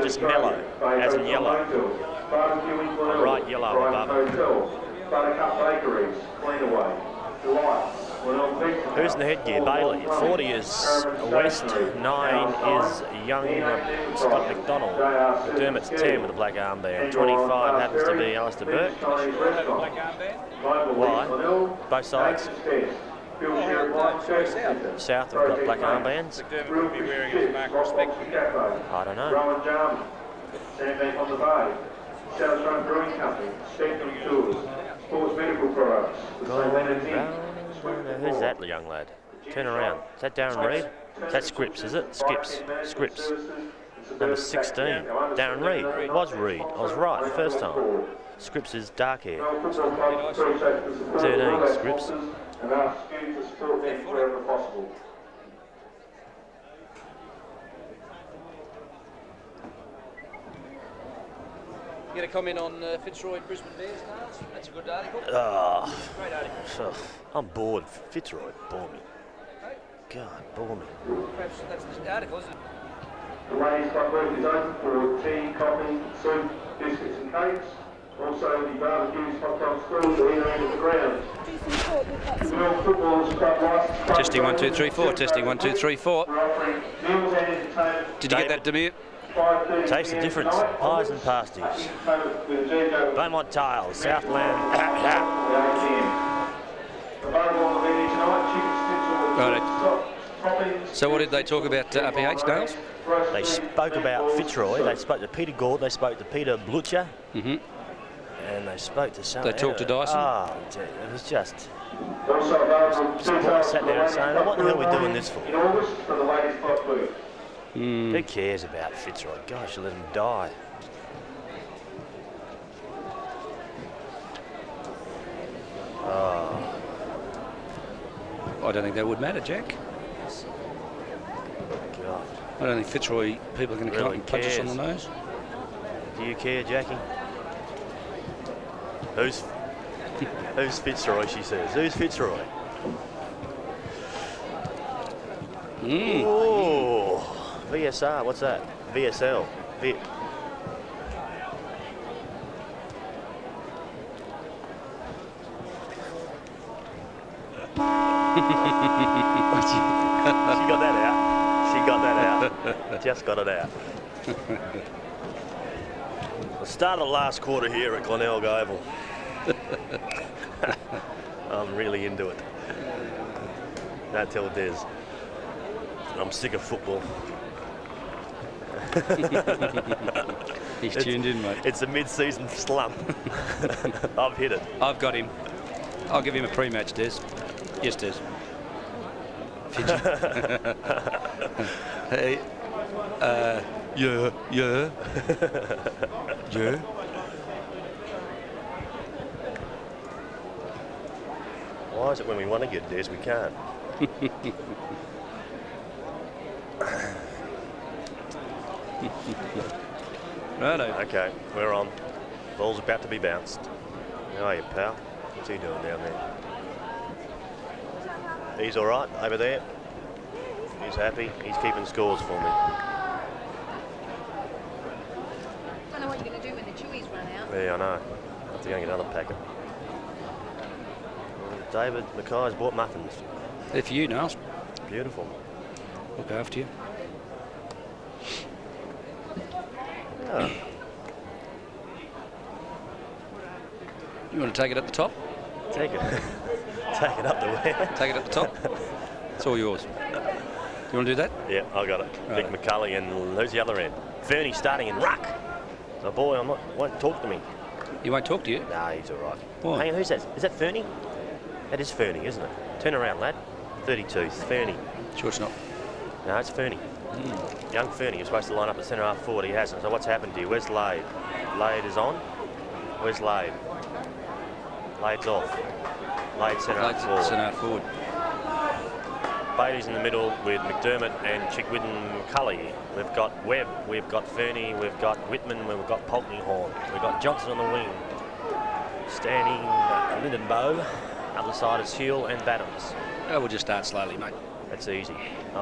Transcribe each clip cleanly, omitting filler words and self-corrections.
just mellow, as in yellow. A right yellow above it. Who's in the headgear? Bailey. 40 is West, 9 is young Scott McDonald. McDermott's 10 with a black armband. 25 happens to be Alistair Burke. Why? Both sides. South have got black armbands. McDermott would be wearing his mark of respect. I don't know. Who's that young lad? Turn around. Is that Darren Reed? Is that Scripps, is it? Scripps. Number 16. Darren Reed. It was Reed. I was right the first time. Scripps is dark hair. 13, Scripps. And ask you to support them wherever possible. You get a comment on Fitzroy Brisbane Bears, Niles? That's a good article. Great article. I'm bored. Fitzroy bore me. God, bore me. Perhaps that's the article, isn't it? The ladies' club booth is open for tea, coffee, soup, biscuits and cakes. Also, the barbecues, hot dogs, grills are either end of the ground. Testing 1 2 3 4. Testing 1 2 3 4. Did you get that, Demir? Taste the difference. Pies and pasties. Beaumont Tiles, Southland. Right. So what did they talk about RPH, Niles? They spoke about Fitzroy. They spoke to Peter Gord. They spoke to Peter Blucher. And they spoke to someone. They talked to Dyson? It was just... I sat there and saying, what the hell are we doing this for? Who cares about Fitzroy? Gosh, let him die. I don't think that would matter, Jack. God. I don't think Fitzroy people are going to come up and punch us on the nose. Do you care, Jackie? Who's Fitzroy, she says. Who's Fitzroy? Oh, VSR, what's that? VSL. She got that out. She got that out. Just got it out. The start of the last quarter here at Glenelg Oval. I'm really into it. Don't tell Des. I'm sick of football. He's tuned in, mate. It's a mid-season slump. I've hit it. I've got him. I'll give him a pre-match, Des. Yes, Des. Hey. Yeah. Yeah. Why is it when we want to get Des, we can't? Righto. Okay, we're on. Ball's about to be bounced. How are you, pal? What's he doing down there? He's all right over there. He's happy. He's keeping scores for me. I don't know what you're going to do when the chewies run out. Yeah, I know. I have to go and get another packet. David Mackay's bought muffins. They're for you, Niles. Beautiful. Look after you. Yeah. You want to take it at the top? Take it. Take it up the way. Take it at the top. It's all yours. You want to do that? Yeah, I got it. Right. Dick McCulley and who's the other end? Fernie starting in ruck. So boy, won't talk to me. He won't talk to you? Nah, he's all right. Why? Hang on, who's that? Is that Fernie? That is Fernie, isn't it? Turn around, lad. 32, it's Fernie. Sure it's not. No, it's Fernie. Young Fernie, you're supposed to line up at centre half forward. He hasn't. So what's happened to you? Where's Lade? Lade is on. Where's Lade? Lade's off. Lade centre half forward. Centre half forward. Bailey's in the middle with McDermott and Chickwidden McCulley. We've got Webb, we've got Fernie, we've got Whitman, we've got Polkinghorn. We've got Johnson on the wing. Standing Lindenbow. Other side is Huell and Badams. Oh, we'll just start slowly, mate. That's easy.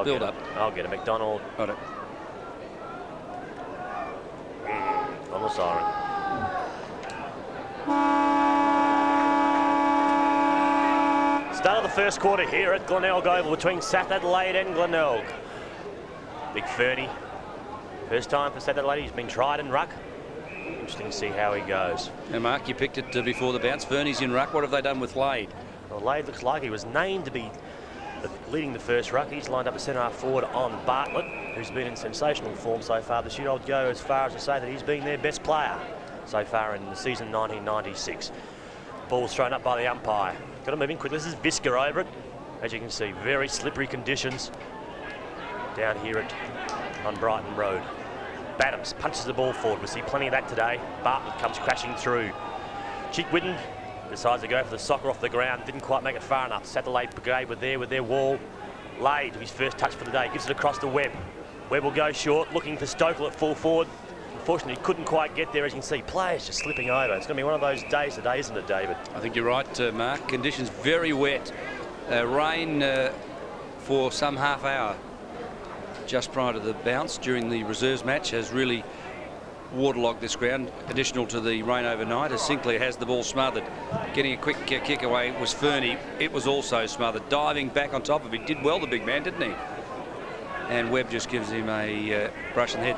Build up. I'll get a McDonald. Got it. the siren. Start of the first quarter here at Glenelg Oval between South Adelaide and Glenelg. Big Fernie, first time for South Adelaide. He's been tried in ruck. Interesting to see how he goes. Now, Mark, you picked it before the bounce. Fernie's in ruck. What have they done with Lade? Well, Lade looks like he was named to be leading the first ruck. He's lined up a centre-half forward on Bartlett, who's been in sensational form so far this year. I'd go as far as to say that he's been their best player so far in the season 1996. Ball's thrown up by the umpire. Got to move in quickly. This is Visca over it. As you can see, very slippery conditions down here on Brighton Road. Badams punches the ball forward. We see plenty of that today. Bartlett comes crashing through. Chickwidden decides to go for the soccer off the ground. Didn't quite make it far enough. South Adelaide Brigade were there with their wall. Lade, his first touch for the day, gives it across to Webb. Webb will go short, looking for Stokel at full forward. Unfortunately, couldn't quite get there. As you can see, players just slipping over. It's going to be one of those days today, isn't it, David? I think you're right, Mark. Conditions very wet. Rain for some half hour just prior to the bounce during the reserves match has really waterlogged this ground. Additional to the rain overnight, as Sinclair has the ball smothered. Getting a quick kick away was Fernie. It was also smothered. Diving back on top of it. Did well, the big man, didn't he? And Webb just gives him a brush in the head.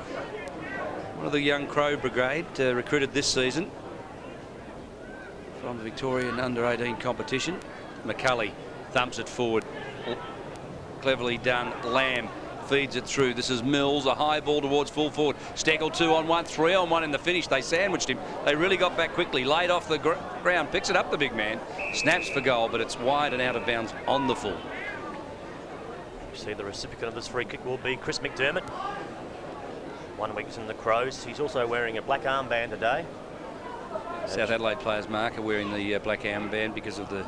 One of the young Crow Brigade recruited this season from the Victorian under-18 competition. McCulley thumps it forward. Cleverly done. Lamb feeds it through. This is Mills, a high ball towards full forward. Steckel 2-on-1, 3-on-1 in the finish. They sandwiched him. They really got back quickly. Laid off the ground, picks it up, the big man. Snaps for goal, but it's wide and out of bounds on the full. You see the recipient of this free kick will be Chris McDermott. 1 week in the Crows. He's also wearing a black armband today. South Adelaide players, Mark, are wearing the black armband because of the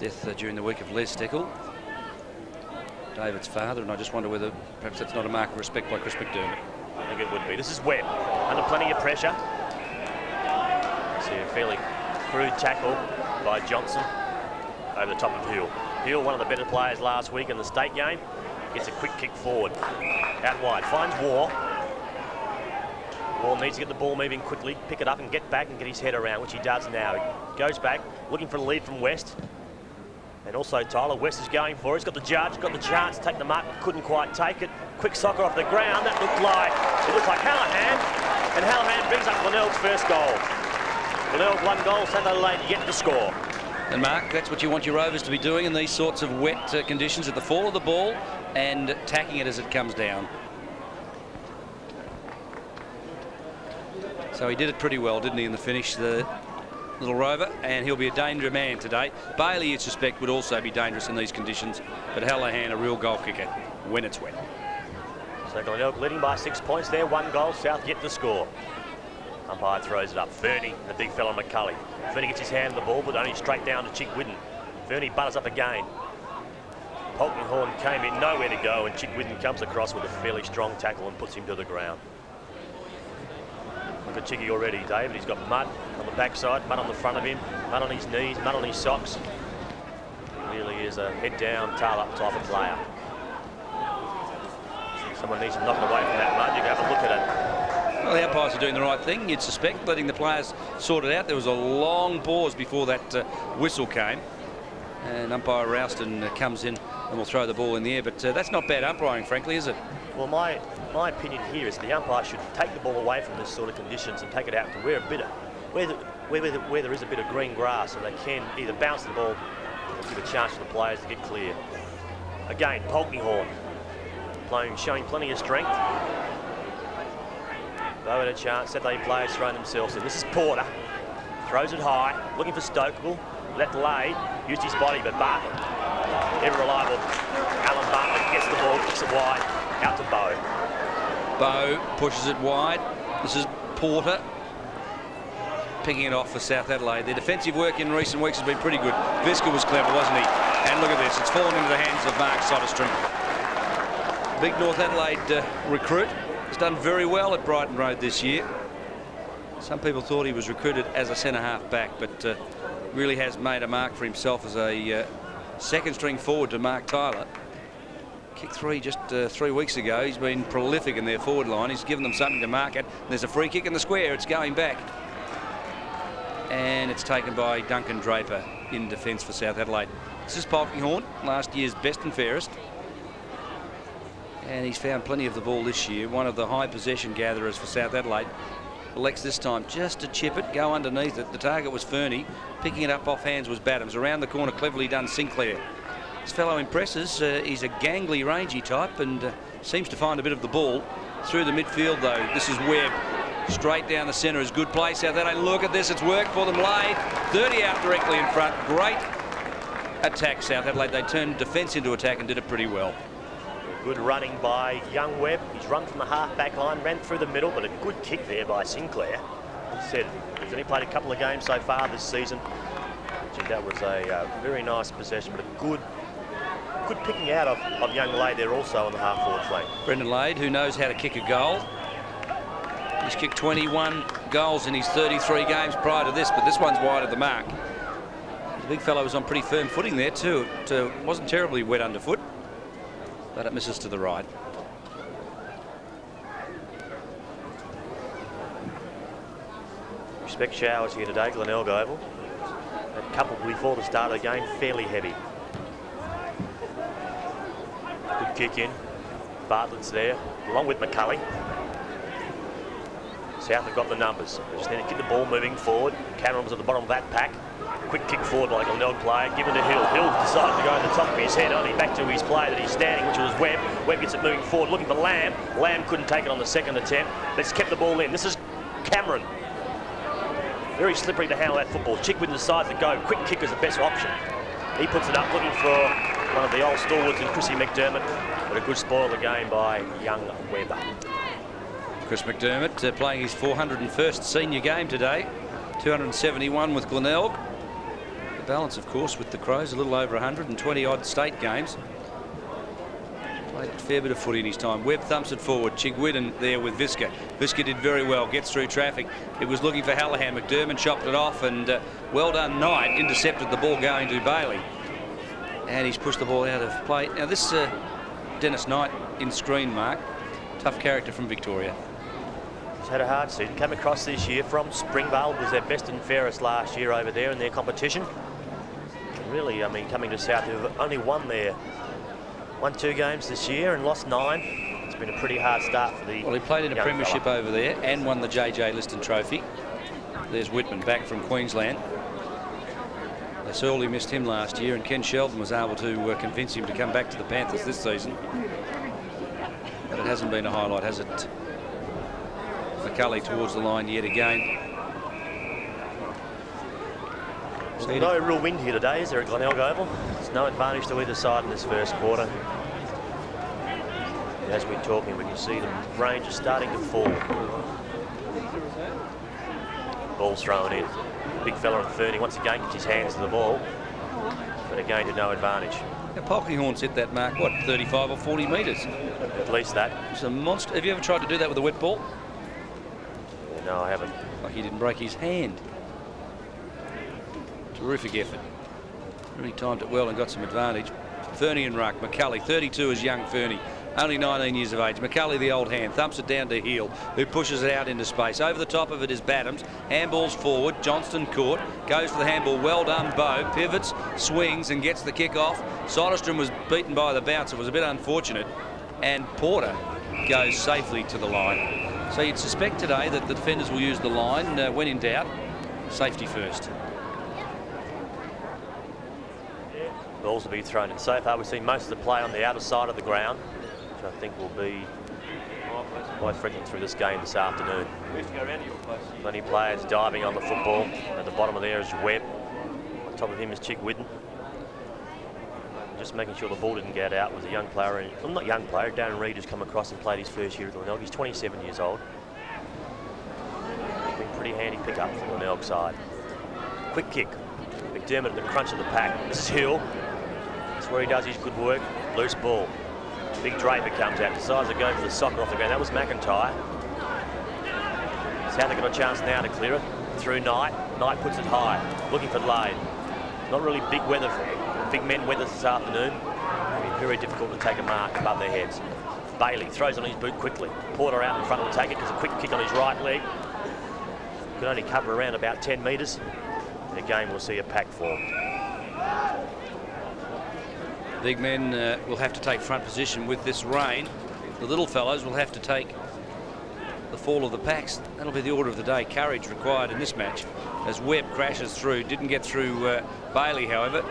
death during the week of Les Steckel, David's father, and I just wonder whether perhaps that's not a mark of respect by Chris McDermott. I think it would be. This is Webb, under plenty of pressure. See a fairly crude tackle by Johnson over the top of Hill. Hill, one of the better players last week in the state game, gets a quick kick forward. Out wide, finds War. War needs to get the ball moving quickly, pick it up and get back and get his head around, which he does now. He goes back, looking for a lead from West. And also Tyler West is going for it. He's got the judge, got the chance to take the mark, couldn't quite take it. Quick soccer off the ground. That looked like Hallahan. And Hallahan brings up Glenelg's first goal. Glenelg 1 goal, South Adelaide yet to score. And Mark, that's what you want your Rovers to be doing in these sorts of wet conditions, at the fall of the ball and tacking it as it comes down. So he did it pretty well, didn't he, in the finish, the little Rover, and he'll be a danger man today. Bailey, you'd suspect, would also be dangerous in these conditions, but Hallahan, a real goal kicker when it's wet. So Glenelg leading by 6 points there, 1 goal, South yet to score. Umpire throws it up. Fernie, the big fella McCulley. Fernie gets his hand on the ball, but only straight down to Chickwidden. Fernie butters up again. Polkinghorn came in, nowhere to go, and Chickwidden comes across with a fairly strong tackle and puts him to the ground. Look at Chicky already, David. He's got mud on the backside, mud on the front of him, mud on his knees, mud on his socks. He really is a head down, tail up type of player. Someone needs to knock it away from that mud. You can have a look at it. Well, the umpires are doing the right thing, you'd suspect, letting the players sort it out. There was a long pause before that whistle came. And umpire Rouston comes in and will throw the ball in the air. But that's not bad umpiring, frankly, is it? Well, my opinion here is the umpire should take the ball away from this sort of conditions and take it out to where there is a bit of green grass, so they can either bounce the ball or give a chance for the players to get clear. Again, Polkinghorn showing plenty of strength. Though had a chance, Saturday players throwing themselves in. This is Porter, throws it high, looking for Stokel. Left Lade, used his body, but Bartlett, ever reliable. Alan Bartlett gets the ball, kicks it wide, out to Bow. Bow pushes it wide. This is Porter picking it off for South Adelaide. Their defensive work in recent weeks has been pretty good. Visca was clever, wasn't he? And look at this, it's fallen into the hands of Mark Soderstrom. Big North Adelaide recruit. He's done very well at Brighton Road this year. Some people thought he was recruited as a centre-half back, but really has made a mark for himself as a second string forward to Mark Tyler. Kicked 3 just 3 weeks ago. He's been prolific in their forward line. He's given them something to mark at. There's a free kick in the square. It's going back. And it's taken by Duncan Draper in defence for South Adelaide. This is Polkinghorne, last year's best and fairest. And he's found plenty of the ball this year. One of the high possession gatherers for South Adelaide. Elects this time just to chip it, go underneath it. The target was Fernie. Picking it up off hands was Battams. Around the corner, cleverly done, Sinclair. This fellow impresses. He's a gangly, rangy type and seems to find a bit of the ball. Through the midfield, though, this is Webb. Straight down the centre is good play. South Adelaide, look at this. It's worked for them. Lade, 30 out directly in front. Great attack, South Adelaide. They turned defence into attack and did it pretty well. Good running by young Webb. He's run from the half-back line, ran through the middle, but a good kick there by Sinclair. He said he's only played a couple of games so far this season. Gee, that was a very nice possession, but a good picking out of young Lade there also on the half-forward flank. Brendan Lade, who knows how to kick a goal. He's kicked 21 goals in his 33 games prior to this, but this one's wide of the mark. The big fellow was on pretty firm footing there too. It wasn't terribly wet underfoot, but it misses to the right. Respect showers here today, Glenelg Oval. A couple before the start of the game, fairly heavy. Good kick in. Bartlett's there, along with McCulley. South have got the numbers. They just need to get the ball moving forward. Cameron was at the bottom of that pack. Quick kick forward by Glenelg player, given to Hill. Hill decided to go to the top of his head, only back to his play that he's standing, which was Webb. Webb gets it moving forward, looking for Lamb. Lamb couldn't take it on the second attempt. Let's keep the ball in. This is Cameron. Very slippery to handle that football. Chickwin decides to go. Quick kick is the best option. He puts it up, looking for one of the old stalwarts in Chrissy McDermott. But a good spoil of the game by young Webb. Chris McDermott playing his 401st senior game today. 271 with Glenelg. The balance, of course, with the Crows, a little over 120 odd state games. Played a fair bit of footy in his time. Webb thumps it forward. Chigwidden there with Visca. Visca did very well, gets through traffic. It was looking for Hallahan. McDermott chopped it off, and well done, Knight intercepted the ball going to Bailey. And he's pushed the ball out of play. Now this Dennis Knight in screen mark. Tough character from Victoria. He's had a hard season. Came across this year from Springvale. Was their best and fairest last year over there in their competition. Really, I mean, coming to South, who've only won 2 games this year and lost 9. It's been a pretty hard start for the. Well, he played in a premiership over there and won the JJ Liston Trophy. There's Whitman back from Queensland. They sorely missed him last year, and Ken Sheldon was able to convince him to come back to the Panthers this season. But it hasn't been a highlight, has it? McCulley towards the line yet again. There's no real wind here today, is there, at Glenelg Oval? There's no advantage to either side in this first quarter. As we're talking, we can see the range is starting to fall. Ball's thrown in. Big fella in Fernie once again gets his hands to the ball, but again to no advantage. Now, Polkinghorne's hit that mark, what, 35 or 40 metres? At least that. It's a monster. Have you ever tried to do that with a wet ball? No, I haven't. Like he didn't break his hand. Terrific effort. Really timed it well and got some advantage. Fernie and ruck. McCulley, 32 is young Fernie. Only 19 years of age. McCulley, the old hand, thumps it down to Heel, who pushes it out into space. Over the top of it is Battams. Handball's forward. Johnston caught. Goes for the handball. Well done, Bow. Pivots, swings, and gets the kick off. Soderstrom was beaten by the bounce. It was a bit unfortunate. And Porter goes safely to the line. So you'd suspect today that the defenders will use the line. When in doubt, safety first. Balls will be thrown in. So far, we've seen most of the play on the outer side of the ground, which I think will be quite frequent through this game this afternoon. Plenty of players diving on the football. At the bottom of there is Webb. On top of him is Chigwidden. Just making sure the ball didn't get out was a young player. Well, not young player. Darren Reid has come across and played his first year at Glenelg. He's 27 years old. It's been a pretty handy pickup for the Glenelg side. Quick kick. McDermott at the crunch of the pack. This is Hill. That's where he does his good work. Loose ball. Big Draper comes out. Decides to go for the soccer off the ground. That was McIntyre. South have got a chance now to clear it. Through Knight. Knight puts it high. Looking for Lade. Not really big men weather this afternoon. very difficult to take a mark above their heads. Bailey throws on his boot quickly. Porter out in front will take it because a quick kick on his right leg. Could only cover around about 10 metres. And again, we'll see a pack form. Big men will have to take front position with this rain. The little fellows will have to take the fall of the packs. That'll be the order of the day. Courage required in this match as Webb crashes through. Didn't get through Bailey, however.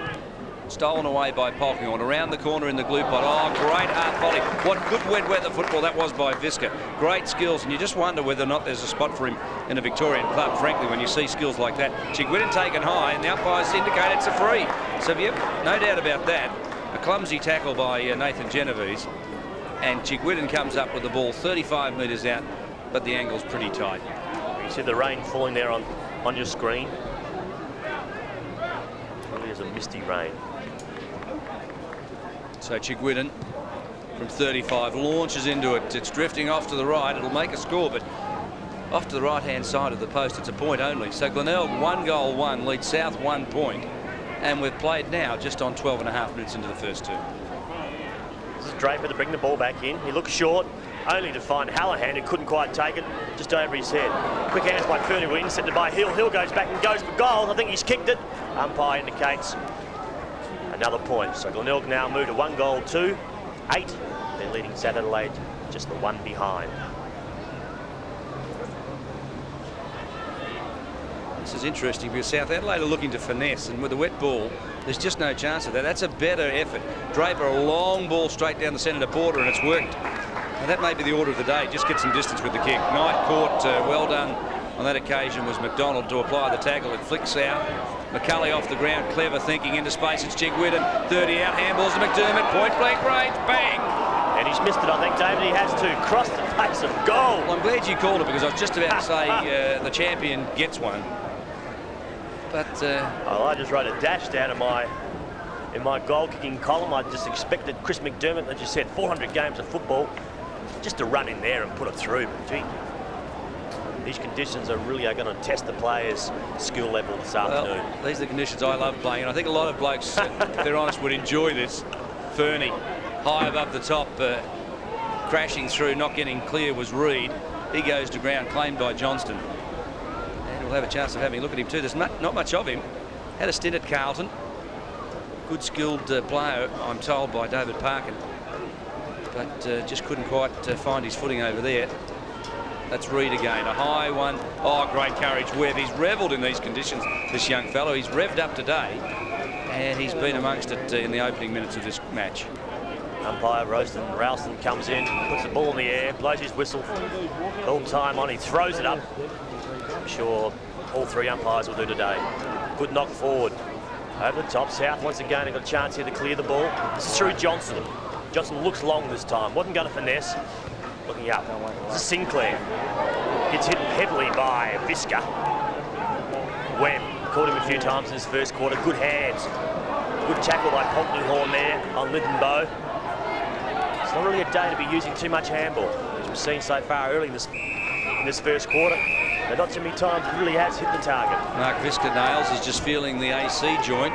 Stolen away by Polkinghorne. Around the corner in the glue pot. Oh, great hard volley. What good wet weather football that was by Visca. Great skills, and you just wonder whether or not there's a spot for him in a Victorian club, frankly, when you see skills like that. Chigwidden taken high, and the umpires indicate it's a free. So, yep, no doubt about that. A clumsy tackle by Nathan Genovese, and Chigwidden comes up with the ball 35 metres out, but the angle's pretty tight. You see the rain falling there on your screen. Really is a misty rain. So Chigwidden from 35 launches into it. It's drifting off to the right. It'll make a score, but off to the right-hand side of the post, it's a point only. So Glenelg 1 goal 1 leads South 1 point, and we've played now just on 12.5 minutes into the first two. This is Draper to bring the ball back in. He looks short, only to find Hallahan, who couldn't quite take it, just over his head. Quick hands by Fernie, intercepted by Hill. Hill goes back and goes for goal. I think he's kicked it. Umpire indicates another point. So Glenelg now moved to 1 goal 2, 8. They're leading South Adelaide just the one behind. This is interesting because South Adelaide are looking to finesse, and with a wet ball, there's just no chance of that. That's a better effort. Draper, a long ball straight down the centre to Porter, and it's worked. And that may be the order of the day. Just get some distance with the kick. Knight caught, well done on that occasion was McDonald to apply the tackle. It flicks out. McCulley off the ground, clever thinking into space. It's Chigwidden, 30 out, handballs to McDermott, point blank range, bang! And he's missed it, I think, David. He has to cross the face of goal. Well, I'm glad you called it because I was just about to say the champion gets one. But well, I just wrote a dash down in my goal kicking column. I just expected Chris McDermott, as you said, 400 games of football, just to run in there and put it through. But gee, these conditions are really going to test the players' skill level this afternoon. Well, these are the conditions I love playing, and I think a lot of blokes, if they're honest, would enjoy this. Fernie, high above the top, crashing through, not getting clear was Reid. He goes to ground, claimed by Johnston. And we'll have a chance of having a look at him too. There's not much of him. Had a stint at Carlton. Good skilled player, I'm told, by David Parkin. But just couldn't quite find his footing over there. That's Reid again, a high one. Oh, great courage, Webb. He's revelled in these conditions, this young fellow. He's revved up today, and he's been amongst it in the opening minutes of this match. Umpire Ralston comes in, puts the ball in the air, blows his whistle. All time on, he throws it up. I'm sure all three umpires will do today. Good knock forward. Over the top, South once again have got a chance here to clear the ball. This is through Johnson. Johnson looks long this time, wasn't going to finesse. Looking up, this is Sinclair. Gets hit heavily by Visca. Webb caught him a few times in his first quarter. Good hands. Good tackle by Polkinghorne there on Lidenbow. It's not really a day to be using too much handball, as we've seen so far early in this first quarter. But not too many times it really has hit the target. Mark Visca nails. He's just feeling the AC joint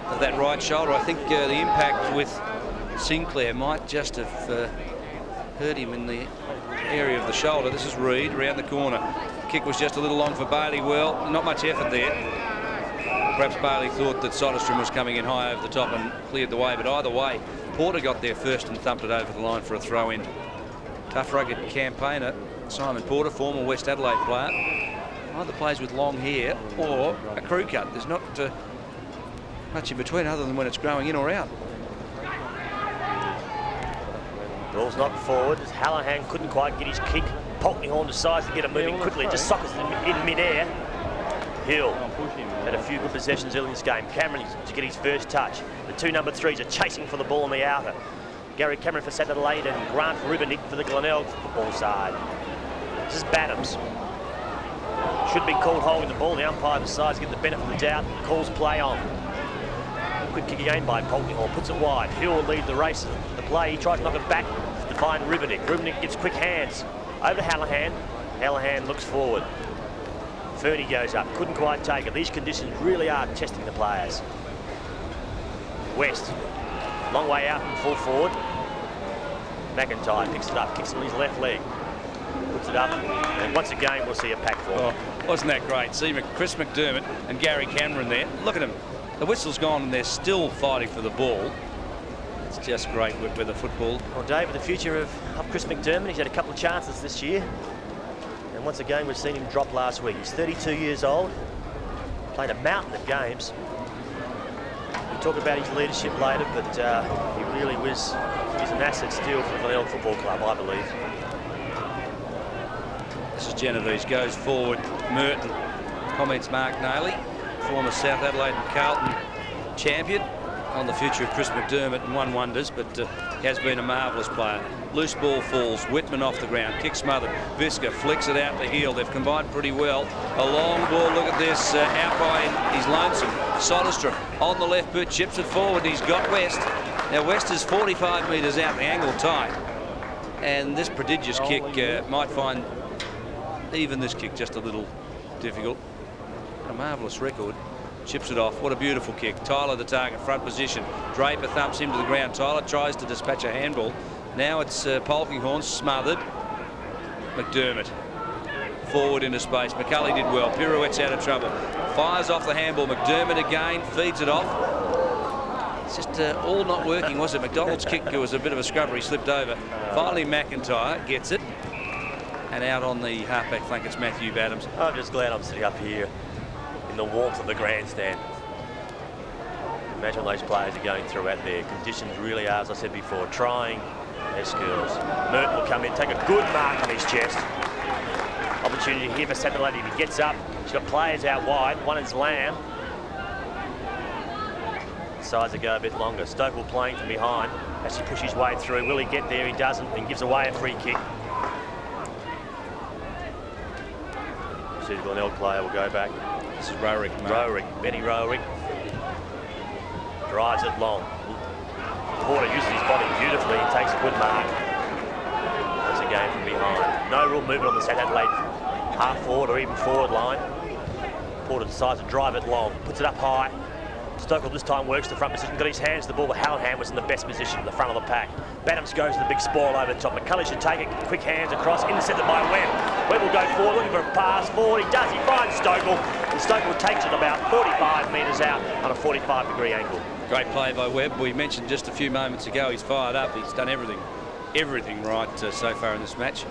of that right shoulder. I think the impact with Sinclair might just have hurt him in the area of the shoulder. This is Reid around the corner. Kick was just a little long for Bailey. Well, not much effort there. Perhaps Bailey thought that Soderstrom was coming in high over the top and cleared the way, but either way, Porter got there first and thumped it over the line for a throw-in. Tough, rugged campaigner, Simon Porter, former West Adelaide player. Either plays with long hair or a crew cut. There's not much in between other than when it's growing in or out. Ball's knocked forward. Hallahan couldn't quite get his kick. Polkinghorne decides to get it moving quickly. Just sockets it in mid-air. Hill had a few good possessions early in this game. Cameron to get his first touch. The two number threes are chasing for the ball on the outer. Gary Cameron for South Adelaide and Grant Rubernick for the Glenelg football side. This is Bantams. Should be called holding the ball. The umpire decides to get the benefit of the doubt. Calls play on. Quick kick again by Polkinghorne. Puts it wide. Hill will lead the race. The play, he tries to knock it back to find Rubernick. Rubernick gets quick hands. Over to Hallahan. Hallahan looks forward. Fernie goes up. Couldn't quite take it. These conditions really are testing the players. West Long way out and full forward. McIntyre picks it up, kicks it on his left leg. Puts it up, and once again we'll see a pack form. Oh, wasn't that great? See Chris McDermott and Gary Cameron there. Look at them. The whistle's gone and they're still fighting for the ball. It's just great with the football. Well, David, the future of Chris McDermott, he's had a couple of chances this year. And once again, we've seen him drop last week. He's 32 years old, played a mountain of games. We'll talk about his leadership later, but he really was an asset still for the Glenelg Football Club, I believe. This is Genovese, goes forward. Merton comments Mark Nayley, former South Adelaide and Carlton champion, on the future of Chris McDermott, and won wonders, but he has been a marvellous player. Loose ball falls, Whitman off the ground, kick smothered, Visca flicks it out the heel. They've combined pretty well. A long ball, look at this, out by his lonesome. Soderstrom on the left boot, chips it forward, he's got West. Now West is 45 metres out, the angle tight, and this prodigious kick might find even this kick just a little difficult. A marvellous record. Chips it off. What a beautiful kick. Tyler the target, front position. Draper thumps him to the ground. Tyler tries to dispatch a handball. Now it's Polkinghorne smothered. McDermott forward into space. McCulley did well. Pirouette's out of trouble. Fires off the handball. McDermott again feeds it off. It's just all not working, was it? McDonald's kick was a bit of a scrubber. He slipped over. Finally McIntyre gets it. And out on the halfback flank, it's Matthew Badhams. I'm just glad I'm sitting up here in the warmth of the grandstand. Imagine what those players are going through out there. Conditions really are, as I said before, trying their skills. Merton will come in, take a good mark on his chest. Opportunity here for South Adelaide if he gets up. She's got players out wide. One is Lamb. Decides to go a bit longer. Stokell playing from behind as he pushes his way through. Will he get there? He doesn't, and gives away a free kick. The Glenelg player will go back. This is Rowrick. Benny Rowrick. Drives it long. Porter uses his body beautifully and takes a good mark. Once again from behind. No real movement on the South Adelaide half forward or even forward line. Porter decides to drive it long, puts it up high. Stokell this time works the front position, got his hands to the ball, but Hallahan was in the best position, the front of the pack. Badhams goes to the big spoil over the top. McCulley should take it, quick hands across, intercepted by Webb. Webb will go forward, looking for a pass forward. He does, he finds Stokell, and Stokell takes it about 45 metres out on a 45-degree angle. Great play by Webb. We mentioned just a few moments ago, he's fired up, he's done everything right so far in this match.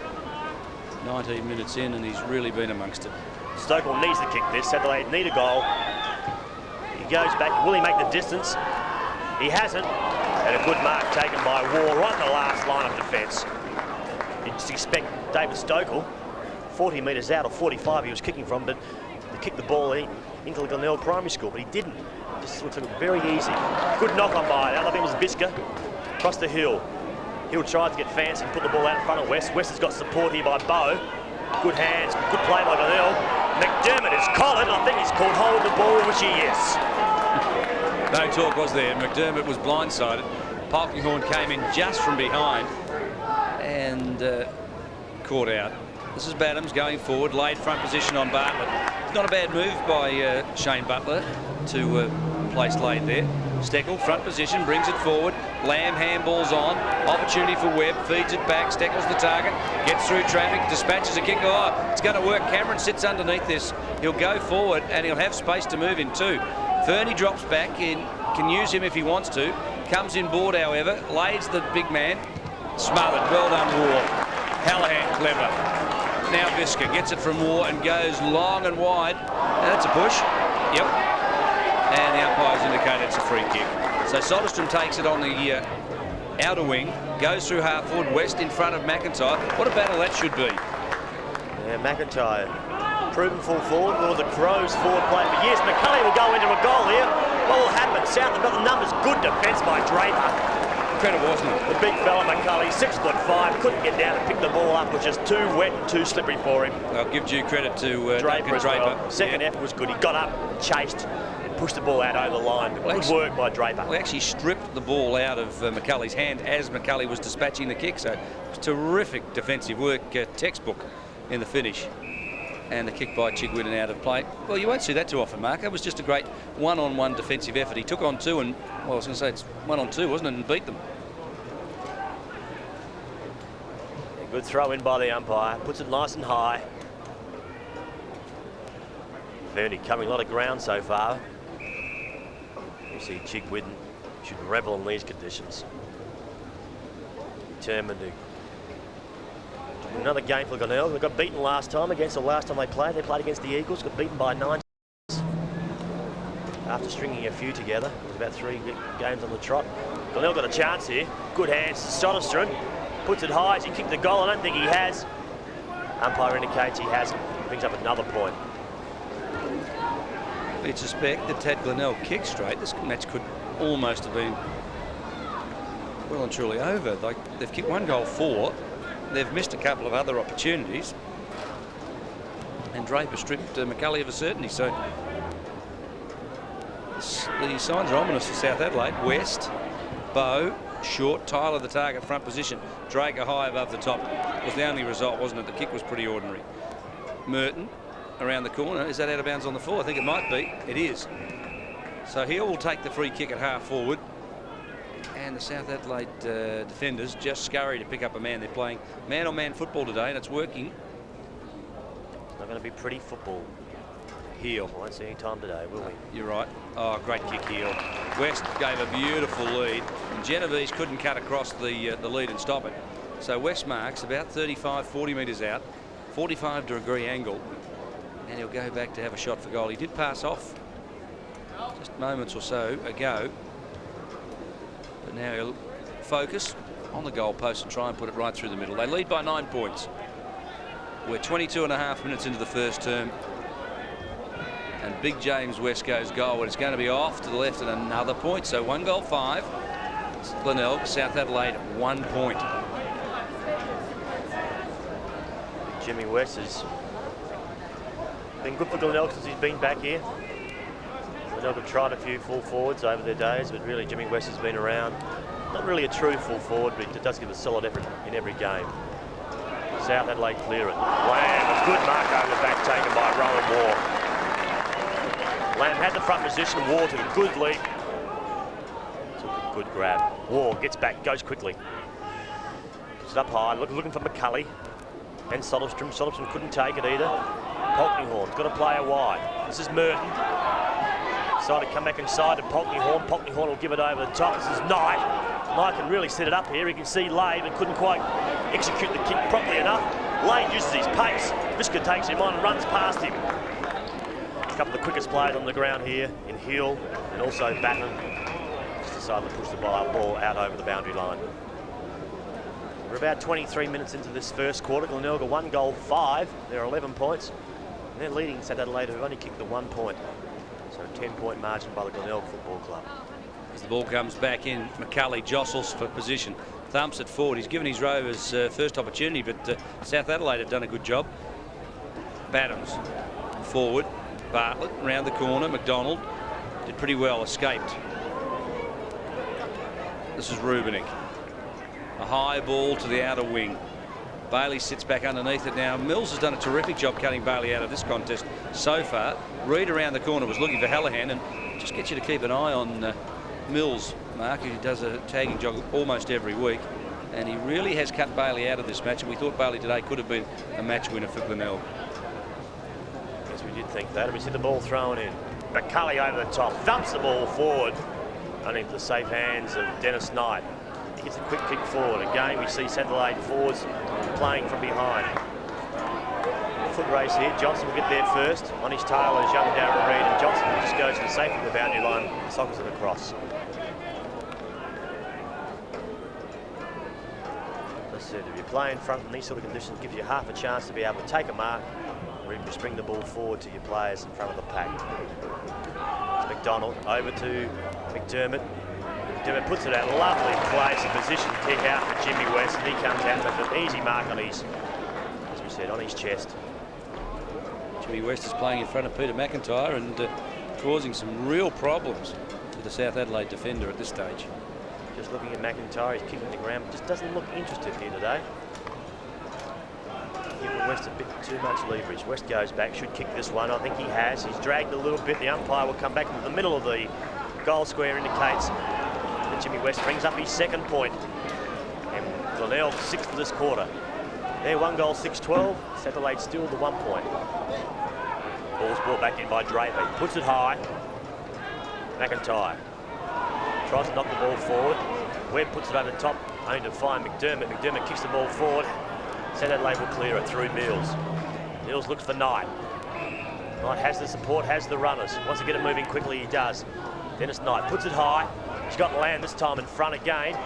19 minutes in, and he's really been amongst it. Stokell needs to kick this, Adelaide need a goal. He goes back, will he make the distance? He hasn't, and a good mark taken by Waugh right in the last line of defence. You just expect David Stokell, 40 metres out or 45 he was kicking from, but to kick the ball into the Glenelg Primary School, but he didn't. Just looks like very easy. Good knock on by it. That was Visca, across the hill. Hill tries to get fancy and put the ball out in front of West. West has got support here by Bowe. Good hands, good play by Glenelg. McDermott is collared, and I think he's called hold of the ball, which he is. No talk was there. McDermott was blindsided. Polkinghorne came in just from behind and caught out. This is Badhams going forward, laid front position on Bartlett. It's not a bad move by Shane Butler to place laid there. Steckel, front position, brings it forward. Lamb handballs on. Opportunity for Webb, feeds it back. Steckel's the target, gets through traffic, dispatches a kick. Oh, it's going to work. Cameron sits underneath this. He'll go forward and he'll have space to move in too. Fernie drops back in, can use him if he wants to. Comes in board, however, lays the big man. Smothered, well done, Waugh. Hallahan, clever. Now Visca gets it from Waugh and goes long and wide. Now that's a push. Yep. And the umpires indicate it's a free kick. So Soderstrom takes it on the outer wing, goes through half forward, West in front of McIntyre. What a battle that should be. Yeah, McIntyre, proven full forward, one of the Crows forward play for years. McCulley will go into a goal here. What will happen? South have got the numbers. Good defence by Draper. Incredible, wasn't it? The big fella McCulley, 6'5", couldn't get down and pick the ball up, was just too wet and too slippery for him. I'll give due credit to Draper. Draper. Second effort was good. He got up, chased, pushed the ball out over the line. Good work by Draper. We actually stripped the ball out of McCulley's hand as McCulley was dispatching the kick. So it was terrific defensive work, textbook in the finish. And the kick by Chigwidden out of play. Well, you won't see that too often, Mark. It was just a great one-on-one defensive effort. He took on two and, well, I was going to say it's 1-on-2, wasn't it, and beat them. A good throw in by the umpire. Puts it nice and high. Fernie covering a lot of ground so far. You see Chigwidden should revel in these conditions. Determined to another game for Glenelg. They got beaten last time against the last time they played. They played against the Eagles, got beaten by 9 after stringing a few together. It was about 3 games on the trot. Glenelg got a chance here. Good hands to Soderstrom. Puts it high. Has he kicked the goal? I don't think he has. Umpire indicates he hasn't. Brings up another point. You'd suspect that had Glenelg kicked straight, this match could almost have been well and truly over. They've kicked 1 goal 4. They've missed a couple of other opportunities, and Draper stripped McCulley of a certainty. So the signs are ominous for South Adelaide. West, Bow, short, Tyler the target front position, Draper high above the top was the only result, wasn't it? The kick was pretty ordinary. Merton around the corner. Is that out of bounds on the floor? I think it might be. It is. So here will take the free kick at half forward. And the South Adelaide defenders just scurry to pick up a man. They're playing man-on-man football today, and it's working. It's not going to be pretty football. Heel. Won't see any time today, will we? You're right. Oh, great kick heel. West gave a beautiful lead, and Genovese couldn't cut across the lead and stop it. So West marks about 35, 40 metres out, 45-degree angle, and he'll go back to have a shot for goal. He did pass off just moments or so ago. But now he'll focus on the goal post and try and put it right through the middle. They lead by 9 points. We're 22.5 minutes into the first term. And Big James Westco's goal, and it's going to be off to the left and another point. So 1 goal 5. Glenelg, South Adelaide 1 point. Jimmy West has been good for Glenelg since he's been back here. Glenelg have tried a few full forwards over their days, but really Jimmy West has been around. Not really a true full forward, but he does give a solid effort in every game. South Adelaide clear it. Lamb, a good mark over the back taken by Rowan Waugh. Lamb had the front position, Waugh took a good lead. Took a good grab. Waugh gets back, goes quickly. Puts it up high, looking for McCulley. And Soderstrom. Soderstrom couldn't take it either. Polkinghorn's got a player wide. This is Merton. Decided to come back inside to Polkinghorn. Polkinghorn will give it over the top. This is Knight. Knight can really set it up here. He can see Lay, but couldn't quite execute the kick properly enough. Lay uses his pace. Visca takes him on and runs past him. A couple of the quickest players on the ground here in Hill and also Batten. Just decided to push the ball out over the boundary line. We're about 23 minutes into this first quarter. Glenelg 1 goal 5. They're 11 points. And they're leading South Adelaide, who've only kicked the 1 point. So a 10-point margin by the Glenelg Football Club. As the ball comes back in, McCulley jostles for position. Thumps it forward. He's given his Rovers first opportunity, but South Adelaide have done a good job. Battens forward. Bartlett round the corner. McDonald did pretty well, escaped. This is Rubenik. A high ball to the outer wing. Bailey sits back underneath it now. Mills has done a terrific job cutting Bailey out of this contest so far. Reid around the corner was looking for Hallahan, and just get you to keep an eye on Mills, Mark, who does a tagging job almost every week, and he really has cut Bailey out of this match, and we thought Bailey today could have been a match winner for Glenelg. Yes, we did think that, and we see the ball thrown in. McCulley over the top, thumps the ball forward underneath the safe hands of Dennis Knight. He gets a quick kick forward. Again, we see South Adelaide forwards playing from behind. Foot race here. Johnson will get there first. On his tail is young Darren Reid, and Johnson just goes to the safety of the boundary line and sockets it across. As I said, if you play in front in these sort of conditions, it gives you half a chance to be able to take a mark, or even just bring the ball forward to your players in front of the pack. It's McDonald over to McDermott. McDermott puts it out, lovely place, a position kick out for Jimmy West, and he comes out with an easy mark on his, as we said, on his chest. Jimmy West is playing in front of Peter McIntyre and causing some real problems to the South Adelaide defender at this stage. Just looking at McIntyre, he's kicking the ground, but just doesn't look interested here today. Give him West a bit too much leverage. West goes back, should kick this one. I think he has. He's dragged a little bit. The umpire will come back into the middle of the goal square, indicates that Jimmy West brings up his second point. And Glenelg 6th for this quarter. There, 1 goal, 6-12. Satellite still the 1 point. Ball's brought back in by Draper. Puts it high. McIntyre tries to knock the ball forward. Webb puts it over the top, only to find McDermott. McDermott kicks the ball forward. Centre label clear it through Mills. Mills looks for Knight. Knight has the support, has the runners. Wants to get it moving quickly, he does. Dennis Knight puts it high. He's got Land this time in front again.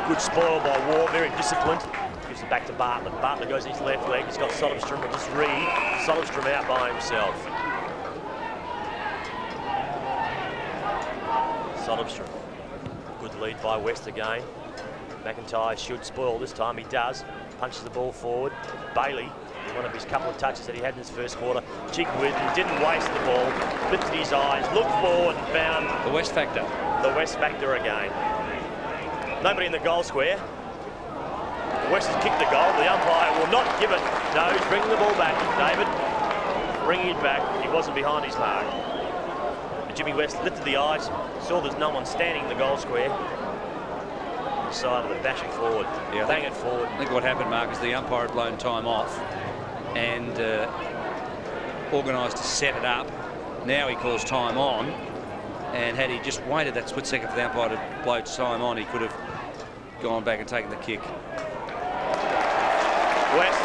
Good spoil by War, very disciplined. Gives it back to Bartlett. Bartlett goes into his left leg. He's got Soderstrom, but just read. Soderstrom out by himself. Soderstrom. Good lead by West again. McIntyre should spoil this time. He does. Punches the ball forward. Bailey, in one of his couple of touches that he had in his first quarter, jigged with and didn't waste the ball. Lifted his eyes, looked forward and found The West factor. the West factor again. Nobody in the goal square. West has kicked the goal. The umpire will not give it. No, he's bringing the ball back. David bringing it back. He wasn't behind his mark. But Jimmy West lifted the eyes, saw there's no one standing in the goal square. Decided to bash it forward. Yeah, bang it forward. I think what happened, Mark, is the umpire had blown time off and organised to set it up. Now he calls time on, and had he just waited that split second for the umpire to blow time on, he could have gone back and taken the kick. West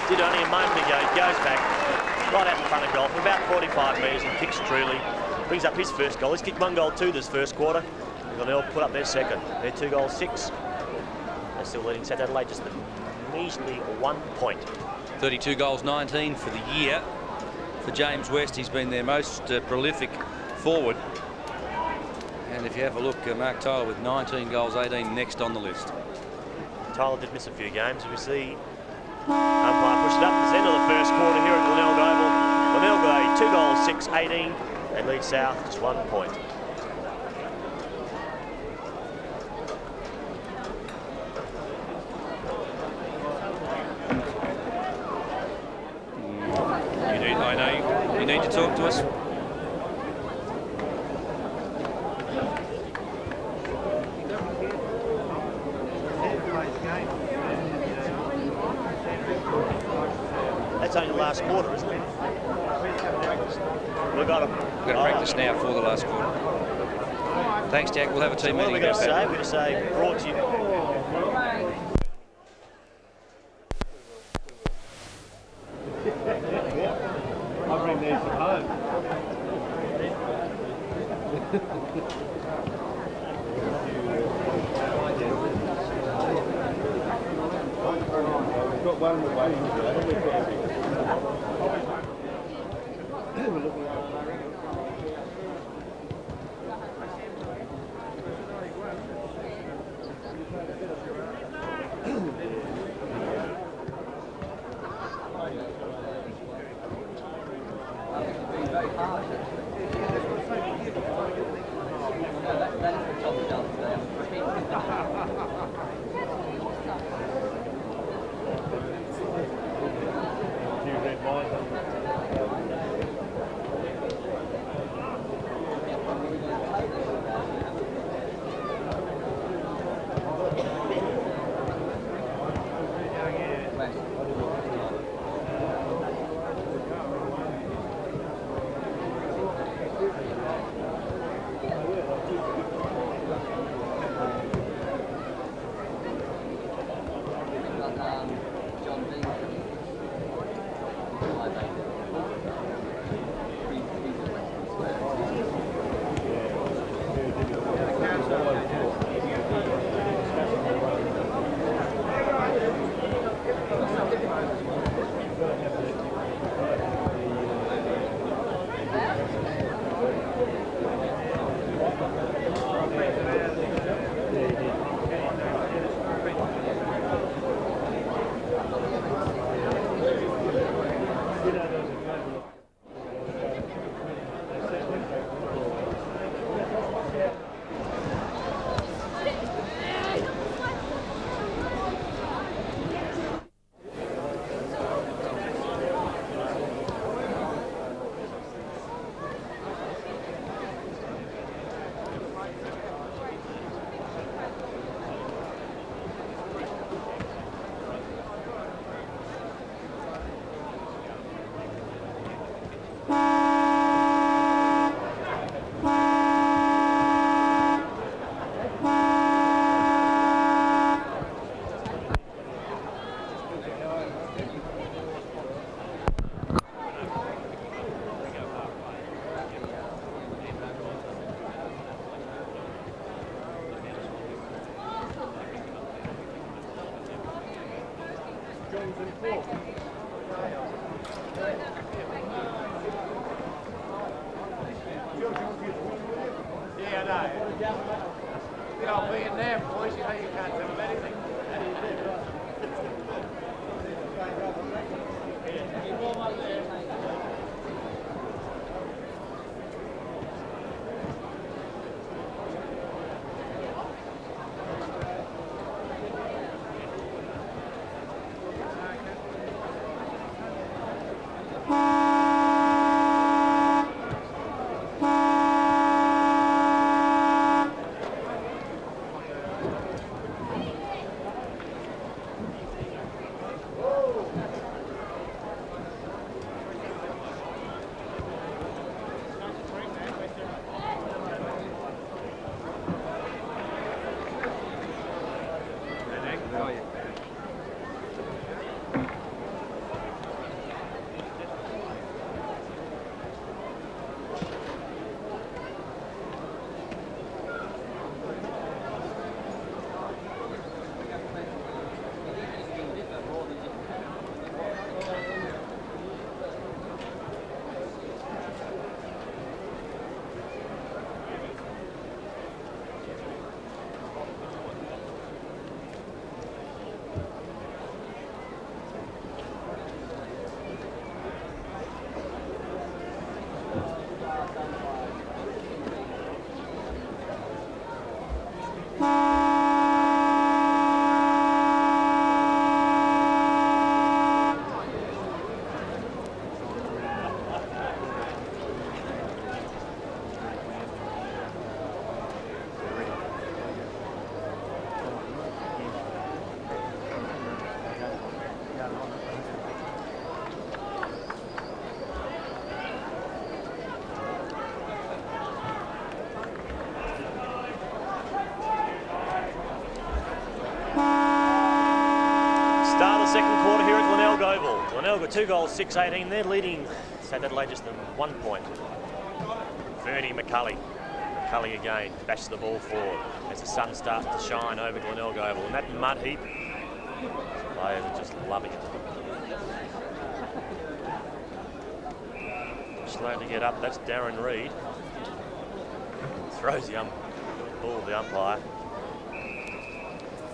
did only a moment ago. He goes back right out in front of goal for about 45 metres and kicks truly. Brings up his first goal. He's kicked 1 goal 2 this first quarter. Glenelg put up their second. They're 2 goals 6. They're still leading South Adelaide just a measly 1 point. 32 goals, 19 for the year. For James West, he's been their most prolific forward. And if you have a look, Mark Tyler with 19 goals, 18 next on the list. Tyler did miss a few games. We see umpire push it up at the end of the first quarter here at Glenelg Oval. Glenelg 2 goals 6, 18. They lead South just 1 point. I know you need to talk to us. That's only the last quarter, isn't it? We've got We've got to practice now for the last quarter. Thanks, Jack. We'll have a team What are we meeting. going to say? We're going to say brought to you. I bring these from home. We've got one more waiting to do. Being there, boys, you know you can't tell them anything. Start of the second quarter here at Glenelg Oval. Glenelg got 2 goals, 6-18. They're leading St Adelaide just 1 point. Fernie McCulley. McCulley again bashes the ball forward as the sun starts to shine over Glenelg Oval. And that mud heap, players are just loving it. Slow to get up, that's Darren Reid. Throws the ball to the umpire.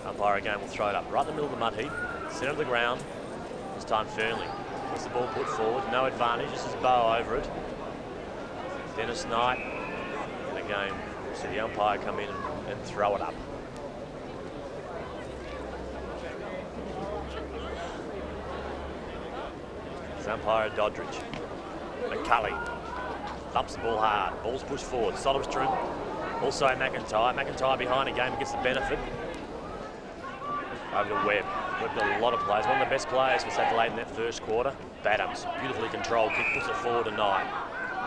Umpire again will throw it up right in the middle of the mud heap, centre of the ground. This time Fernley gets the ball put forward, no advantage, this is Bow over it. Dennis Knight, and again, we'll see the umpire come in and throw it up. It's umpire Doddridge. McCulley thumps the ball hard, ball's pushed forward, Soderstrom, also McIntyre. McIntyre behind again gets the benefit. Over to Webb. Webb got a lot of players. One of the best players for St Adelaide in that first quarter. Badams, beautifully controlled kick, puts it forward to Knight.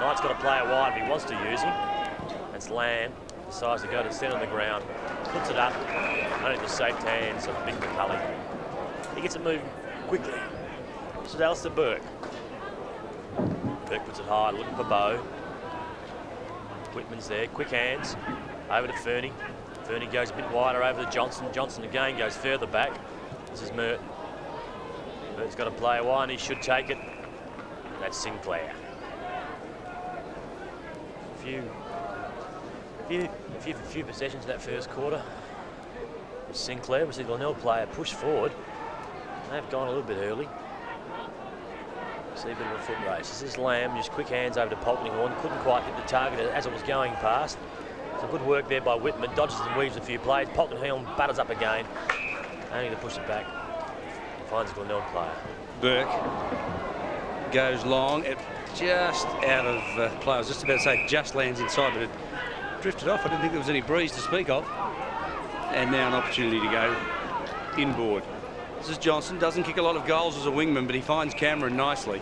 Knight's got a player wide if he wants to use him. It's Lamb, decides to go to the centre of the ground, puts it up, only the safe hands of Big McCulley. He gets it moving quickly. This is Alistair Burke. Burke puts it high, looking for Bow. Whitman's there, quick hands, over to Fernie. Fernie goes a bit wider over to Johnson. Johnson again goes further back. This is Merton. Merton's got a player wide and he should take it. That's Sinclair. A few possessions in that first quarter. Sinclair was the Glenelg player pushed forward. They've gone a little bit early. See a bit of a foot race. This is Lamb, just quick hands over to Polkinghorne. Couldn't quite hit the target as it was going past. So good work there by Whitman. Dodges and weaves a few plays. Polkinghorne batters up again. Only to push it back. Finds a Glenelg player. Burke goes long. It just out of play. I was just about to say just lands inside, but it drifted off. I didn't think there was any breeze to speak of. And now an opportunity to go inboard. This is Johnson. Doesn't kick a lot of goals as a wingman, but he finds Cameron nicely.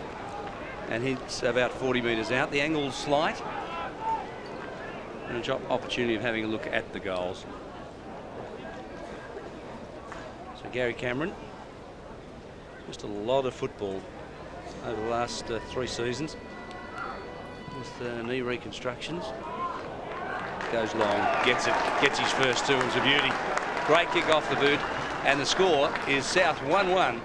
And hits about 40 metres out. The angle's slight. And an opportunity of having a look at the goals. So Gary Cameron, just a lot of football over the last 3 seasons with knee reconstructions. Goes long, gets it, gets his first 2, and it's a beauty. Great kick off the boot, and the score is South 1-1,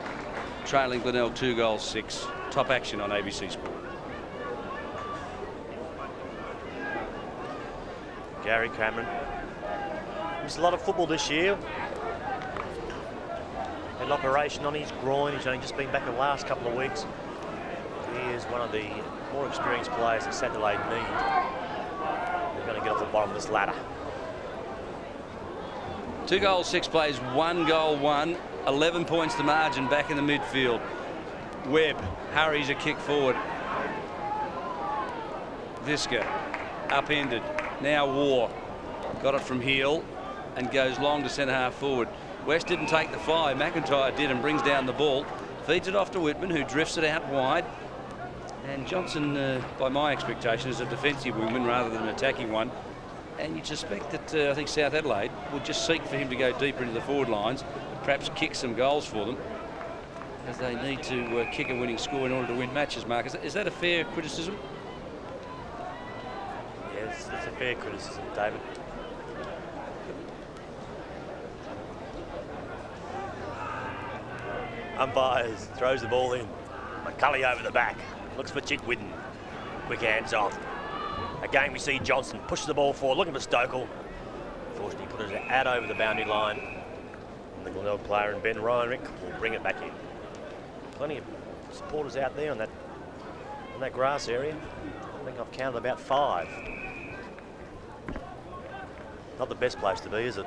trailing Glenelg 2 goals 6. Top action on ABC Sport. Gary Cameron Missed a lot of football this year. Had an operation on his groin. He's only just been back the last couple of weeks. He is one of the more experienced players that South Adelaide need. They're going to get off the bottom of this ladder. 2 goals, 6 plays, 1 goal, 1. 11 points to margin back in the midfield. Webb hurries a kick forward. Visca upended. Now War got it from heel and goes long to centre half forward. West didn't take the fly. McIntyre did and brings down the ball. Feeds it off to Whitman, who drifts it out wide. And Johnson, by my expectation, is a defensive wingman rather than an attacking one. And you'd suspect that I think South Adelaide would just seek for him to go deeper into the forward lines, perhaps kick some goals for them, as they need to kick a winning score in order to win matches, Mark. Is that a fair criticism? Yes, it's a fair criticism, David. Umpires, throws the ball in. McCulley over the back, looks for Chick Whidden. Quick hands off. Again, we see Johnson push the ball forward, looking for Stokel. Fortunately, put it out over the boundary line. And the Glenelg player and Ben Ryanrick will bring it back in. Plenty of supporters out there on that grass area. I think I've counted about 5. Not the best place to be, is it?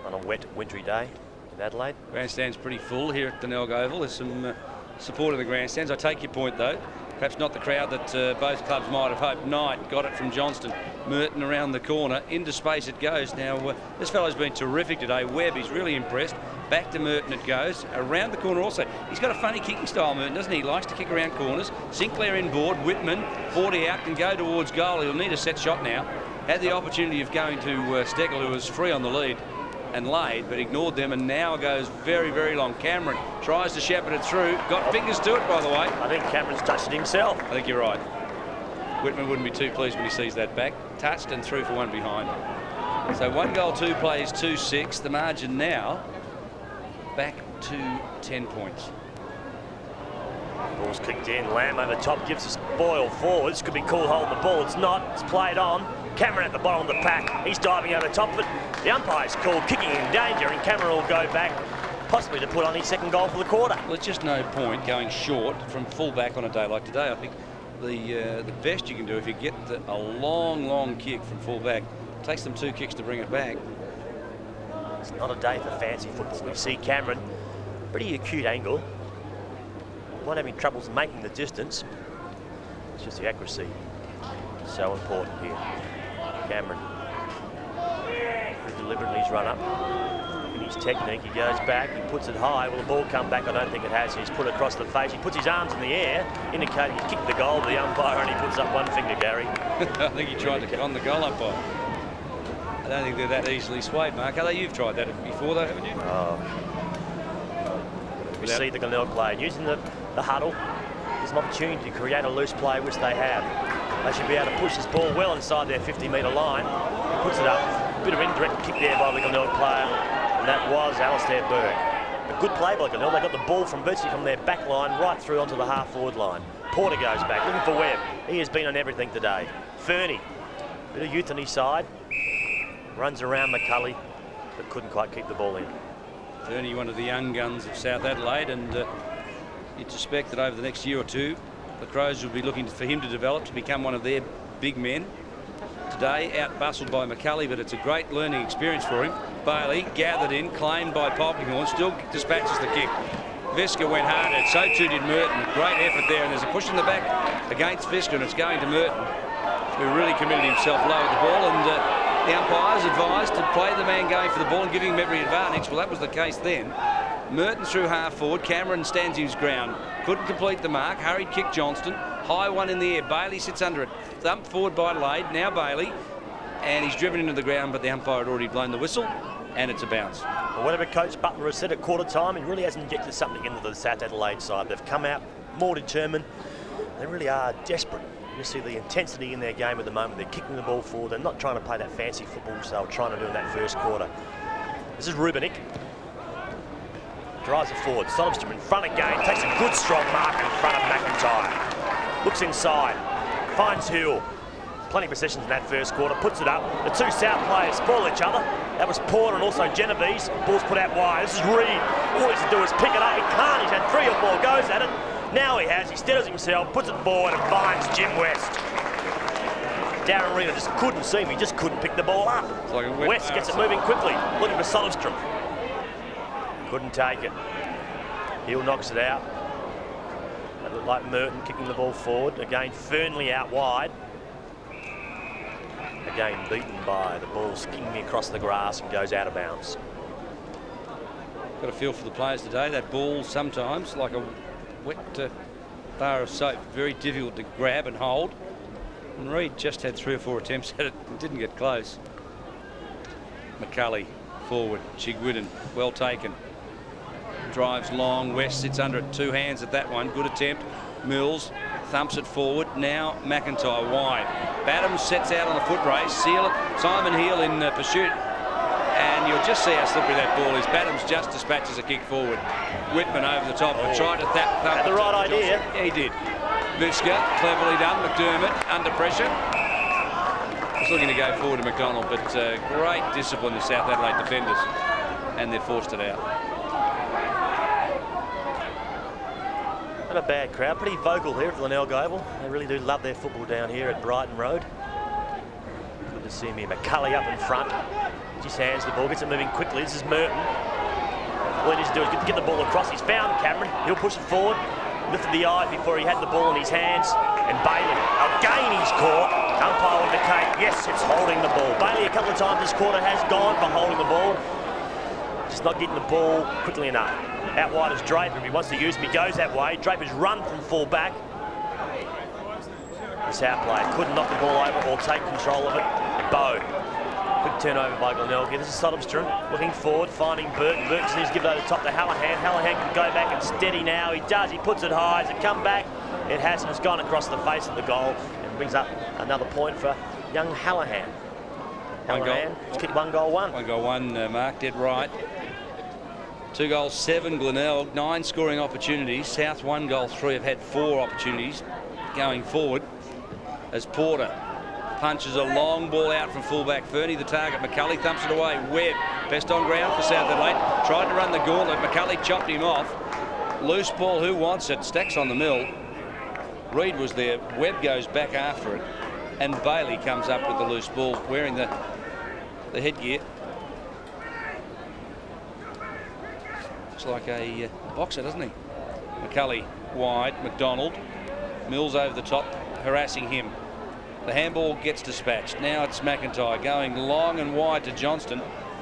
On a wet, wintry day in Adelaide. Grandstand's pretty full here at Glenelg Oval. There's some support in the grandstands. I take your point, though. Perhaps not the crowd that both clubs might have hoped. Knight got it from Johnston. Merton around the corner. Into space it goes. Now, this fellow's been terrific today. Webb, he's really impressed. Back to Merton it goes. Around the corner also. He's got a funny kicking style, Merton, doesn't he? He likes to kick around corners. Sinclair inboard. Whitman, 40 out, can go towards goal. He'll need a set shot now. Had the opportunity of going to Steckel, who was free on the lead and laid, but ignored them, and now goes very, very long. Cameron tries to shepherd it through. Got fingers to it, by the way. I think Cameron's touched it himself. I think you're right. Whitman wouldn't be too pleased when he sees that back. Touched and through for one behind. So 1 goal, 2 plays, 2-6. The margin now back to 10 points. Ball's kicked in. Lamb over the top gives us Boyle forward. This could be cool holding the ball. It's not. It's played on. Cameron at the bottom of the pack. He's diving over the top of it. The umpire's called kicking in danger, and Cameron will go back, possibly to put on his 2nd goal for the quarter. Well, there's just no point going short from full back on a day like today. I think the best you can do if you get a long kick from full back, it takes them 2 kicks to bring it back. It's not a day for fancy football. We see Cameron, pretty acute angle. Not having troubles making the distance. It's just the accuracy. So important here. Cameron, deliberately he's run up. In his technique, he goes back, he puts it high. Will the ball come back? I don't think it has. He's put it across the face. He puts his arms in the air, indicating he's kicked the goal. The umpire only puts up 1 finger, Gary. I think he tried to con the goal umpire. I don't think they're that easily swayed, Mark. You've tried that before, though, haven't you? We see the Glenelg player using the huddle. There's an opportunity to create a loose play, which they have. They should be able to push this ball well inside their 50-metre line. He puts it up. A bit of indirect kick there by the Glenelg player, and that was Alistair Berg. A good play by Glenelg. They got the ball from virtually from their back line right through onto the half-forward line. Porter goes back, looking for Webb. He has been on everything today. Fernie, bit of youth on his side. Runs around McCulley, but couldn't quite keep the ball in. Fernie, one of the young guns of South Adelaide, and you'd suspect that over the next year or two, the Crows will be looking for him to develop to become one of their big men. Today, out-bustled by McCulley, but it's a great learning experience for him. Bailey, gathered in, claimed by Polkinghorne, still dispatches the kick. Visca went hard at it, so too did Merton. Great effort there, and there's a push in the back against Visca, and it's going to Merton, who really committed himself low at the ball, and the umpires advised to play the man going for the ball and giving him every advantage. Well, that was the case then. Merton through half forward. Cameron stands his ground. Couldn't complete the mark. Hurried kick Johnston. High one in the air. Bailey sits under it. Thumped forward by Lade. Now Bailey. And he's driven into the ground, but the umpire had already blown the whistle, and it's a bounce. Well, whatever Coach Butler has said at quarter time, he really has injected something into the South Adelaide side. They've come out more determined. They really are desperate. You see the intensity in their game at the moment. They're kicking the ball forward. They're not trying to play that fancy football which they were trying to do in that first quarter. This is Rubenik. Drives it forward. Sodomstrom in front again. Takes a good strong mark in front of McIntyre. Looks inside. Finds Hill. plenty of possessions in that first quarter, puts it up. The two South players spoil each other. That was Porter and also Genovese. Ball's put out wide. This is Reed. All he has to do is pick it up. He can't. He's had 3 or 4 goes at it. Now he has. He steadies himself, puts it forward and finds Jim West. Darren Reed just couldn't see him. He just couldn't pick the ball up. Like West gets it moving quickly, looking for Soderstrom. Couldn't take it. Hill knocks it out. It looked like Merton kicking the ball forward. Again, Fernley out wide. Again, beaten by the ball skimming across the grass and goes out of bounds. Got a feel for the players today. That ball sometimes, like a wet bar of soap, very difficult to grab and hold. And Reed just had 3 or 4 attempts at it and didn't get close. McCulley forward. Chigwidden, well taken. Drives long. West sits under it. 2 hands at that one. Good attempt. Mills thumps it forward. Now McIntyre wide. Badham sets out on a foot race. Simon Heel in pursuit. And you'll just see how slippery that ball is. Badham's just dispatches a kick forward. Whitman over the top, but tried to thump. Had the right idea. Yeah, he did. Visca, cleverly done. McDermott under pressure. He's looking to go forward to McDonald, but great discipline the South Adelaide defenders, and they've forced it out. Not a bad crowd, pretty vocal here at Glenelg Oval. They really do love their football down here at Brighton Road. Good to see me. McCulley up in front. Just hands the ball, gets it moving quickly. This is Merton. All he needs to do is get the ball across. He's found Cameron. He'll push it forward. Lifted the eye before he had the ball in his hands. And Bailey, again he's caught. Umpire will indicate, yes, it's holding the ball. Bailey a couple of times this quarter has gone for holding the ball. Just not getting the ball quickly enough. Out wide is Draper. If he wants to use him, he goes that way. Draper's run from full back. The South player couldn't knock the ball over or take control of it. Bow. Quick turnover by Glenelg. This is Soderstrom looking forward, finding Burton. Burton needs to give it over the top to Hallahan. Hallahan can go back and steady now. He does. He puts it high. Does it come back? It hasn't. It's gone across the face of the goal and brings up another point for young Hallahan. Hallahan has kicked 1 goal 1. 1 goal 1, Mark, dead right. 2 goals 7, Glenelg, 9 scoring opportunities. South 1 goal 3 have had 4 opportunities going forward as Porter punches a long ball out from fullback Fernie. The target, McCulley thumps it away. Webb, best on ground for South Adelaide. Tried to run the gauntlet. McCulley chopped him off. Loose ball, who wants it? Stacks on the mill. Reed was there. Webb goes back after it. And Bailey comes up with the loose ball, wearing the headgear. Looks like a boxer, doesn't he? McCulley wide. McDonald. Mills over the top, harassing him. The handball gets dispatched. Now it's McIntyre going long and wide to Johnston.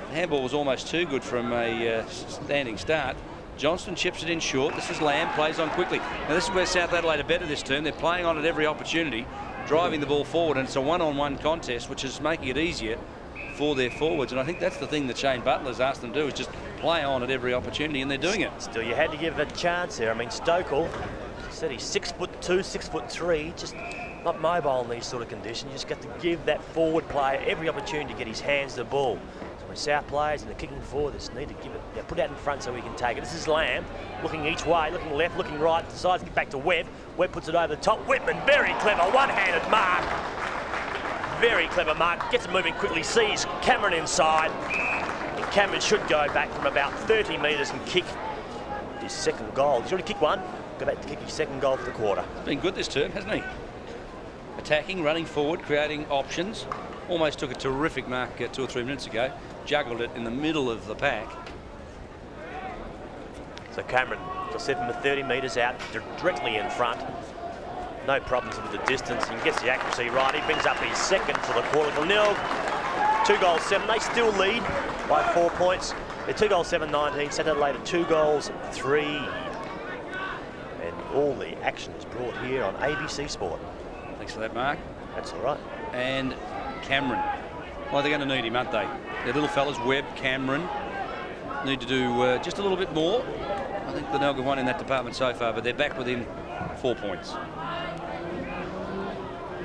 The handball was almost too good from a standing start. Johnston chips it in short. This is Lamb, plays on quickly. Now this is where South Adelaide are better this term. They're playing on at every opportunity, driving the ball forward, and it's a one-on-one contest, which is making it easier for their forwards. And I think that's the thing that Shane Butler's asked them to do, is just play on at every opportunity, and they're doing it. Still, you had to give it a chance there. I mean, Stokel said he's 6'2", 6'3", just not mobile in these sort of conditions. You just got to give that forward player every opportunity to get his hands to the ball. So when South players and they're kicking forward, they just need to give it, put it out in front so we can take it. This is Lamb looking each way, looking left, looking right, decides to get back to Webb. Webb puts it over the top. Whitman, very clever, one-handed mark. Very clever mark, gets it moving quickly, sees Cameron inside. And Cameron should go back from about 30 metres and kick his second goal. He's already kicked 1. Go back to kick his second goal for the quarter. Been good this term, hasn't he? Attacking, running forward, creating options. Almost took a terrific mark 2 or 3 minutes ago. Juggled it in the middle of the pack. So Cameron, as I said, from the 30 metres out, directly in front. No problems with the distance. He gets the accuracy right. He brings up his second for the quarter. Glenelg, 2 goals 7. They still lead by 4 points. They're 2 goals 7, 19. South Adelaide 2 goals 3. And all the action is brought here on ABC Sport. Thanks for that, Mark. That's all right. And Cameron. Well, they're going to need him, aren't they? Their little fellas, Webb, Cameron, need to do just a little bit more. I think Glenelg have won in that department so far, but they're back within 4 points.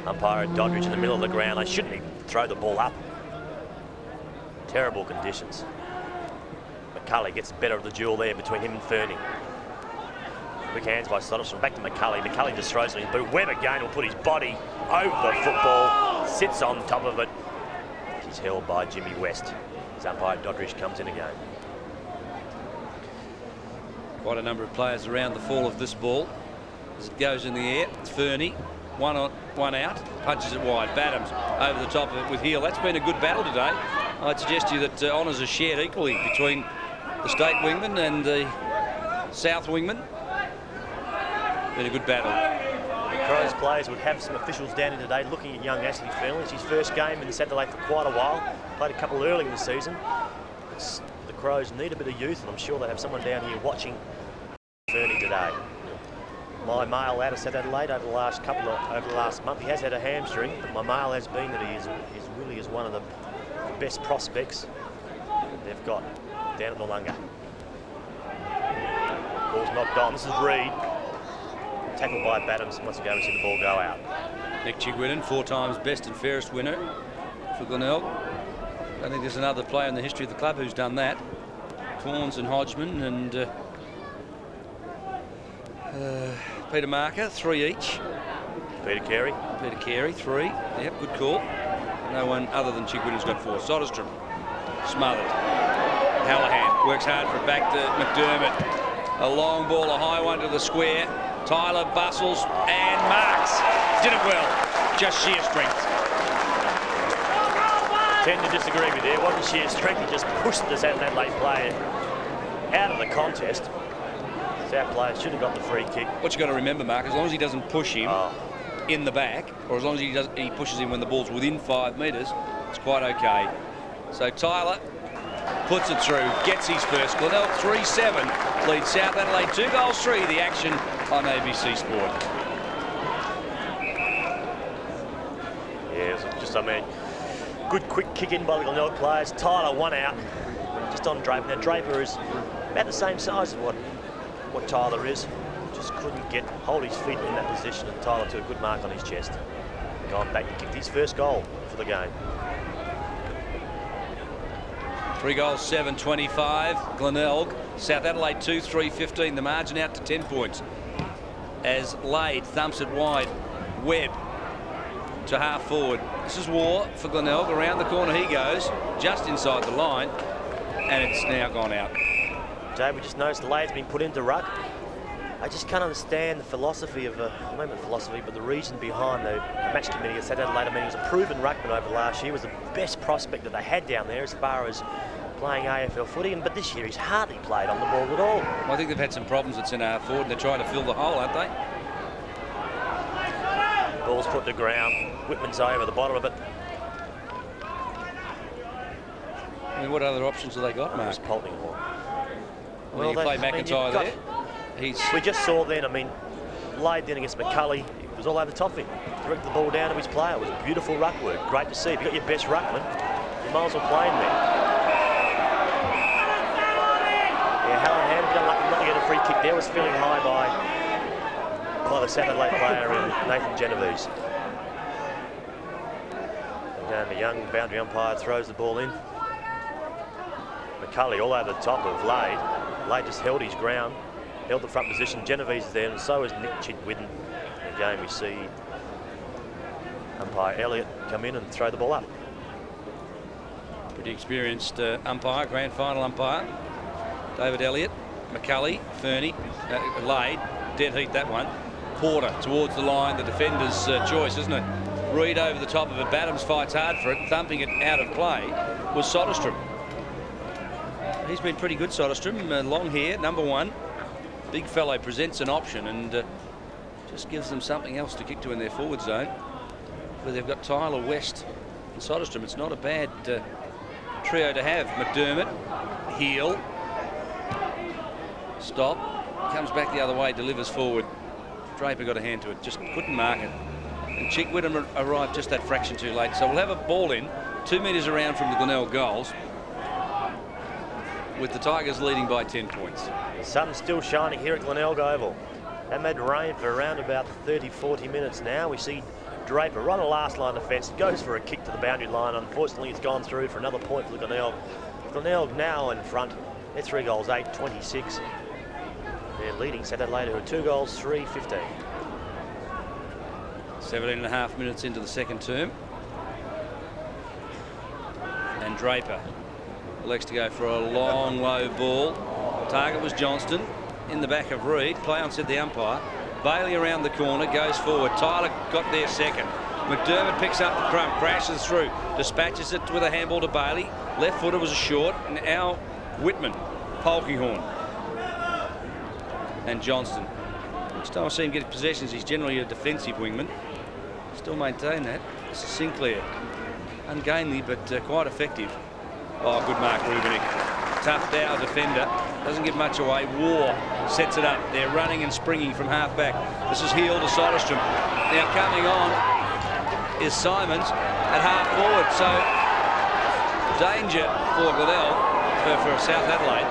Umpire Doddridge in the middle of the ground. They shouldn't even throw the ball up. Terrible conditions. McCulley gets better of the duel there between him and Fernie. Quick hands by Soderstrom. Back to McCulley. McCulley just throws it in his boot. Webb again will put his body over the football. Sits on top of it. She's held by Jimmy West. His umpire Doddridge comes in again. Quite a number of players around the fall of this ball. As it goes in the air, it's Fernie. One on, one out. Punches it wide. Badhams over the top of it with heel. That's been a good battle today. I'd suggest to you that honours are shared equally between the state wingman and the south wingman. Been a good battle. The Crows players would have some officials down in today looking at young Ashley Fernley. It's his first game in the Saturday for quite a while. Played a couple early in the season. The Crows need a bit of youth, and I'm sure they have someone down here watching Fernley today. My mail out of South Adelaide over the last month. He has had a hamstring, but my mail has been that he really is one of the best prospects they've got down at Noarlunga. Ball's knocked on. This is Reid. Tackled by Badhams. Once again, we see the ball go out. Nick Chigwidden, 4 times best and fairest winner for Glenelg. I think there's another player in the history of the club who's done that. Corns and Hodgman and Peter Marker, 3 each. Peter Carey. Peter Carey, 3. Yep, good call. No one other than Chigwidden's got 4. Soderstrom, smothered. Hallahan works hard for it back to McDermott. A long ball, a high one to the square. Tyler bustles and marks. Did it well. Just sheer strength. Tend to disagree with you. It wasn't sheer strength. He just pushed the South Adelaide player out of the contest. South player should have got the free kick. What you got to remember, Mark, as long as he doesn't push him in the back, or as long as he pushes him when the ball's within 5 metres, it's quite okay. So Tyler puts it through, gets his first. Glenelg 3-7 leads South Adelaide 2-3. The action on ABC Sport. Yeah, it was just, good quick kick in by the Glenelg players. Tyler, 1 out, just on Draper. Now Draper is about the same size as what Tyler is. Just couldn't hold his feet in that position, and Tyler took a good mark on his chest. Gone back and kicked his first goal for the game. 3 goals, 7-25. Glenelg. South Adelaide 2-3-15. The margin out to 10 points. As Lade thumps it wide. Webb to half forward. This is war for Glenelg. Around the corner he goes, just inside the line, and it's now gone out. Jay, we just noticed Lade's been put into ruck. I just can't understand the philosophy of not the philosophy, but the reason behind the match committee at South Adelaide. I mean, he was a proven ruckman over the last year. Was the best prospect that they had down there as far as playing AFL footy, but this year he's hardly played on the ball at all. Well, I think they've had some problems at centre half forward, and they're trying to fill the hole, aren't they? Ball's put to ground. Whitman's over the bottom of it. I mean, what other options have they got, Mark? It's Poltinghorn. Well, you play McIntyre there. We just saw then, Lade then against McCulley. It was all over the top of him. Directed the ball down to his player. It was beautiful ruck work. Great to see. If you've got your best ruckman, you might as well play him there. Yeah, Hallahan done lucky not to get a free kick there. Was feeling high by the South Adelaide player Nathan Genovese. And the young boundary umpire throws the ball in. McCulley all over the top of Lade. Lade just held his ground, held the front position. Genovese is there, and so is Nick Chigwidden. Again, we see umpire Elliott come in and throw the ball up. Pretty experienced umpire, grand final umpire. David Elliott, McCulley, Fernie, Lade, dead heat that one. Porter towards the line, the defender's choice, isn't it? Reid over the top of it. Badhams fights hard for it, thumping it out of play was Soderstrom. He's been pretty good, Soderstrom. Long hair, number 1. Big fellow presents an option and just gives them something else to kick to in their forward zone. Where they've got Tyler, West and Soderstrom. It's not a bad trio to have. McDermott, heel, stop, comes back the other way, delivers forward. Draper got a hand to it, just couldn't mark it. And Chigwidden arrived just that fraction too late. So we'll have a ball in, 2 metres around from the Glenelg goals, with the Tigers leading by 10 points. The sun's still shining here at Glenelg Oval. They've had rain for around about 30-40 minutes now. We see Draper right on the last line of defence, goes for a kick to the boundary line. Unfortunately, it's gone through for another point for the Glenelg. Glenelg now in front. They're 3 goals, 8-26. They're leading St Adelaide, who are 2 goals, 3-15. 17.5 minutes into the second term. And Draper elects to go for a long, low ball. Target was Johnston. In the back of Reid. Play on, said the umpire. Bailey around the corner, goes forward. Tyler got there second. McDermott picks up the crump, crashes through, dispatches it with a handball to Bailey. Left footer was a short. Now Whitman, Polkinghorne, and Johnston. Each time I see him get possessions, he's generally a defensive wingman. Still maintain that. This is Sinclair. Ungainly, but quite effective. Oh, good mark, Rubenik. Tough Dow defender. Doesn't give much away. War sets it up. They're running and springing from half back. This is Heel to Soderstrom. Now coming on is Simons at half forward. So danger for Glenelg, for South Adelaide.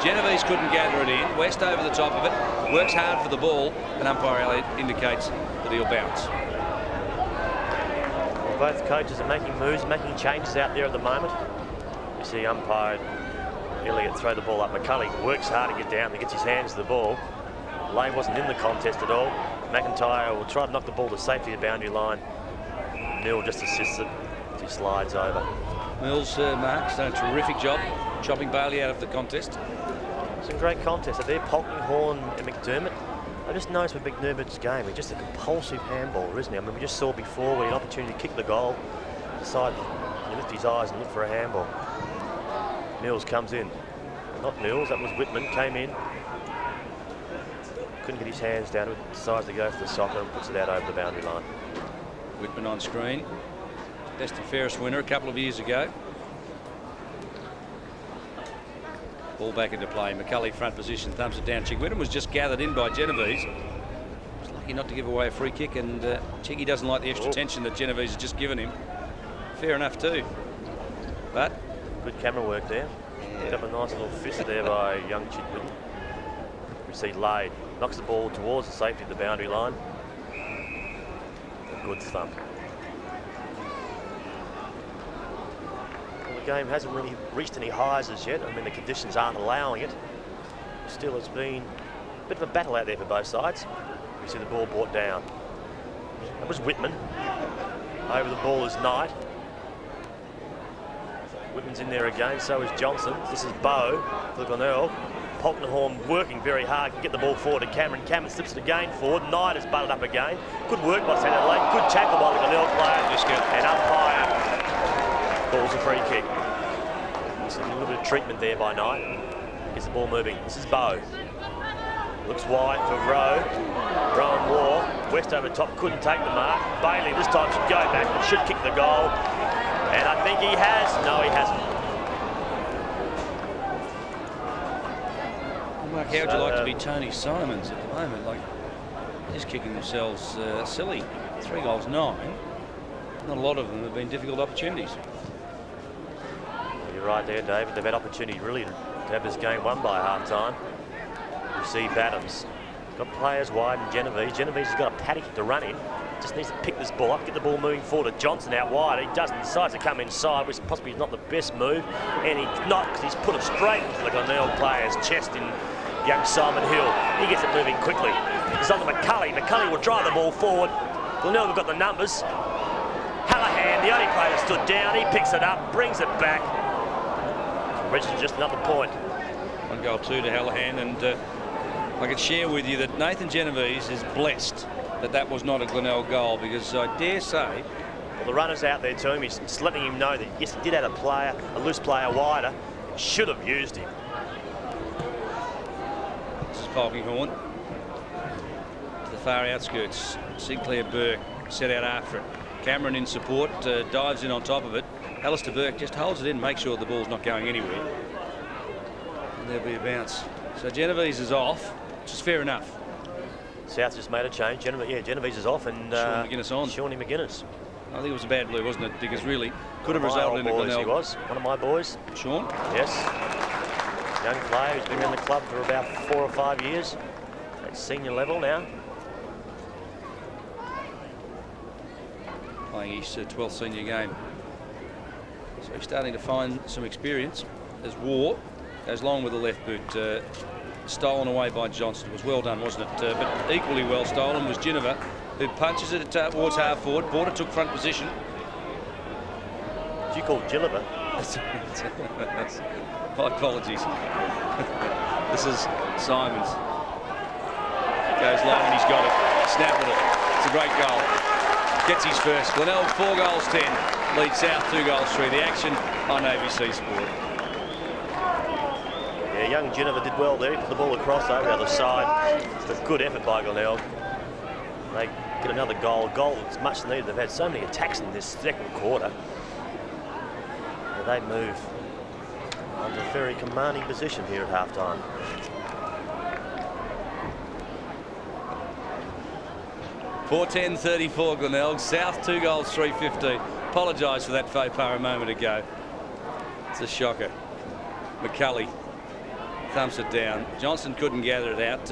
Genovese couldn't gather it in. West over the top of it. Works hard for the ball. And umpire Elliott indicates that he'll bounce. Well, both coaches are making moves, making changes out there at the moment. You see umpire Elliott throw the ball up. McCulley works hard to get down and gets his hands to the ball. Lane wasn't in the contest at all. McIntyre will try to knock the ball to safety at the boundary line. Mill just assists it as he slides over. Mills, Mark's done a terrific job chopping Bailey out of the contest. Some great contests out there. Polkinghorne and McDermott. I just noticed with McDermott's game, he's just a compulsive handballer, isn't he? I mean, we just saw before we had an opportunity to kick the goal, decide to lift his eyes and look for a handball. Mills comes in. Not Mills, that was Whitman, came in. Couldn't get his hands down to it, decides to go for the soccer and puts it out over the boundary line. Whitman on screen. Best and fairest winner a couple of years ago. Ball back into play. McCulley front position, thumbs it down. Chigwedden was just gathered in by Genovese. Was lucky not to give away a free kick, and Chiggy doesn't like the extra tension that Genovese has just given him. Fair enough too. But good camera work there. Picked up a nice little fist there by young Chigwedden. We see Lade knocks the ball towards the safety of the boundary line. A good thump. Well, the game hasn't really reached any highs as yet. I mean, the conditions aren't allowing it. Still, it's been a bit of a battle out there for both sides. We see the ball brought down. That was Whitman. Over the ball is Knight. Whitman's in there again, so is Johnson. This is Bow for Glenelg. Polkinghorne working very hard to get the ball forward to Cameron. Cameron slips it again forward. Knight has butted up again. Good work by St Adelaide. Good tackle by the Glenelg player. And umpire calls a free kick. So a little bit of treatment there by Knight. Gets the ball moving. This is Bow. Looks wide for Rowe. Rowan War. West over top, couldn't take the mark. Bailey this time should go back and should kick the goal. And I think he has. No, he hasn't. Mark, how would you like to be Tony Simons at the moment? Like, just kicking themselves silly. 3 goals, 9. Not a lot of them have been difficult opportunities. You're right there, David. They've had opportunity really to have this game won by half-time. You see Badhams. Got players wide and Genovese. Genovese has got a paddock to run in. Just needs to pick this ball up, get the ball moving forward to Johnson out wide. He doesn't, decides to come inside, which possibly is not the best move. And he's not, because he's put it straight into the Glenelg player's chest in young Simon Hill. He gets it moving quickly. It's on to McCulley. McCulley will drive the ball forward. Glenelg have got the numbers. Hallahan, the only player that stood down, he picks it up, brings it back. Registers just another point. 1 goal, 2 to Hallahan, and I could share with you that Nathan Genovese is blessed that that was not a Glenelg goal, because I dare say... Well, the runner's out there to him. He's just letting him know that, yes, he did have a loose player wider. Should have used him. This is Polkinghorne. To the far outskirts. Sinclair Burke set out after it. Cameron in support, dives in on top of it. Alistair Burke just holds it in, makes sure the ball's not going anywhere. And there'll be a bounce. So Genovese is off, which is fair enough. South just made a change. Genovese is off, and Shawnee McGuinness on. Shawnee McGuinness. I think it was a bad blue, wasn't it? Because really could have resulted in a Glenelg. He was one of my boys. Sean? Yes. Young player who's been around the club for about 4 or 5 years. At senior level now. Playing his 12th senior game. So he's starting to find some experience as War goes long with the left boot. stolen away by Johnson. It was well done, wasn't it? But equally well stolen was Ginniver, who punches it towards half forward. Porter took front position. Did you call Gilliver? My apologies. This is Simons. Goes long and he's got it. Snap with it. It's a great goal. Gets his first. Glenelg 4 goals 10. Leads South 2 goals 3. The action on ABC Sport. Yeah, young Ginniver did well there. He put the ball across over the other side. It's a good effort by Glenelg. They get another goal. A goal that's much needed. They've had so many attacks in this second quarter. And they move under a very commanding position here at half-time. .4:10:34 Glenelg. South 2 goals 3:15. Apologise for that faux pas a moment ago. It's a shocker. McCulley thumps it down. Johnson couldn't gather it out.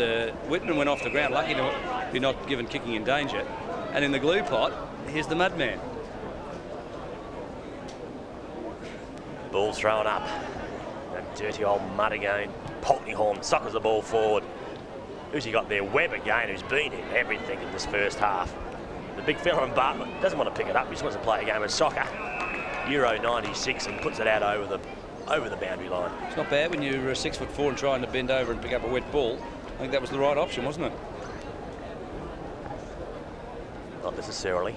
Whitman went off the ground. Lucky to be not given kicking in danger. And in the glue pot, here's the Mudman. Ball thrown up. That dirty old mud again. Polkinghorn suckers the ball forward. Who's he got there? Webb again, who's been in everything in this first half. The big fella in Bartlett doesn't want to pick it up. He just wants to play a game of soccer. Euro 96 and puts it out over the boundary line. It's not bad when you're 6'4" and trying to bend over and pick up a wet ball. I think that was the right option, wasn't it? Not necessarily.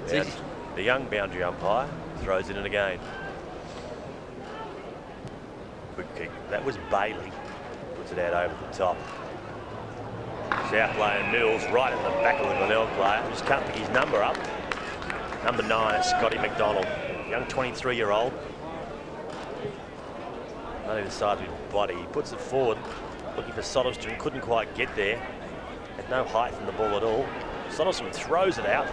It's And easy. the young boundary umpire throws it in again. Good kick. That was Bailey. Puts it out over the top. South player Mills right in the back of the Glenelg player. Just can't pick his number up. Number 9, Scotty McDonald. Young 23-year-old. Not even the size of his body. He puts it forward. Looking for Soderstrom. Couldn't quite get there. Had no height from the ball at all. Soderstrom throws it out.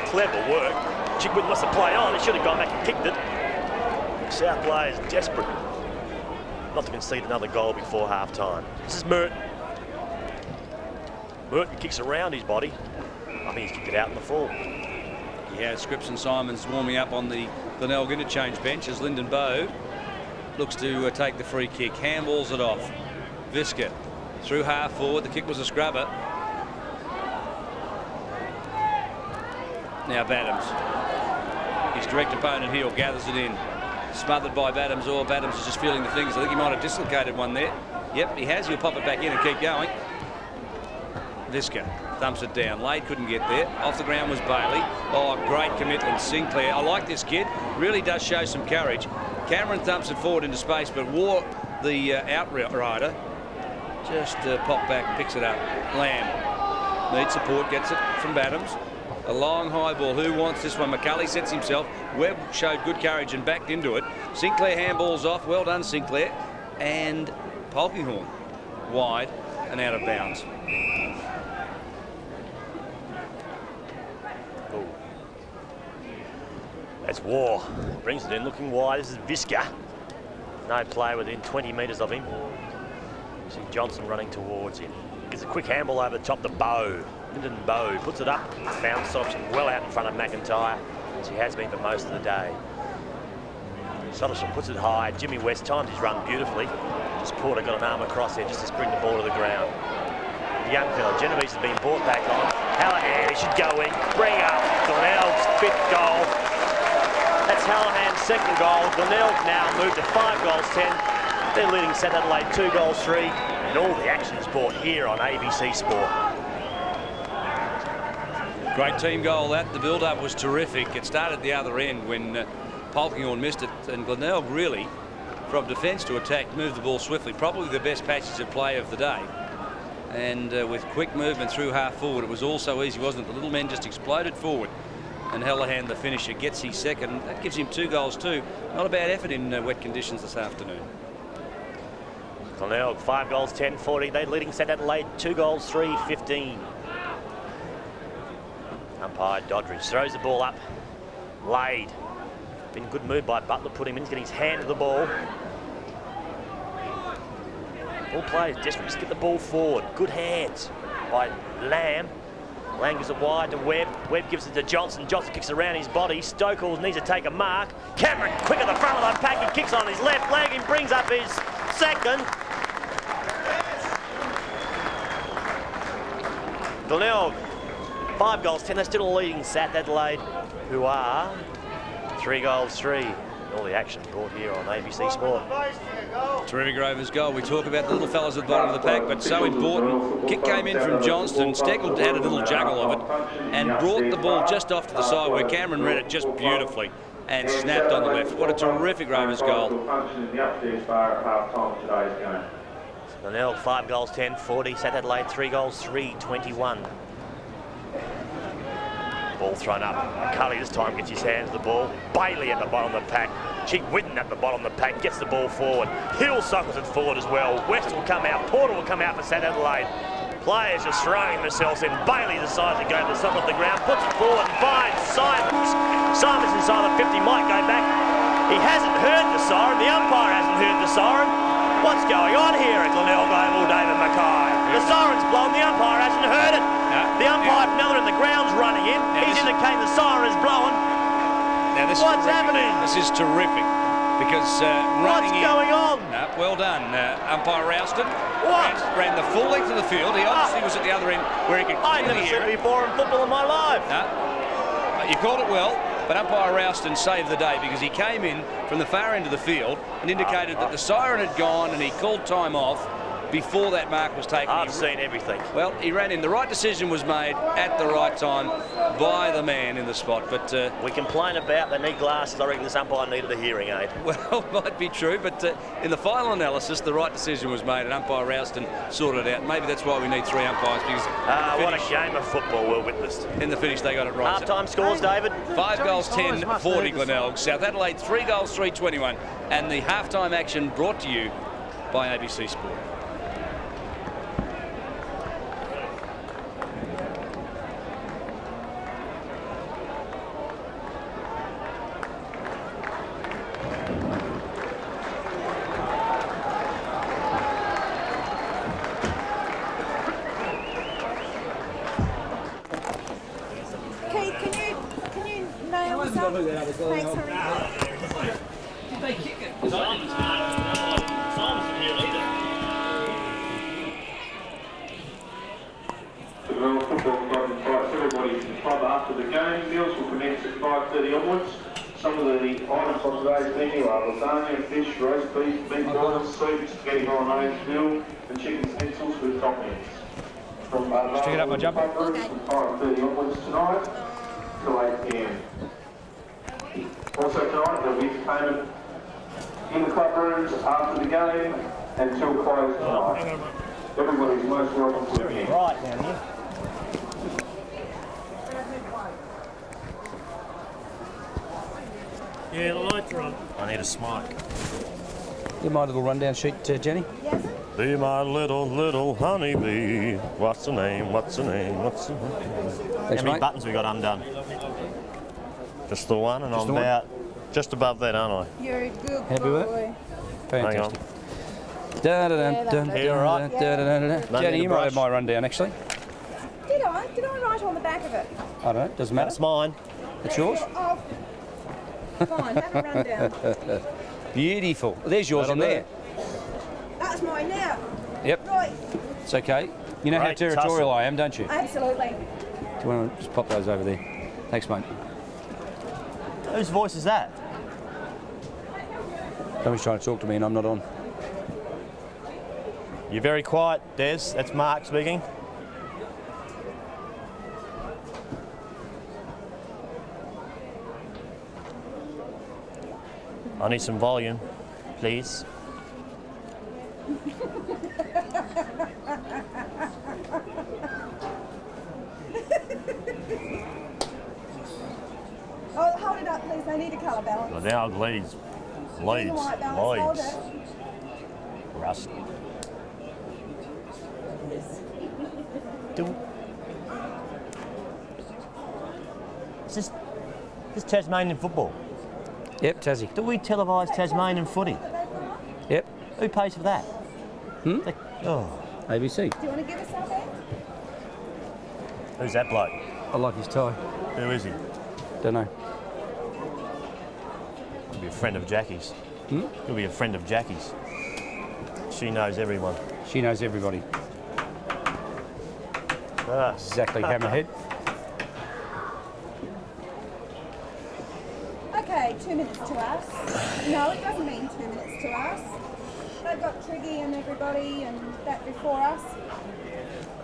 Clever work. Chigwood wants to play on. He should have gone back and kicked it. South player is desperate not to concede another goal before half-time. This is Merton. Merton kicks around his body. I think he's kicked it out in the full. Yeah, Scripps and Simons warming up on the Glenelg interchange bench as Lyndon Bowe looks to take the free kick. Handballs it off. Visca through half forward. The kick was a scrubber. Now Battams. His direct opponent Hill gathers it in. Smothered by Battams, or Battams is just feeling the things. I think he might have dislocated one there. Yep, he has. He'll pop it back in and keep going. Visca thumps it down. Lade couldn't get there. Off the ground was Bailey. Oh, great commitment, Sinclair. I like this kid. Really does show some courage. Cameron thumps it forward into space, but War, the outrider, just pop back, picks it up. Lamb needs support, gets it from Battams. A long high ball. Who wants this one? McCulley sets himself. Webb showed good courage and backed into it. Sinclair handballs off. Well done, Sinclair. And Polkinghorn wide and out of bounds. Ooh. That's War. Brings it in looking wide. This is Visca. No player within 20 metres of him. You see Johnson running towards him. Gives a quick handball over the top to Bowe. Lyndon Bowe puts it up. Bounce option well out in front of McIntyre, as he has been for most of the day. Soderstrom puts it high. Jimmy West times his run beautifully. Just Porter got an arm across there just to bring the ball to the ground. The young fella, Genovese, has been brought back on. Hallahan, he should go in. Bring up Glenelg's 5th goal. That's Hallahan's 2nd goal. Glenelg now moved to 5 goals 10. They're leading South Adelaide 2 goals 3. And all the action is brought here on ABC Sport. Great team goal that. The build-up was terrific. It started the other end when Polkinghorn missed it, and Glenelg really, from defence to attack, moved the ball swiftly. Probably the best passage of play of the day. And with quick movement through half forward, it was all so easy, wasn't it? The little men just exploded forward. And Hallahan, the finisher, gets his 2nd. That gives him 2 goals too. Not a bad effort in wet conditions this afternoon. Glenelg 5 goals 10, 40. They're leading South Adelaide 2 goals 3, 15. Umpire Doddridge throws the ball up. Lade. Been a good move by Butler. Put him in. He's getting his hand to the ball. All players desperate to get the ball forward. Good hands by Lamb. Lamb gives it wide to Webb. Webb gives it to Johnson. Johnson kicks around his body. Stokels needs to take a mark. Cameron quick at the front of the pack. He kicks on his left leg and brings up his 2nd. Glenelg, 5 goals 10. They're still leading South Adelaide, who are 3 goals 3. All the action brought here on ABC Sport. Terrific Rovers goal. We talk about the little fellas at the bottom of the pack, but so important. Kick came in from Johnston. Steckel had a little juggle of it and brought the ball just off to the side where Cameron read it just beautifully and snapped on the left. What a terrific Rovers goal. Glenelg, 5 goals 10, 40. South Adelaide, 3 goals 3, 21. Ball thrown up. Cully this time gets his hands to the ball. Bailey at the bottom of the pack. Chick Whitten at the bottom of the pack gets the ball forward. Hill suckles it forward as well. West will come out. Porter will come out for South Adelaide. Players just throwing themselves in. Bailey decides to go to the top of the ground, puts it forward and finds Simons. Simons inside the 50 might go back. He hasn't heard the siren. The umpire hasn't heard the siren. What's going on here at Glenelg Oval, David Mackay? The siren's blown. The umpire hasn't heard it. The umpire from another in the ground's running in. He's indicating the siren is blowing. What's happening? This is terrific because what's going on? Well done, umpire Rouston. What? Ran the full length of the field. He obviously was at the other end where he could I've never clearly hear seen it. it before in football in my life. You called it well, but umpire Rouston saved the day because he came in from the far end of the field and indicated that the siren had gone and he called time off before that mark was taken. I've seen everything. Well, he ran in. The right decision was made at the right time by the man in the spot. But we complain about they need glasses. I reckon this umpire needed a hearing aid. Well, might be true, but in the final analysis, the right decision was made and umpire Rouston sorted it out. Maybe that's why we need 3 umpires because what a game of football we're witnessed. In the finish, they got it right. Half-time scores, David? 5 goals 10, 40 Glenelg. South Adelaide 3 goals 3, 21. And the half-time action brought to you by ABC Sport. Thanks, honey. Did they kick it? Well, football club invites everybody to the club after the game. Meals will commence at 5:30 onwards. Some of the items on today's menu are lasagna, fish, roast beef, meatballs, soup, spaghetti bolognese, veal, and chicken stencils with toppings. From Stick it up my jumper. from 5:30 onwards tonight till 8 p.m. Also tonight there'll be entertainment in the club rooms after the game until close tonight. Everybody's most welcome to attend. Right down here. Yeah, the lights are on. I need a smoke. Give my little rundown sheet, Jenny. Yes, sir. Be my little honeybee. What's the name? What's the name? What's the name? How many mate. buttons we got undone? Just the one, and Just I'm the one? about just above that, aren't I? You're a good Happy with it? boy. Fantastic. Here, right. Jenny, you might have brush. my rundown actually. Did I? Did I write on the back of it? I don't know, doesn't matter. That's mine. It's yours. Oh, fine, have a rundown. Beautiful. There's yours in there. That's mine now. Yep, Right, it's okay. You know how Great territorial tussle. I am, don't you? absolutely. Do you want to just pop those over there? Thanks, mate. Whose voice is that? Somebody's trying to talk to me and I'm not on. You're very quiet, Des. That's Mark speaking. I need some volume, please. Oh, hold it up, please. I need a colour balance. Well, now leads. Need a white balance. Hold it. Rust. Is this Tasmanian football? Yep, Tassie. Do we televise Tasmanian footy? Yep, Who pays for that? Oh, ABC. Do you want to give us some back? who's that bloke? I like his tie. Who is he? Don't know. He'll be a friend of Jackie's. He'll be a friend of Jackie's. She knows everyone. She knows everybody. Ah. Exactly, Hammerhead. Okay, 2 minutes to us. No, it doesn't mean 2 minutes to us. They've got Triggy and everybody and that before us.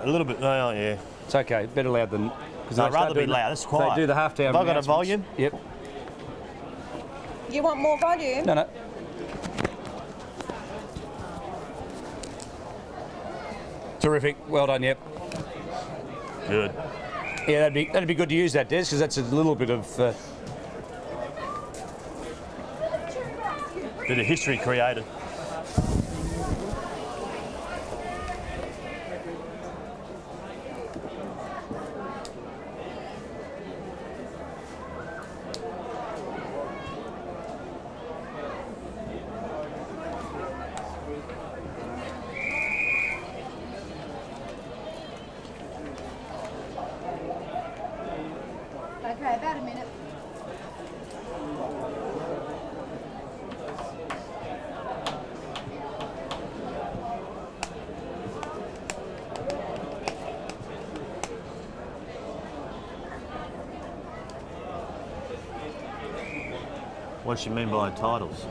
A little bit, no, yeah. It's okay, better loud than... No, I'd rather be loud, it's quiet. They do the half-hour Have I got a announcements. volume? Yep. You want more volume? No. Terrific, well done, yep. Good. Yeah, that'd be good to use that, Des, because that's a little bit of... Bit of history created. Okay, about a minute. What does she mean by titles?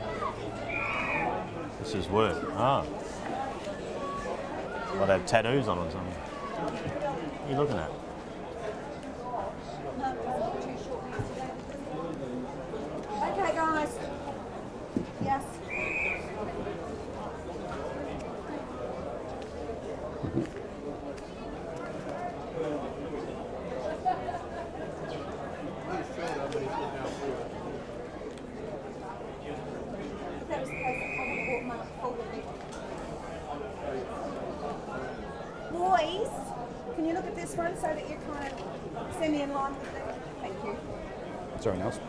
This is work. Ah. Well, they have tattoos on or something. What are you looking at? Okay, guys. Yes. That was the case that I would have walked Mark forward there. Boys, can you look at this one so that you're kind of semi in line with them? Thank you. Sorry, Nels.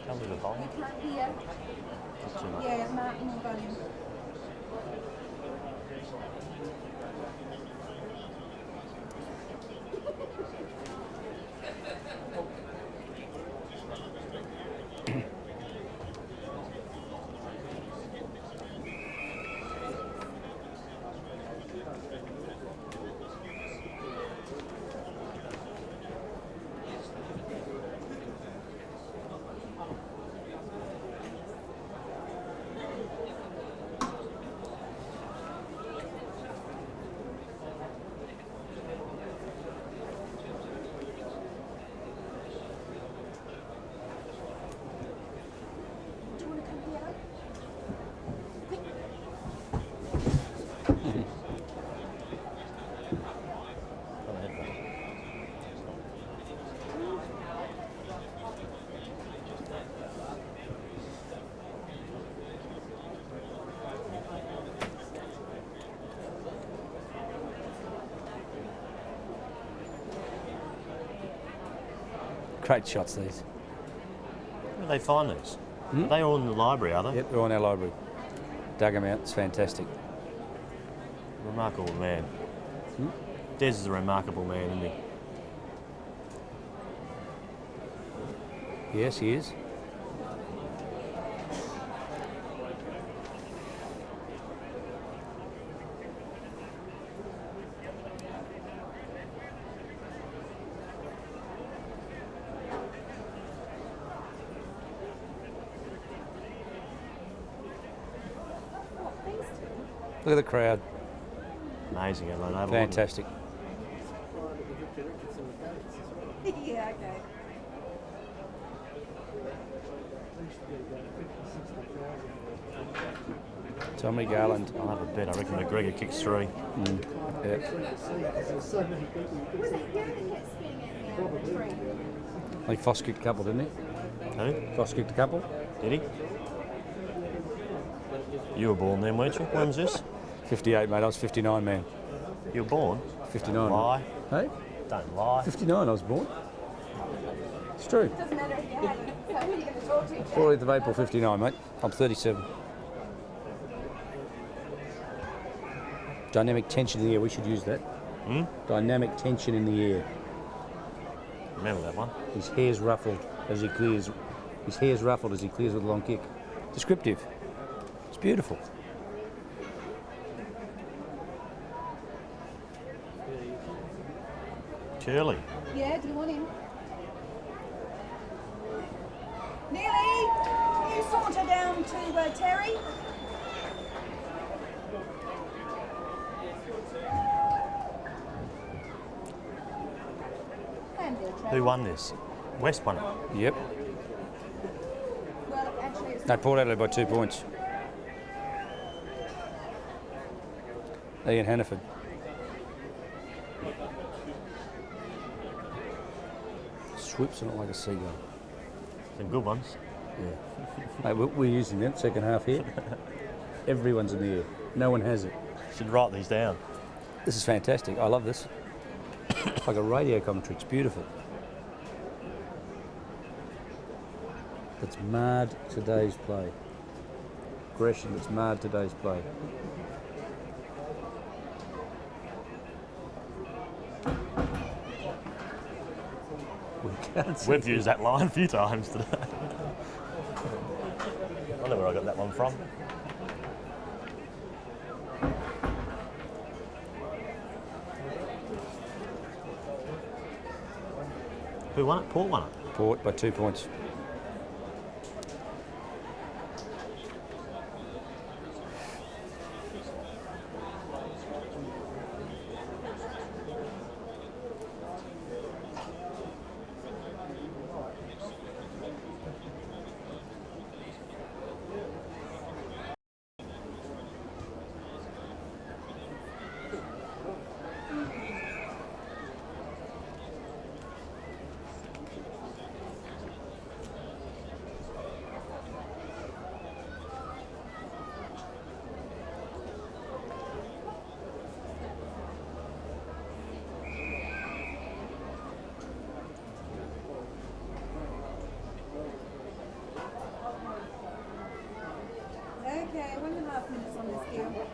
Tell me the volume. You can't hear. Not too much. Yeah, Martin will volume. Do you want to come here? Quick. Go ahead, buddy. Great shots, these. Where do they find these? Are they all in the library, are they? Yep, they're on our library. Dug them out, it's fantastic. Remarkable man. Des is a remarkable man, isn't he? Yes, he is. Look at the crowd. Amazing at Glenelg Oval. Fantastic. Yeah, okay. Tommy Garland. I'll have a bet. I reckon McGregor kicks 3. Yeah. Was it you that kept spinning in the tree? I think Foss kicked a couple, didn't he? Who? Foss kicked a couple. Did he? You were born then, weren't you? When was this? 58, mate. I was 59, man. You were born? 59. Lie. Hey? Don't lie. 59 I was born. It's true. Doesn't matter if you haven't. So who are you going to talk to? 14th of April, 59, mate. I'm 37. Dynamic tension in the air. We should use that. Dynamic tension in the air. Remember that one? His hair's ruffled as he clears. His hair's ruffled as he clears with a long kick. Descriptive. It's beautiful. Curly. Yeah, do you want him? Nearly! Can you saunter down to Terry? And Bill Trevor. Who won this? West won it. Yep. Well, actually, it's No, Port Adelaide by 2 points. Ian Hannaford. Swoops on it like a seagull. Some good ones. Mate, we're using that second half here. Everyone's in the air. No one has it. Should write these down. This is fantastic. I love this. Like a radio commentary. It's beautiful. It's marred today's play. Aggression that's marred today's play. We can't see. We've used that line a few times today. I wonder where I got that one from. Who won it? Port won it. Port by 2 points. okay. 1.5 minutes on this deal.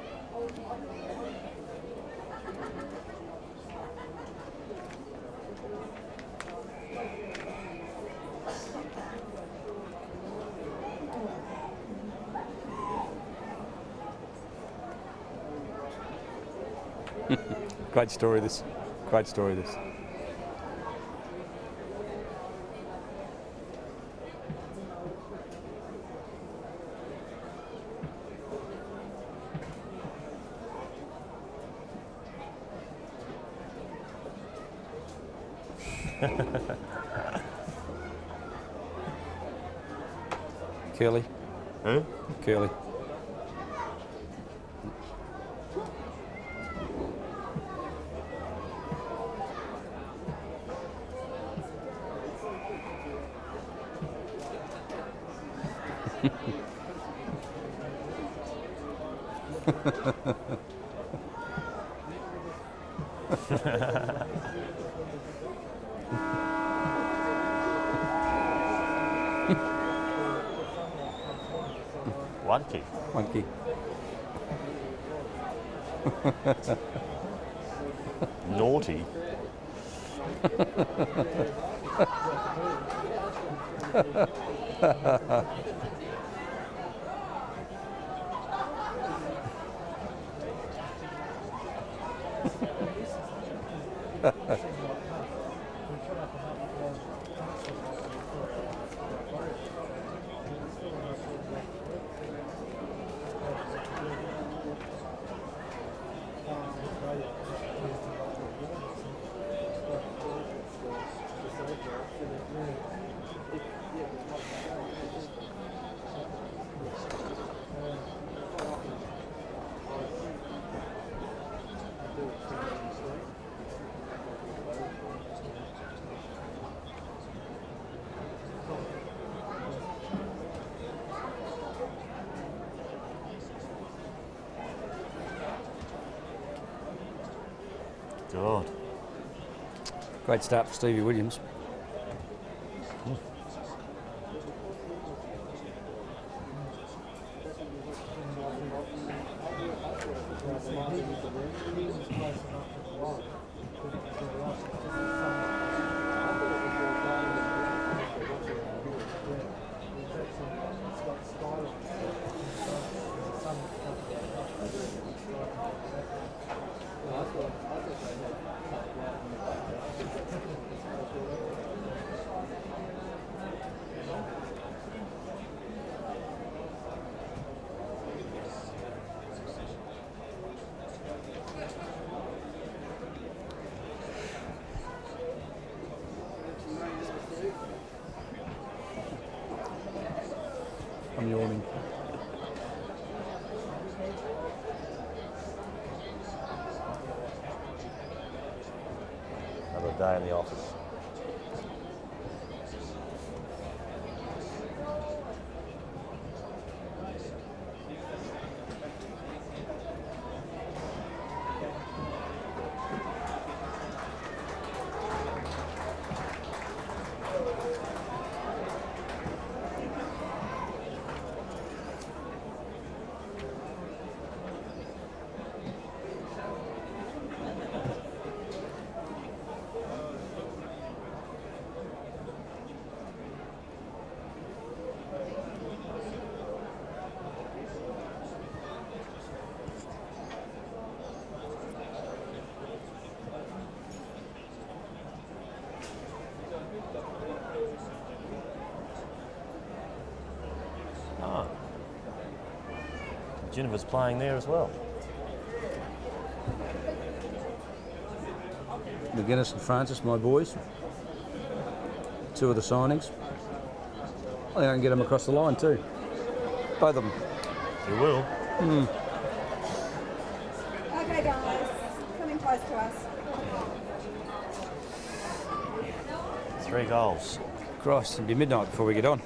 Great story, this. Great story, this. Curly. Who? Curly. One kick. One key. Naughty. God. Great start for Stevie Williams. I'm yawning. Another day in the office. Jennifer's playing there as well. McGuinness and Francis, my boys. 2 of the signings. I think I can get them across the line too. Both of them. You will. Okay, guys, coming close to us. 3 goals. Christ, it'll be midnight before we get on.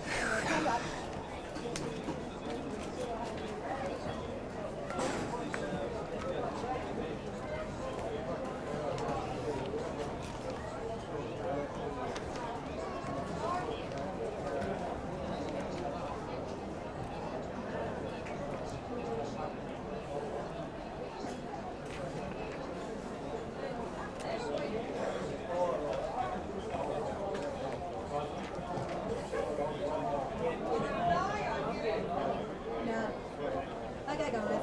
Okay, guys.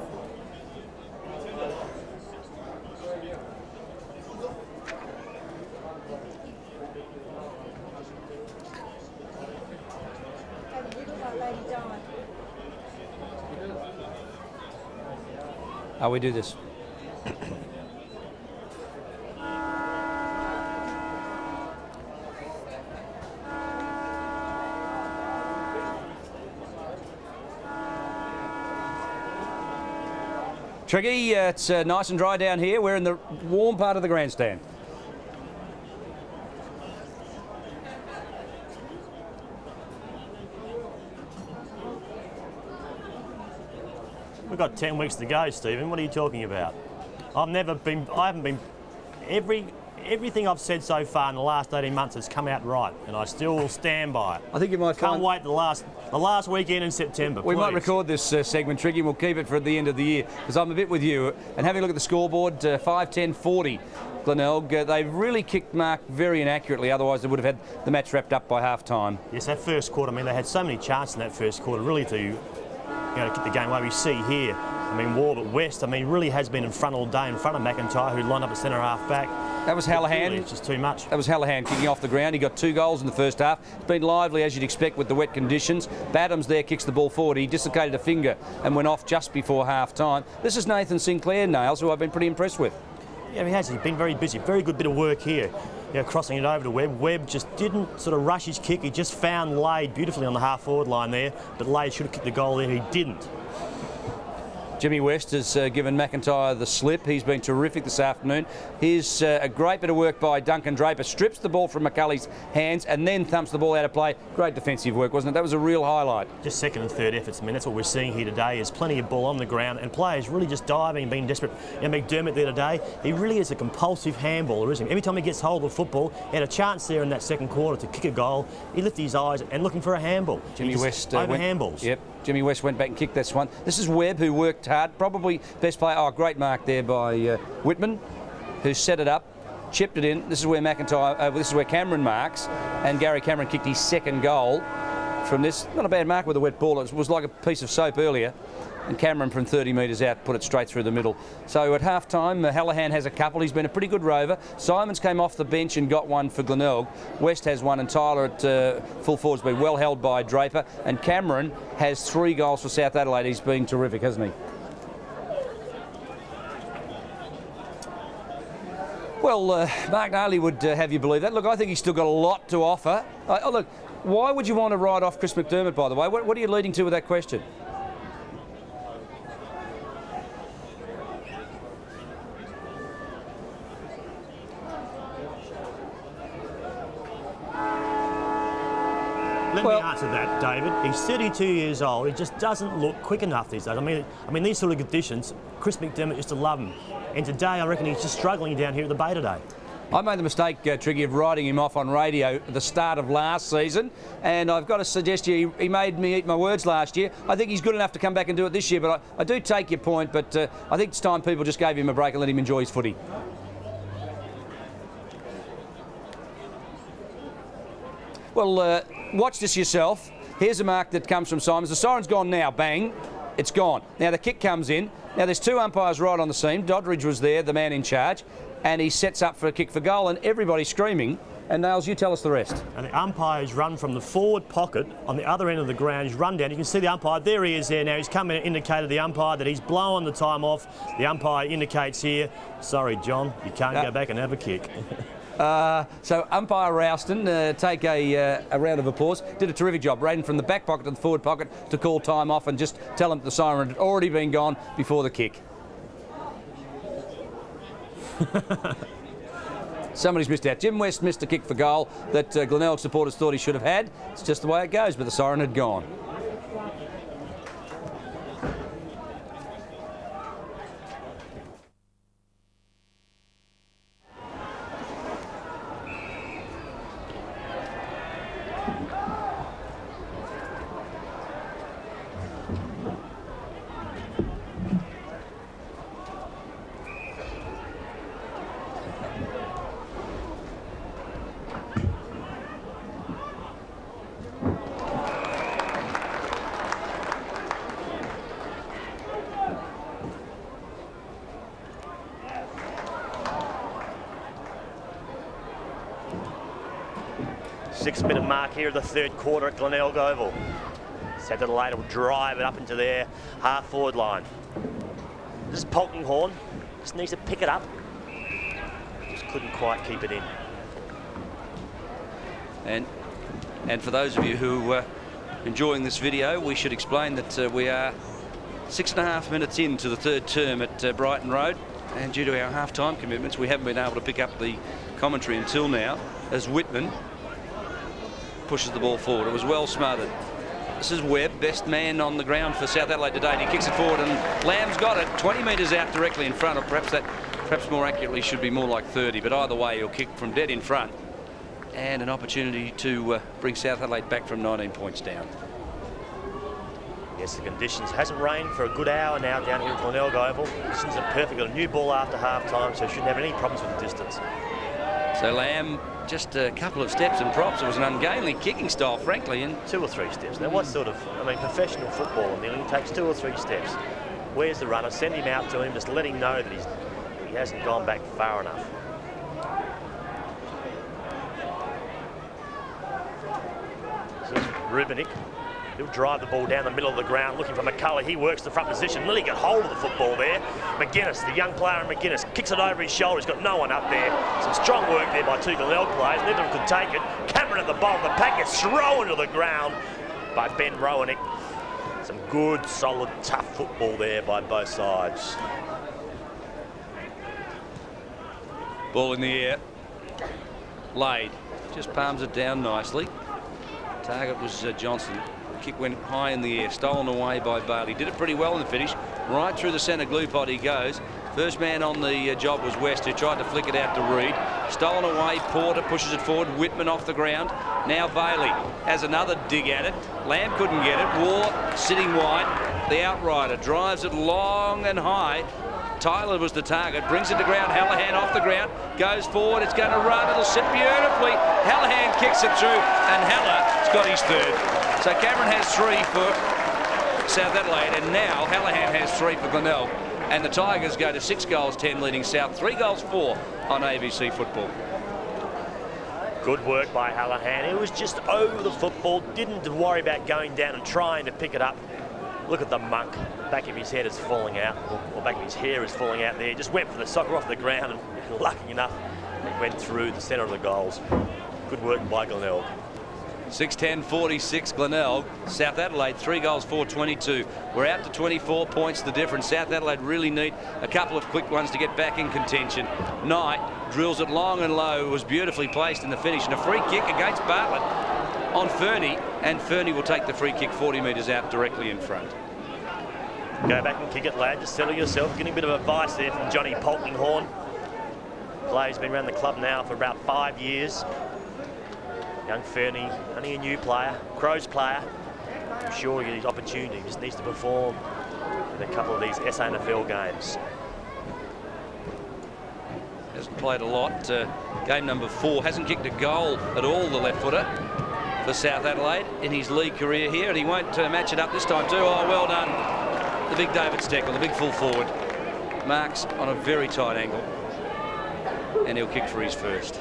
How we do this? Triggy, it's nice and dry down here. We're in the warm part of the grandstand. We've got 10 weeks to go, Stephen. What are you talking about? I haven't been, everything I've said so far in the last 18 months has come out right, and I still stand by it. I think you might Can't wait the last weekend in September, We please. might record this segment, Triggy, and we'll keep it for the end of the year, because I'm a bit with you. And having a look at the scoreboard, 5-10-40, Glenelg. They've really kicked mark very inaccurately, otherwise they would have had the match wrapped up by half-time. Yes, that first quarter, I mean, they had so many chances in that first quarter, really to keep the game away. We see here, I mean, Warburg West, I mean, really has been in front all day, in front of McIntyre, who lined up at centre half back. That was Hallahan. It's just too much. That was Hallahan kicking off the ground. He got 2 goals in the first half. It's been lively, as you'd expect, with the wet conditions. Badham's there, kicks the ball forward. He dislocated a finger and went off just before half-time. This is Nathan Sinclair, Nails, who I've been pretty impressed with. Yeah, he has. He's been very busy. Very good bit of work here. Crossing it over to Webb. Webb just didn't sort of rush his kick. He just found Lade beautifully on the half-forward line there, but Lade should have kicked the goal there. He didn't. Jimmy West has given McIntyre the slip. He's been terrific this afternoon. Here's a great bit of work by Duncan Draper. Strips the ball from McCulley's hands and then thumps the ball out of play. Great defensive work, wasn't it? That was a real highlight. Just second and third efforts. I mean, that's what we're seeing here today. There's plenty of ball on the ground and players really just diving and being desperate. You know, McDermott there today, he really is a compulsive handballer, isn't he? Every time he gets hold of the football, he had a chance there in that second quarter to kick a goal. He lifted his eyes and looking for a handball. Jimmy West over handballs. Yep. Jimmy West went back and kicked this one. This is Webb, who worked hard. Probably best player. Oh, great mark there by Whitman, who set it up, chipped it in. This is where McIntyre. This is where Cameron marks, and Gary Cameron kicked his second goal from this. Not a bad mark with a wet ball. It was like a piece of soap earlier. And Cameron from 30 metres out put it straight through the middle. So at half-time, Hallahan has a couple. He's been a pretty good rover. Simons came off the bench and got one for Glenelg. West has one, and Tyler at full forward's been well held by Draper. And Cameron has 3 goals for South Adelaide. He's been terrific, hasn't he? Well, Mark Naley would have you believe that. Look, I think he's still got a lot to offer. Oh, look, why would you want to write off Chris McDermott, by the way? What are you leading to with that question? Let me answer that, David. He's 32 years old. He just doesn't look quick enough these days. I mean, these sort of conditions, Chris McDermott used to love him. And today, I reckon he's just struggling down here at the Bay today. I made the mistake, Triggy, of writing him off on radio at the start of last season, and I've got to suggest to you, he made me eat my words last year. I think he's good enough to come back and do it this year, but I do take your point, but I think it's time people just gave him a break and let him enjoy his footy. Well, watch this yourself. Here's a mark that comes from Simons. The siren's gone now. Bang. It's gone. Now the kick comes in. Now there's 2 umpires right on the scene. Doddridge was there, the man in charge, and he sets up for a kick for goal, and everybody's screaming. And Nails, you tell us the rest. And the umpire's run from the forward pocket on the other end of the ground. He's run down. You can see the umpire. There he is there now. He's come in and indicated the umpire that he's blowing the time off. The umpire indicates here, sorry, John, you can't go back and have a kick. So umpire Rouston, take a round of applause. Did a terrific job, ran from the back pocket to the forward pocket to call time off and just tell them the siren had already been gone before the kick. Somebody's missed out. Jim West missed a kick for goal that Glenelg supporters thought he should have had. It's just the way it goes, but the siren had gone. Six-minute mark here of the third quarter at Glenelg Oval. South Adelaide will drive it up into their half-forward line. This is Polkinghorne. Just needs to pick it up. Just couldn't quite keep it in. And for those of you who are enjoying this video, we should explain that we are 6.5 minutes into the third term at Brighton Road, and due to our half-time commitments, we haven't been able to pick up the commentary until now, as Whitman pushes the ball forward. It was well smothered. This is Webb, best man on the ground for South Adelaide today, and he kicks it forward, and Lamb's got it 20 metres out directly in front, or perhaps more accurately should be more like 30, but either way he'll kick from dead in front, and an opportunity to bring South Adelaide back from 19 points down. Yes, the conditions hasn't rained for a good hour now down here at Glenelg Oval. Conditions are perfect. Got a new ball after half-time, so shouldn't have any problems with the distance. So Lamb, just a couple of steps and props. It was an ungainly kicking style, frankly. And 2 or 3 steps. Now, what sort of, professional football nearly takes 2 or 3 steps. Where's the runner? Send him out to him. Just let him know that he hasn't gone back far enough. This is Rubenik. He'll drive the ball down the middle of the ground looking for McCulley. He works the front position. Lilly got hold of the football there. McGuinness, the young player in McGuinness, kicks it over his shoulder. He's got no one up there. Some strong work there by 2 Glenelg players. Neither of them could take it. Cameron at the bottom. The pack gets thrown to the ground by Ben Rowanek. Some good, solid, tough football there by both sides. Ball in the air. Laid. Just palms it down nicely. Target was Johnson. Kick went high in the air. Stolen away by Bailey. Did it pretty well in the finish. Right through the centre glue pot he goes. First man on the job was West, who tried to flick it out to Reed. Stolen away. Porter pushes it forward. Whitman off the ground. Now Bailey has another dig at it. Lamb couldn't get it. War sitting wide. The outrider drives it long and high. Tyler was the target, brings it to ground. Hallahan off the ground, goes forward. It's going to run. It'll sit beautifully. Hallahan kicks it through, and Halla's got his third. So Cameron has 3 for South Adelaide, and now Hallahan has 3 for Glenelg. And the Tigers go to 6 goals 10, leading South 3 goals 4 on ABC football. Good work by Hallahan. He was just over the football, didn't worry about going down and trying to pick it up. Look at the monk. Back of his head is falling out, or back of his hair is falling out there. Just went for the soccer off the ground, and lucky enough, it went through the centre of the goals. Good work by Glenelg. 6-10-46 Glenelg. South Adelaide 3 goals 4-22. We're out to 24 points the difference. South Adelaide really need a couple of quick ones to get back in contention. Knight drills it long and low. It was beautifully placed in the finish, and a free kick against Bartlett on Fernie, and Fernie will take the free kick 40 metres out directly in front. Go back and kick it, lad. Just settle yourself. Getting a bit of advice there from Johnny Polkinghorn. Player's been around the club now for about 5 years. Young Fernie, only a new player, Crows player. I'm sure he'll get his opportunity. He just needs to perform in a couple of these SANFL games. Hasn't played a lot. Game number 4. Hasn't kicked a goal at all, the left footer, for South Adelaide in his league career here, and he won't match it up this time too. Oh, well done. The big David Steckle, the big full forward, marks on a very tight angle, and he'll kick for his first.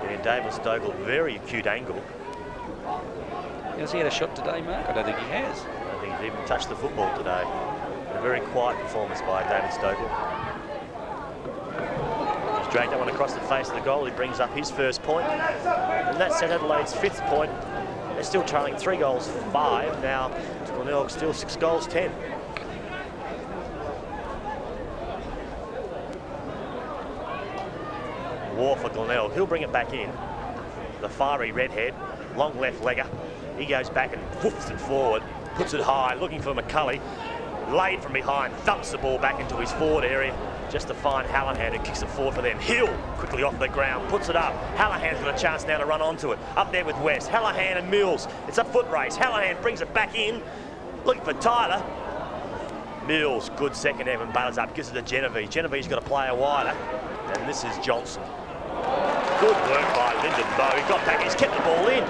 Yeah, David Stokely, very acute angle. Has he had a shot today, Mark? I don't think he has. I don't think he's even touched the football today. A very quiet performance by David Stokely. He's dragged that one across the face of the goal. He brings up his first point, and that's South Adelaide's 5th point. They're still trailing 3 goals 5. Now Glenelg still 6 goals 10. War for Glenelg. He'll bring it back in. The fiery redhead, long left legger. He goes back and whoops it forward, puts it high, looking for McCulley. Laid from behind, thumps the ball back into his forward area, just to find Hallahan, who kicks it forward for them. Hill quickly off the ground, puts it up. Hallahan's got a chance now to run onto it. Up there with West. Hallahan and Mills. It's a foot race. Hallahan brings it back in, looking for Tyler. Mills, good second Evan butters up, gives it to Genevieve. Genevieve's got a player wider, and this is Johnson. Good work by Lyndon Bowe. He got back, he's kept the ball in.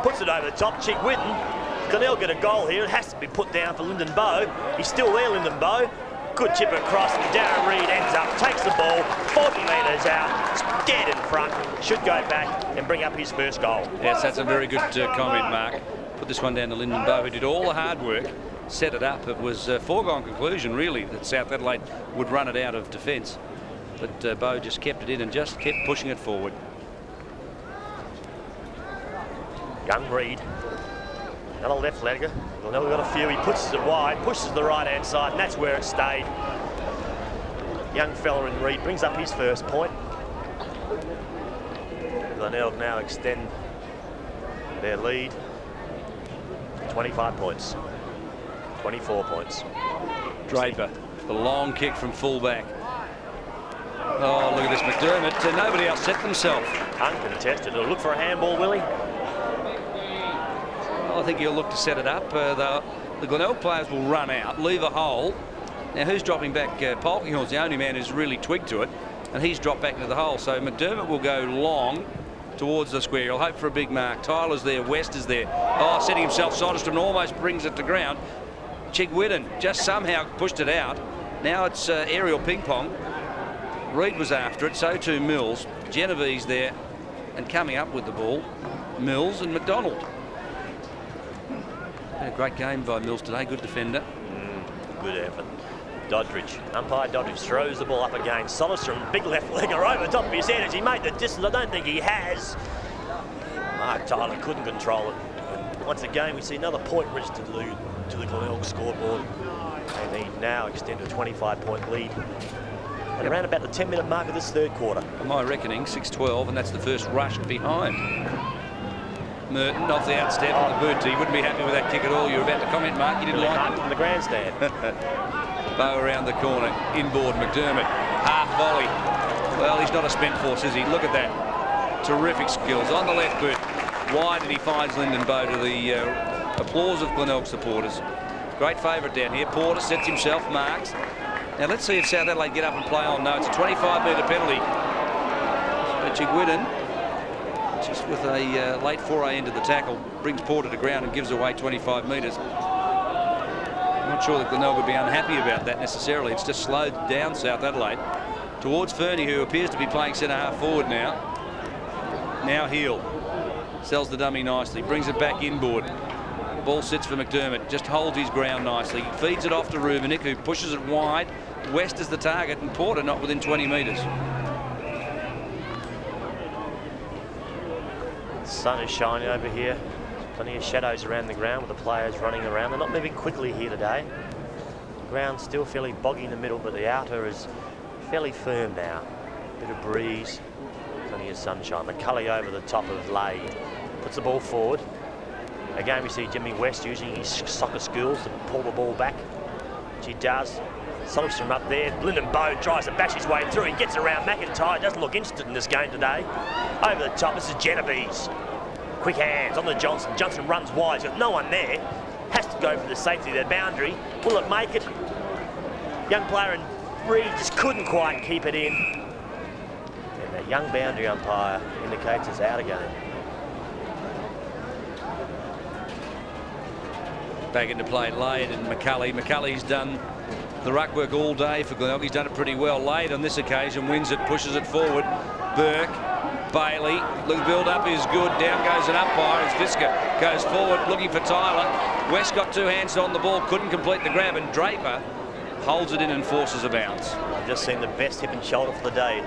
Puts it over the top, Chick Whitten. Glenelg get a goal here. It has to be put down for Lyndon Bowe. He's still there, Lyndon Bowe. Good chip across, and Darren Reed ends up, takes the ball, 40 metres out, it's dead in front. Should go back and bring up his first goal. Yes, that's a very good comment, Mark. Put this one down to Lyndon Bowe, who did all the hard work, set it up. It was a foregone conclusion, really, that South Adelaide would run it out of defence. But Bowe just kept it in and just kept pushing it forward. Young Reed. Another left legger. Glenelg got a few. He puts it wide, pushes the right-hand side, and that's where it stayed. Young fella in Reed brings up his first point. Glenelg now extend their lead. 25 points. 24 points. Draper, the long kick from fullback. Oh, look at this McDermott. Nobody else set themselves. Uncontested. It'll look for a handball, will he? I think he'll look to set it up. The Glenelg players will run out, leave a hole. Now, who's dropping back? Polkinghorn's the only man who's really twigged to it, and he's dropped back into the hole. So McDermott will go long towards the square. He'll hope for a big mark. Tyler's there. West is there. Oh, setting himself. Soderstrom almost brings it to ground. Chigwidden just somehow pushed it out. Now it's aerial ping pong. Reed was after it, so too Mills. Genevieve's there, and coming up with the ball, Mills and McDonald. Been a great game by Mills today, good defender. Good effort. Doddridge, umpire Doddridge throws the ball up again. Soderstrom, big left legger over the top of his head. Has he made the distance? I don't think he has. Mark Tyler couldn't control it. Once again, we see another point registered to the Glenelg scoreboard. And they now extend to a 25-point lead. At around about the 10-minute mark of this third quarter. By my reckoning, 6-12, and that's the first rush behind. Merton off the outstep of the boot. He wouldn't be happy with that kick at all. You were about to comment, Mark. You didn't Really like hard it. from the grandstand. Bow around the corner. Inboard McDermott. Half volley. Well, he's not a spent force, is he? Look at that. Terrific skills on the left boot. Wide, and he finds Lyndon Bow to the applause of Glenelg supporters. Great favourite down here. Porter sets himself, marks. Now let's see if South Adelaide get up and play on. No, it's a 25-metre penalty. So Chigwidden, just with a late foray into the tackle, brings Porter to ground and gives away 25 metres. I'm not sure that Glenelg would be unhappy about that necessarily. It's just slowed down South Adelaide towards Fernie, who appears to be playing centre-half forward now. Now Heel sells the dummy nicely, brings it back inboard. Ball sits for McDermott, just holds his ground nicely, feeds it off to Rubenik, who pushes it wide. West is the target, and Porter not within 20 metres. The sun is shining over here. Plenty of shadows around the ground with the players running around. They're not moving quickly here today. The ground's still fairly boggy in the middle, but the outer is fairly firm now. Bit of breeze, plenty of sunshine. McCulley over the top of Lade, puts the ball forward. Again, we see Jimmy West using his soccer skills to pull the ball back, which he does. Solomson up there. Lyndon Bow tries to bash his way through. He gets around McIntyre. Doesn't look interested in this game today. Over the top, this is Genovese. Quick hands on the Johnson. Johnson runs wide. He's got no one there. Has to go for the safety of their boundary. Will it make it? Young player and Reed just couldn't quite keep it in. And that young boundary umpire indicates it's out again. Back into play, Lade and McCulley. McCulley's done the ruck work all day for Glenelg. He's done it pretty well. Lade on this occasion wins it, pushes it forward. Burke, Bailey, the build-up is good. Down goes an umpire as Visca goes forward looking for Tyler. West got two hands on the ball, couldn't complete the grab, and Draper holds it in and forces a bounce. I've just seen the best hip and shoulder for the day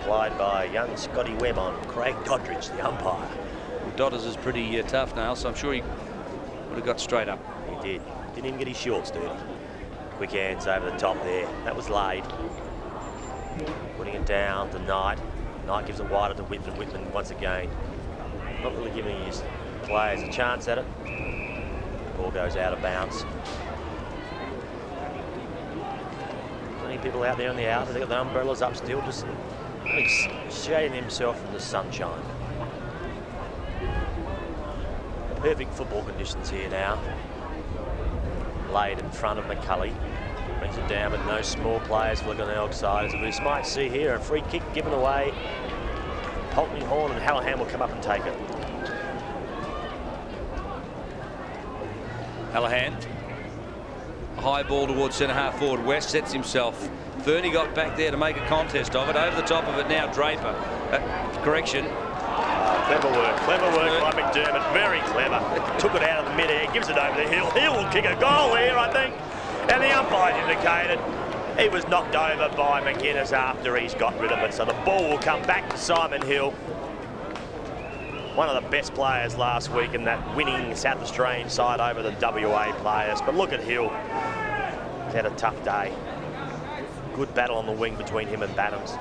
applied by young Scotty Webb on Craig Doddridge, the umpire. Dodders is pretty tough now, so I'm sure he would have got straight up. He did. Didn't even get his shorts dirty. Quick hands over the top there. That was Lade. Putting it down to Knight. Knight gives it wider to Whitman. Whitman once again. Not really giving his players a chance at it. Ball goes out of bounds. Plenty of people out there on the outer. They've got the umbrellas up still, just really shading themselves from the sunshine. Perfect football conditions here now. Laid in front of McCulley. Brings it down, but no small players for the Glenelg side. As we might see here, a free kick given away. Polkinghorne and Hallahan will come up and take it. Hallahan. A high ball towards centre-half forward. West sets himself. Fernie got back there to make a contest of it. Over the top of it now, Draper. Correction. Clever work by McDermott, very clever. Took it out of the mid-air, gives it over the hill. Hill will kick a goal here, I think. And the umpire indicated he was knocked over by McGuinness after he's got rid of it. So the ball will come back to Simon Hill. One of the best players last week in that winning South Australian side over the WA players. But look at Hill. He's had a tough day. Good battle on the wing between him and Battams.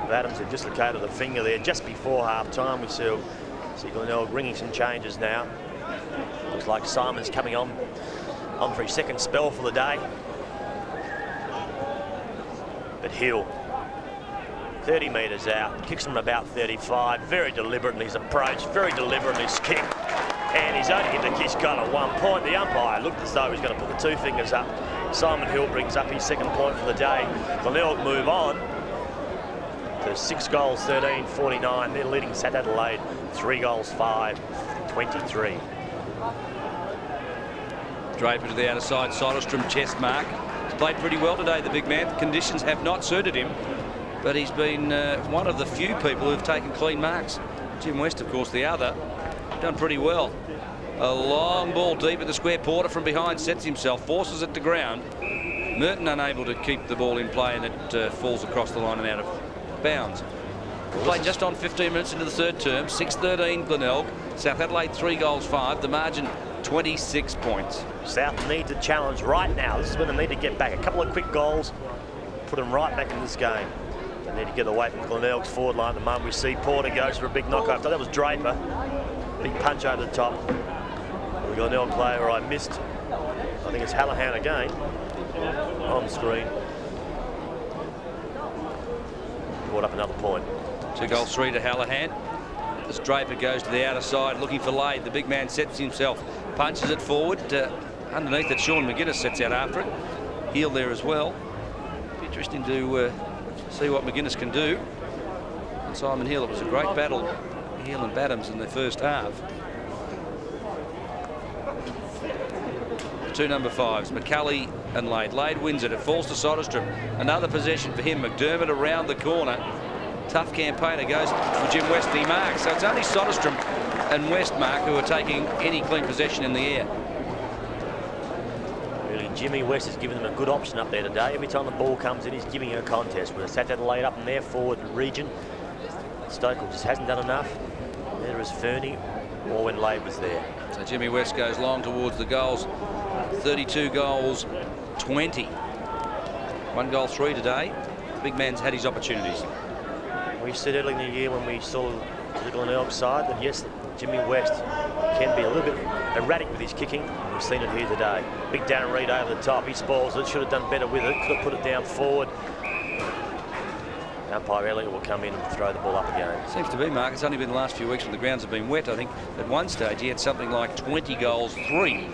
Adams had dislocated the finger there just before half-time. We see Glenelg ringing some changes now. Looks like Simon's coming on for his second spell for the day. But Hill, 30 metres out, kicks from about 35, very deliberate in his approach, very deliberate in his kick. And he's only hit the kiss gun at 1 point. The umpire looked as though he was going to put the two fingers up. Simon Hill brings up his second point for the day. Glenelg move on. To 6 goals, 13-49. They're leading South Adelaide 3 goals, 5-23. Draper to the outer side. Soderstrom chest mark. He's played pretty well today, the big man. The conditions have not suited him, but he's been one of the few people who've taken clean marks. Jim West, of course, the other. Done pretty well. A long ball deep in the square. Porter from behind sets himself, forces it to ground. Merton unable to keep the ball in play, and it falls across the line and out of bounds. Played just on 15 minutes into the third term. 6-13 Glenelg. South Adelaide 3 goals 5. The margin 26 points. South needs a challenge right now. This is when they need to get back. A couple of quick goals, put them right back in this game. They need to get away from Glenelg's forward line at the moment. We see Porter goes for a big knockoff. That was Draper. Big punch over the top. The Glenelg player I missed. I think it's Hallahan again on screen. Brought up another point. 2 goals 3 to Hallahan. As Draper goes to the outer side looking for Lade. The big man sets himself, punches it forward. Underneath it, Sean McGuinness sets out after it. Heel there as well. Interesting to see what McGuinness can do. And Simon Hill, it was a great battle, Hill and Badhams in the first half. The 2 number 5s, McCulley and Lade. Lade wins it. It falls to Soderstrom. Another possession for him. McDermott around the corner. Tough campaigner goes for Jim West and he marks. So it's only Soderstrom and West mark who are taking any clean possession in the air. Really, Jimmy West has given them a good option up there today. Every time the ball comes in, he's giving a contest. With a South Adelaide up in their forward region, Stokel just hasn't done enough. Neither is Fernie or when Lade was there. So Jimmy West goes long towards the goals. 32 goals, 20. 1 goal 3 today. Big man's had his opportunities. We said early in the year when we saw the Glenelg side that yes, Jimmy West can be a little bit erratic with his kicking. We've seen it here today. Big Darren Reid over the top. He spoils it. Should have done better with it. Could have put it down forward. Umpire Elliott will come in and throw the ball up again. Seems to be, Mark. It's only been the last few weeks when the grounds have been wet. I think at one stage he had something like 20 goals 3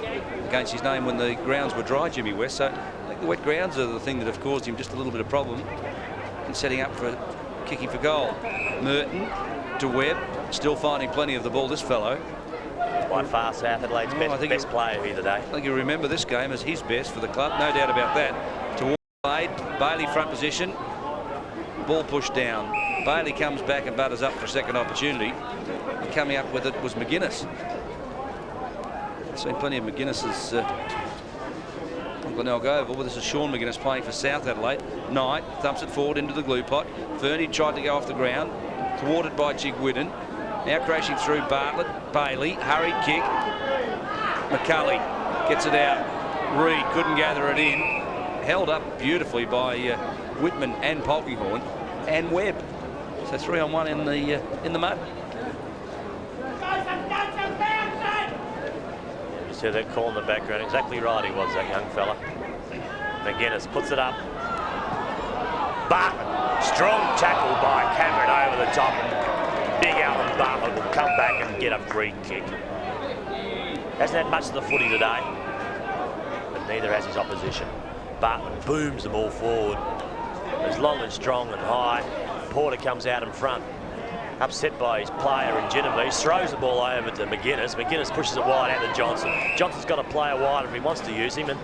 against his name when the grounds were dry, Jimmy West. So I think the wet grounds are the thing that have caused him just a little bit of problem in setting up for kicking for goal. Merton to Webb, still finding plenty of the ball, this fellow. By far South Adelaide's best player here today. I think you remember this game as his best for the club, no doubt about that. Towards Lade, Bailey front position, ball pushed down. Bailey comes back and butters up for a second opportunity. And coming up with it was McGuinness. I've seen plenty of McGuinness's on Glenelg Oval, but this is Sean McGuinness playing for South Adelaide. Knight thumps it forward into the glue pot. Fernie tried to go off the ground, thwarted by Chigwidden. Now crashing through Bartlett. Bailey, hurried kick. McCulley gets it out. Reid couldn't gather it in. Held up beautifully by Whitman and Polkinghorne and Webb. So 3-on-1 in the mud. You see that call in the background. Exactly right he was, that young fella. McGuinness puts it up. Bartlett, strong tackle by Cameron over the top. Big Alan Bartlett will come back and get a free kick. Hasn't had much of the footy today, but neither has his opposition. Bartlett booms the ball forward. It's long and strong and high. Porter comes out in front. Upset by his player in Genovese, throws the ball over to McGuinness. McGuinness pushes it wide out to Johnson. Johnson's got a player wide if he wants to use him, and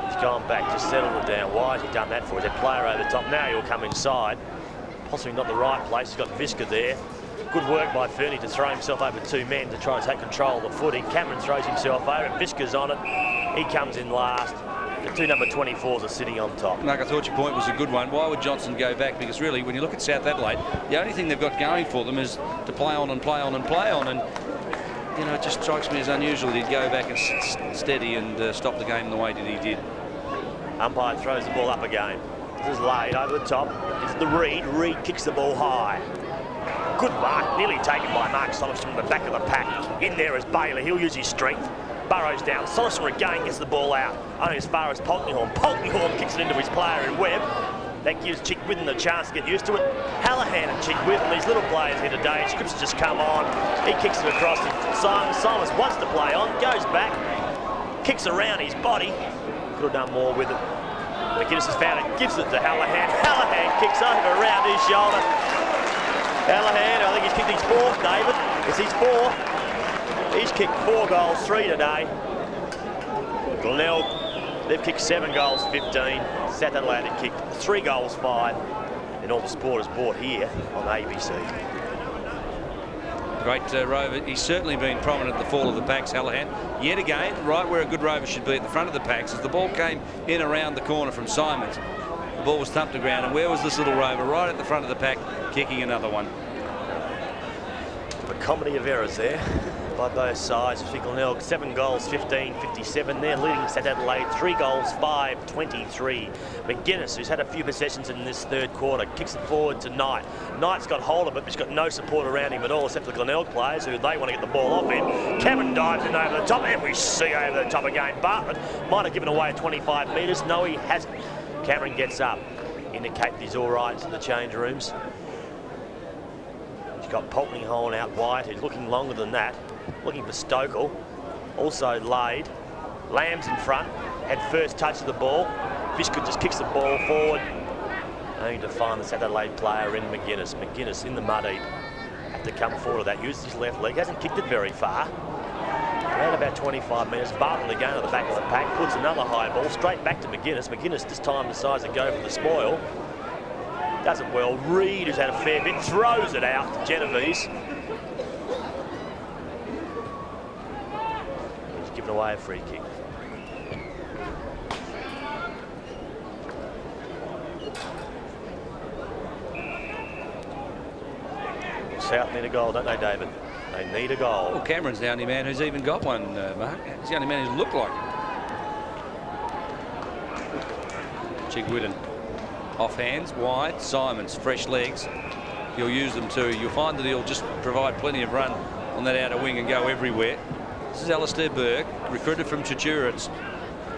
he's gone back, just settled it down. Why has he done that for? He's a player over the top. Now he'll come inside. Possibly not the right place. He's got Visca there. Good work by Fernie to throw himself over 2 men to try and take control of the footy. Cameron throws himself over and Visca's on it. He comes in last. The 2 number 24s are sitting on top. Mark, I thought your point was a good one. Why would Johnson go back? Because really, when you look at South Adelaide, the only thing they've got going for them is to play on and play on and play on. And, you know, it just strikes me as unusual that he'd go back and sit steady and stop the game the way that he did. Umpire throws the ball up again. This is Lade over the top. It's the Reid. Reid kicks the ball high. Good mark, nearly taken by Mark Soderstrom from the back of the pack. In there is Bailey. He'll use his strength. Burrows down. Soderstrom again gets the ball out. Only as far as Polkinghorne. Polkinghorne kicks it into his player in Webb. That gives Chigwidden a chance to get used to it. Hallahan and Chigwidden, these little players here today. Scripps just come on. He kicks it across to Simon. Simons wants to play on, goes back, kicks around his body. Could have done more with it. McGuinness has found it, gives it to Hallahan. Hallahan kicks over around his shoulder. Hallahan, I think he's kicked his 4th, David. It's his 4th. He's kicked 4 goals 3 today. Glenelg, they've kicked 7 goals 15. South Adelaide have kicked 3 goals 5. And all the sport is bought here on ABC. Great rover. He's certainly been prominent at the fall of the packs, Hallahan. Yet again, right where a good rover should be at the front of the packs, as the ball came in around the corner from Simons. the ball was thumped to ground, and where was this little rover? Right at the front of the pack, kicking another one. A comedy of errors there by both sides. Glenelg 7 goals, 15-57. They're leading South Adelaide 3 goals, 5-23. McGuinness, who's had a few possessions in this third quarter, kicks it forward to Knight. Knight's got hold of it, but he's got no support around him at all, except for the Glenelg players, who they want to get the ball off him. Cameron dives in over the top, and we see over the top again. Bartlett might have given away 25 metres. No, he hasn't. Cameron gets up, indicate that he's all right in the change rooms. He's got Polkinghorn out wide, who's looking longer than that. Looking for Stokel. Also Lade. Lamb's in front. Had first touch of the ball. Fishgood just kicks the ball forward. Only to find the South Adelaide player in McGuinness. McGuinness in the mud heap. Had to come forward to that. Used his left leg. Hasn't kicked it very far. Around about 25 metres. Bartlett again at the back of the pack. Puts another high ball straight back to McGuinness. McGuinness this time decides to go for the spoil. Does it well. Reed, who's had a fair bit, throws it out to Genovese. He's given away a free kick. South need a goal, don't they, David? They need a goal. Well, Cameron's the only man who's even got one, Mark. He's the only man who's looked like it. Chigwidden. Off hands, wide, Simons, fresh legs. He'll use them too. You'll find that he'll just provide plenty of run on that outer wing and go everywhere. This is Alistair Burke, recruited from Chachura. It's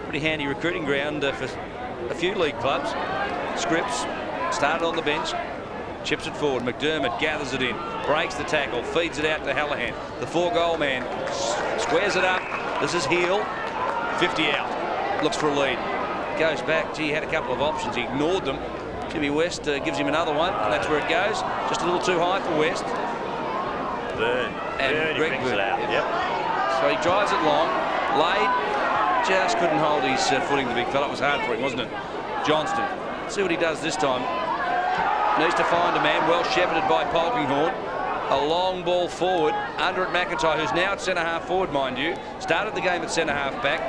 pretty handy recruiting ground for a few league clubs. Scripps started on the bench, chips it forward. McDermott gathers it in, breaks the tackle, feeds it out to Hallahan. The 4-goal man squares it up. This is Heel, 50 out, looks for a lead. Goes back. Gee, he had a couple of options. He ignored them. Jimmy West gives him another one, and that's where it goes. Just a little too high for West. Burn. And Greg brings it out. Yep. So he drives it long. Lade just couldn't hold his footing, the big fella. It was hard for him, wasn't it? Johnston. Let's see what he does this time. Needs to find a man. Well shepherded by Polkinghorn. A long ball forward under at McIntyre, who's now at centre-half forward, mind you. Started the game at centre-half back.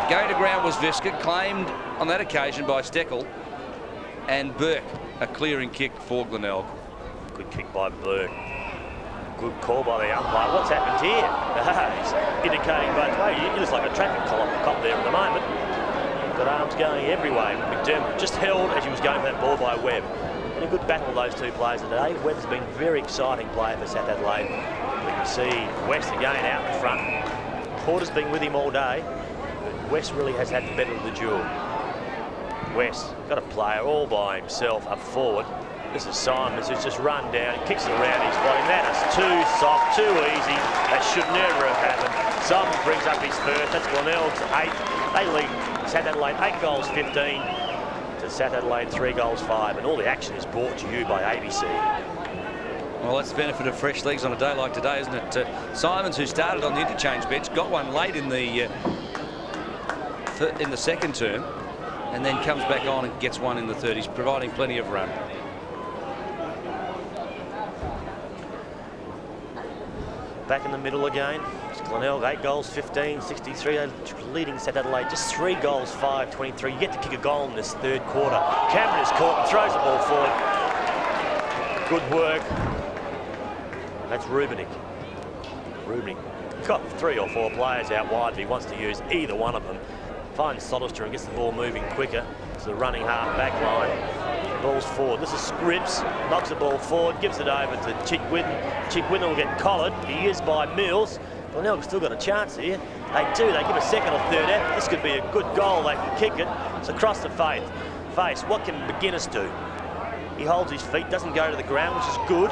Going to ground was Visca, claimed on that occasion by Steckel. And Burke, a clearing kick for Glenelg. Good kick by Burke. Good call by the umpire. What's happened here? He's indicating both ways. He looks like a traffic cop there at the moment. Got arms going every way. McDermott just held as he was going for that ball by Webb. And a good battle, those two players today. Webb's been a very exciting player for South Adelaide. We can see West again out in front. Porter's been with him all day. West really has had the better of the duel. West got a player all by himself up forward. This is Simons, who's just run down, kicks it around his body. That is too soft, too easy. That should never have happened. Simons brings up his first. That's Glenelg's 8. They lead South Adelaide 8 goals 15 to South Adelaide 3 goals 5. And all the action is brought to you by ABC. Well, that's the benefit of fresh legs on a day like today, isn't it? Simons, who started on the interchange bench, got one late in the second term, and then comes back on and gets one in the third. He's providing plenty of run. Back in the middle again. It's Glenelg, 8 goals, 15, 63. They're leading South Adelaide just 3 goals, 5, 23. You get to kick a goal in this third quarter. Cameron is caught and throws the ball forward. Good work. That's Rubenik. Got 3 or 4 players out wide if he wants to use either one of them. Finds Soderster and gets the ball moving quicker to the running half-back line. Ball's forward. This is Scripps. Knocks the ball forward, gives it over to Chigwidden. Chigwidden will get collared. He is by Mills. Glenelg's still got a chance here. They do. They give a second or third effort. This could be a good goal. They can kick it. It's across the face. What can McGuinness do? He holds his feet, doesn't go to the ground, which is good.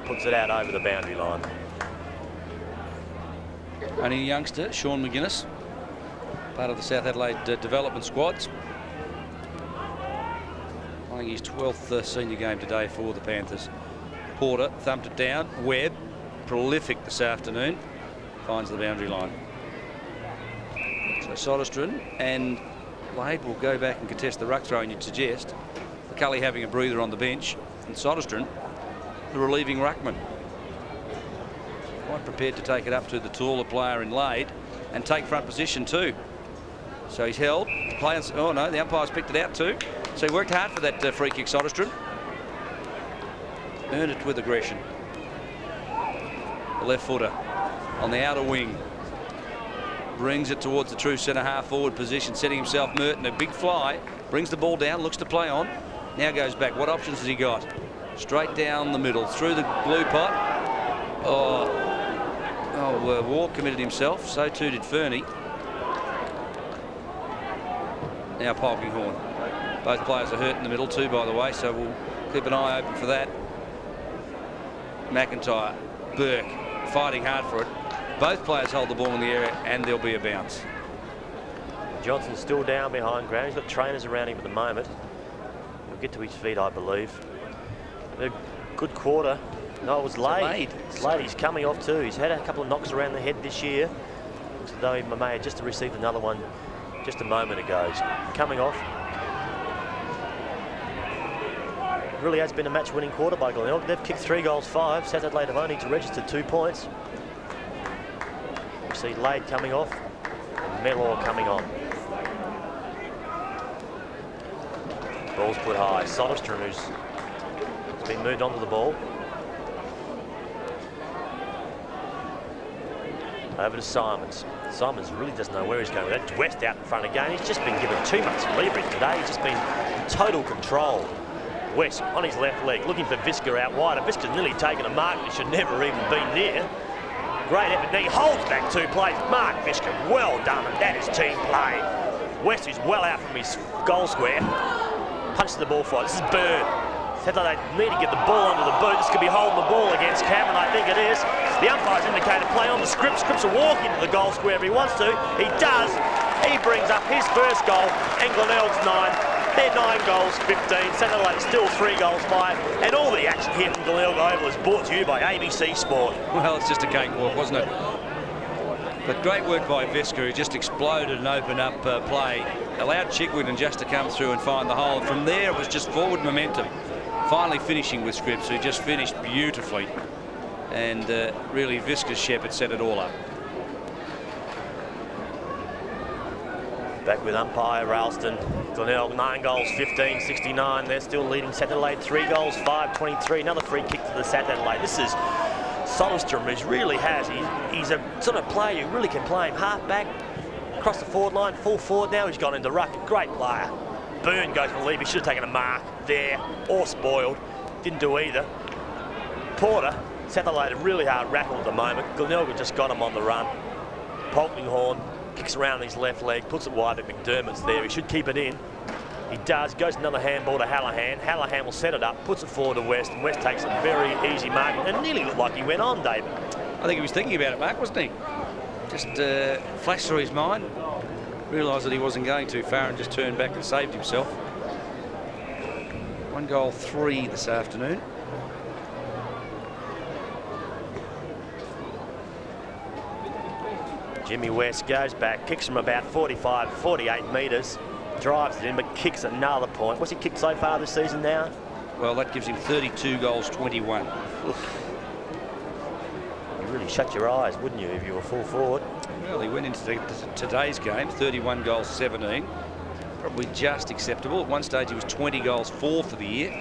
Puts it out over the boundary line. Only a youngster, Sean McGuinness, part of the South Adelaide development squads. Playing his 12th senior game today for the Panthers. Porter thumped it down. Webb, prolific this afternoon, finds the boundary line. So Soderstrom and Lade will go back and contest the ruck throw, and you'd suggest McCulley having a breather on the bench, and Soderstrom, the relieving ruckman. Quite prepared to take it up to the taller player in Lade and take front position too. So he's held. Oh no, the umpire's picked it out too. So he worked hard for that free kick, Soderstrom. Earned it with aggression. The left footer on the outer wing. Brings it towards the true centre-half forward position, setting himself Merton. A big fly. Brings the ball down, looks to play on. Now goes back. What options has he got? Straight down the middle, through the blue pot. Ward committed himself. So too did Fernie. Now Polkinghorne. Both players are hurt in the middle too, by the way, so we'll keep an eye open for that. McIntyre, Burke, fighting hard for it. Both players hold the ball in the area, and there'll be a bounce. Johnson's still down behind ground. He's got trainers around him at the moment. He'll get to his feet, I believe. A good quarter. No, it was Lade. It's Lade. He's coming off too. He's had a couple of knocks around the head this year. Looks as though he may have just received another one just a moment ago. He's coming off. It really has been a match-winning quarter by Glenelg. They've kicked 3 goals, 5. South Adelaide have only to register 2 points. We see Lade coming off, and Mellor coming on. Ball's put high. Soderstrom, who's been moved onto the ball. Over to Simons. Simons really doesn't know where he's going with that. West out in front again. He's just been given too much leverage today. He's just been in total control. West on his left leg, looking for Visca out wide. Visca's nearly taken a mark he should never even been near. Great effort. Now he holds back 2 plays. Mark Visca, well done, and that is team play. West is well out from his goal square. Punches the ball forward. This is Byrne. Said they need to get the ball onto the boot. This could be holding the ball against Cameron, I think it is. The umpire's indicated play on the Scripps. Scripps will walk into the goal square if he wants to. He does. He brings up his first goal, and Glenelg's 9. They're 9 goals, 15. South Adelaide still 3 goals, 5. And all the action here from Glenelg Oval is brought to you by ABC Sport. Well, it's just a cakewalk, wasn't it? But great work by Visca, who just exploded and opened up play. Allowed Chigwin just to come through and find the hole. From there, it was just forward momentum. Finally finishing with Scripps, who just finished beautifully. And really, Visca's shepherd set it all up. Back with umpire Ralston. Glenelg 9 goals, 15, 69. They're still leading South Adelaide 3 goals, 5, 23. Another free kick to the South Adelaide. This is Soderstrom, who really has. He's a sort of player who really can play him half back, across the forward line, full forward. Now he's gone into ruck. Great player. Byrne goes for the lead. He should have taken a mark there or spoiled. Didn't do either. Porter, South Adelaide are really hard rattled at the moment. Glenelg just got him on the run. Polkinghorne kicks around his left leg, puts it wide, but McDermott's there. He should keep it in. He does. Goes another handball to Hallahan. Hallahan will set it up, puts it forward to West, and West takes a very easy mark. And nearly looked like he went on, David. I think he was thinking about it, Mark, wasn't he? Just flashed through his mind. Realised that he wasn't going too far and just turned back and saved himself. 1 goal, 3 this afternoon. Jimmy West goes back, kicks from about 45, 48 metres, drives it in, but kicks another point. What's he kicked so far this season now? Well, that gives him 32 goals, 21. Look, you really shut your eyes, wouldn't you, if you were full forward? Well, he went into today's game, 31 goals, 17. Probably just acceptable. At one stage, he was 20 goals, 4 for the year.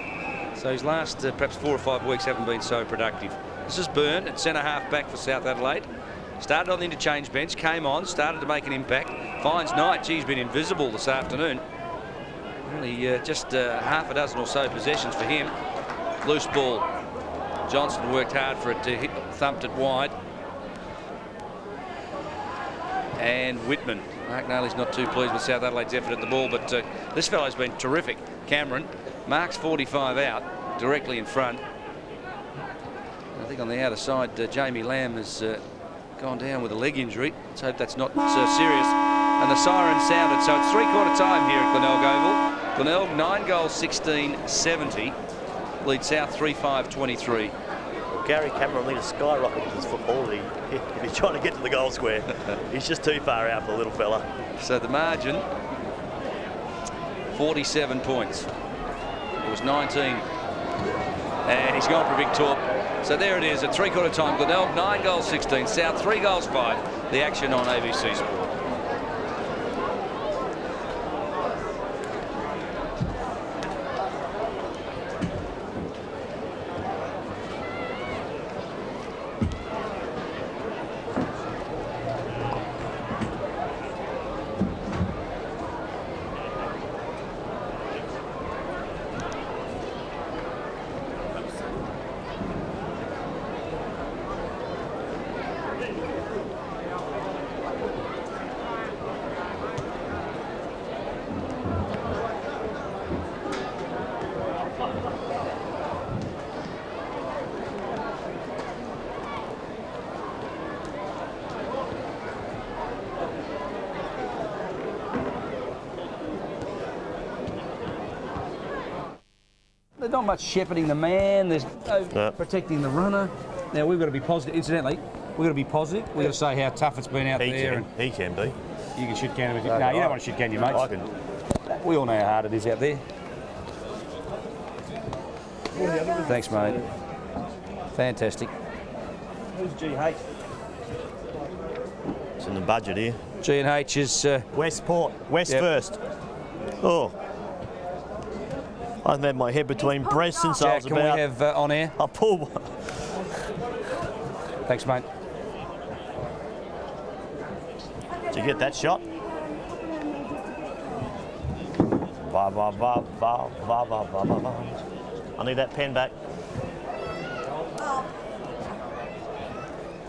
So his last perhaps 4 or 5 weeks haven't been so productive. This is Byrne at centre-half back for South Adelaide. Started on the interchange bench, came on, started to make an impact. Finds Knight. He's been invisible this afternoon. Really just half a dozen or so possessions for him. Loose ball. Johnson worked hard for it to hit, thumped it wide. And Whitman. Mark Naylor's not too pleased with South Adelaide's effort at the ball, but this fellow's been terrific. Cameron. Mark's 45 out, directly in front. I think on the outer side, Jamie Lamb has gone down with a leg injury. Let's hope that's not serious. And the siren sounded, so it's 3/4 time here at Glenelg Oval. Glenelg 9 goals, 16, 70. Lead South 3-5-23. Gary Cameron need to skyrocket with his football if he's trying to get to the goal square. He's just too far out for the little fella. So the margin, 47 points. It was 19. And he's gone for a big torp. So there it is at 3/4 time. Glenelg 9 goals, 16. South 3 goals, 5. The action on ABC Sport. not much shepherding the man. There's no No. protecting the runner. Now we've got to be positive. Incidentally, we've got to be positive. We've got to say how tough it's been out there. And He can be. you can shit can him. No, you don't want to shit can your mates. I can. We all know how hard it is out there. Thanks, mate. Fantastic. Who's GH? It's in the budget here. G&H is... Westport. West Yep. first. Oh. I've had my head between breasts since I Jack, was can about... we have on air? I pulled... Thanks, mate. Did you get that shot? Ba, ba, ba, ba, ba, ba, ba, ba, ba. I need that pen back. Oh.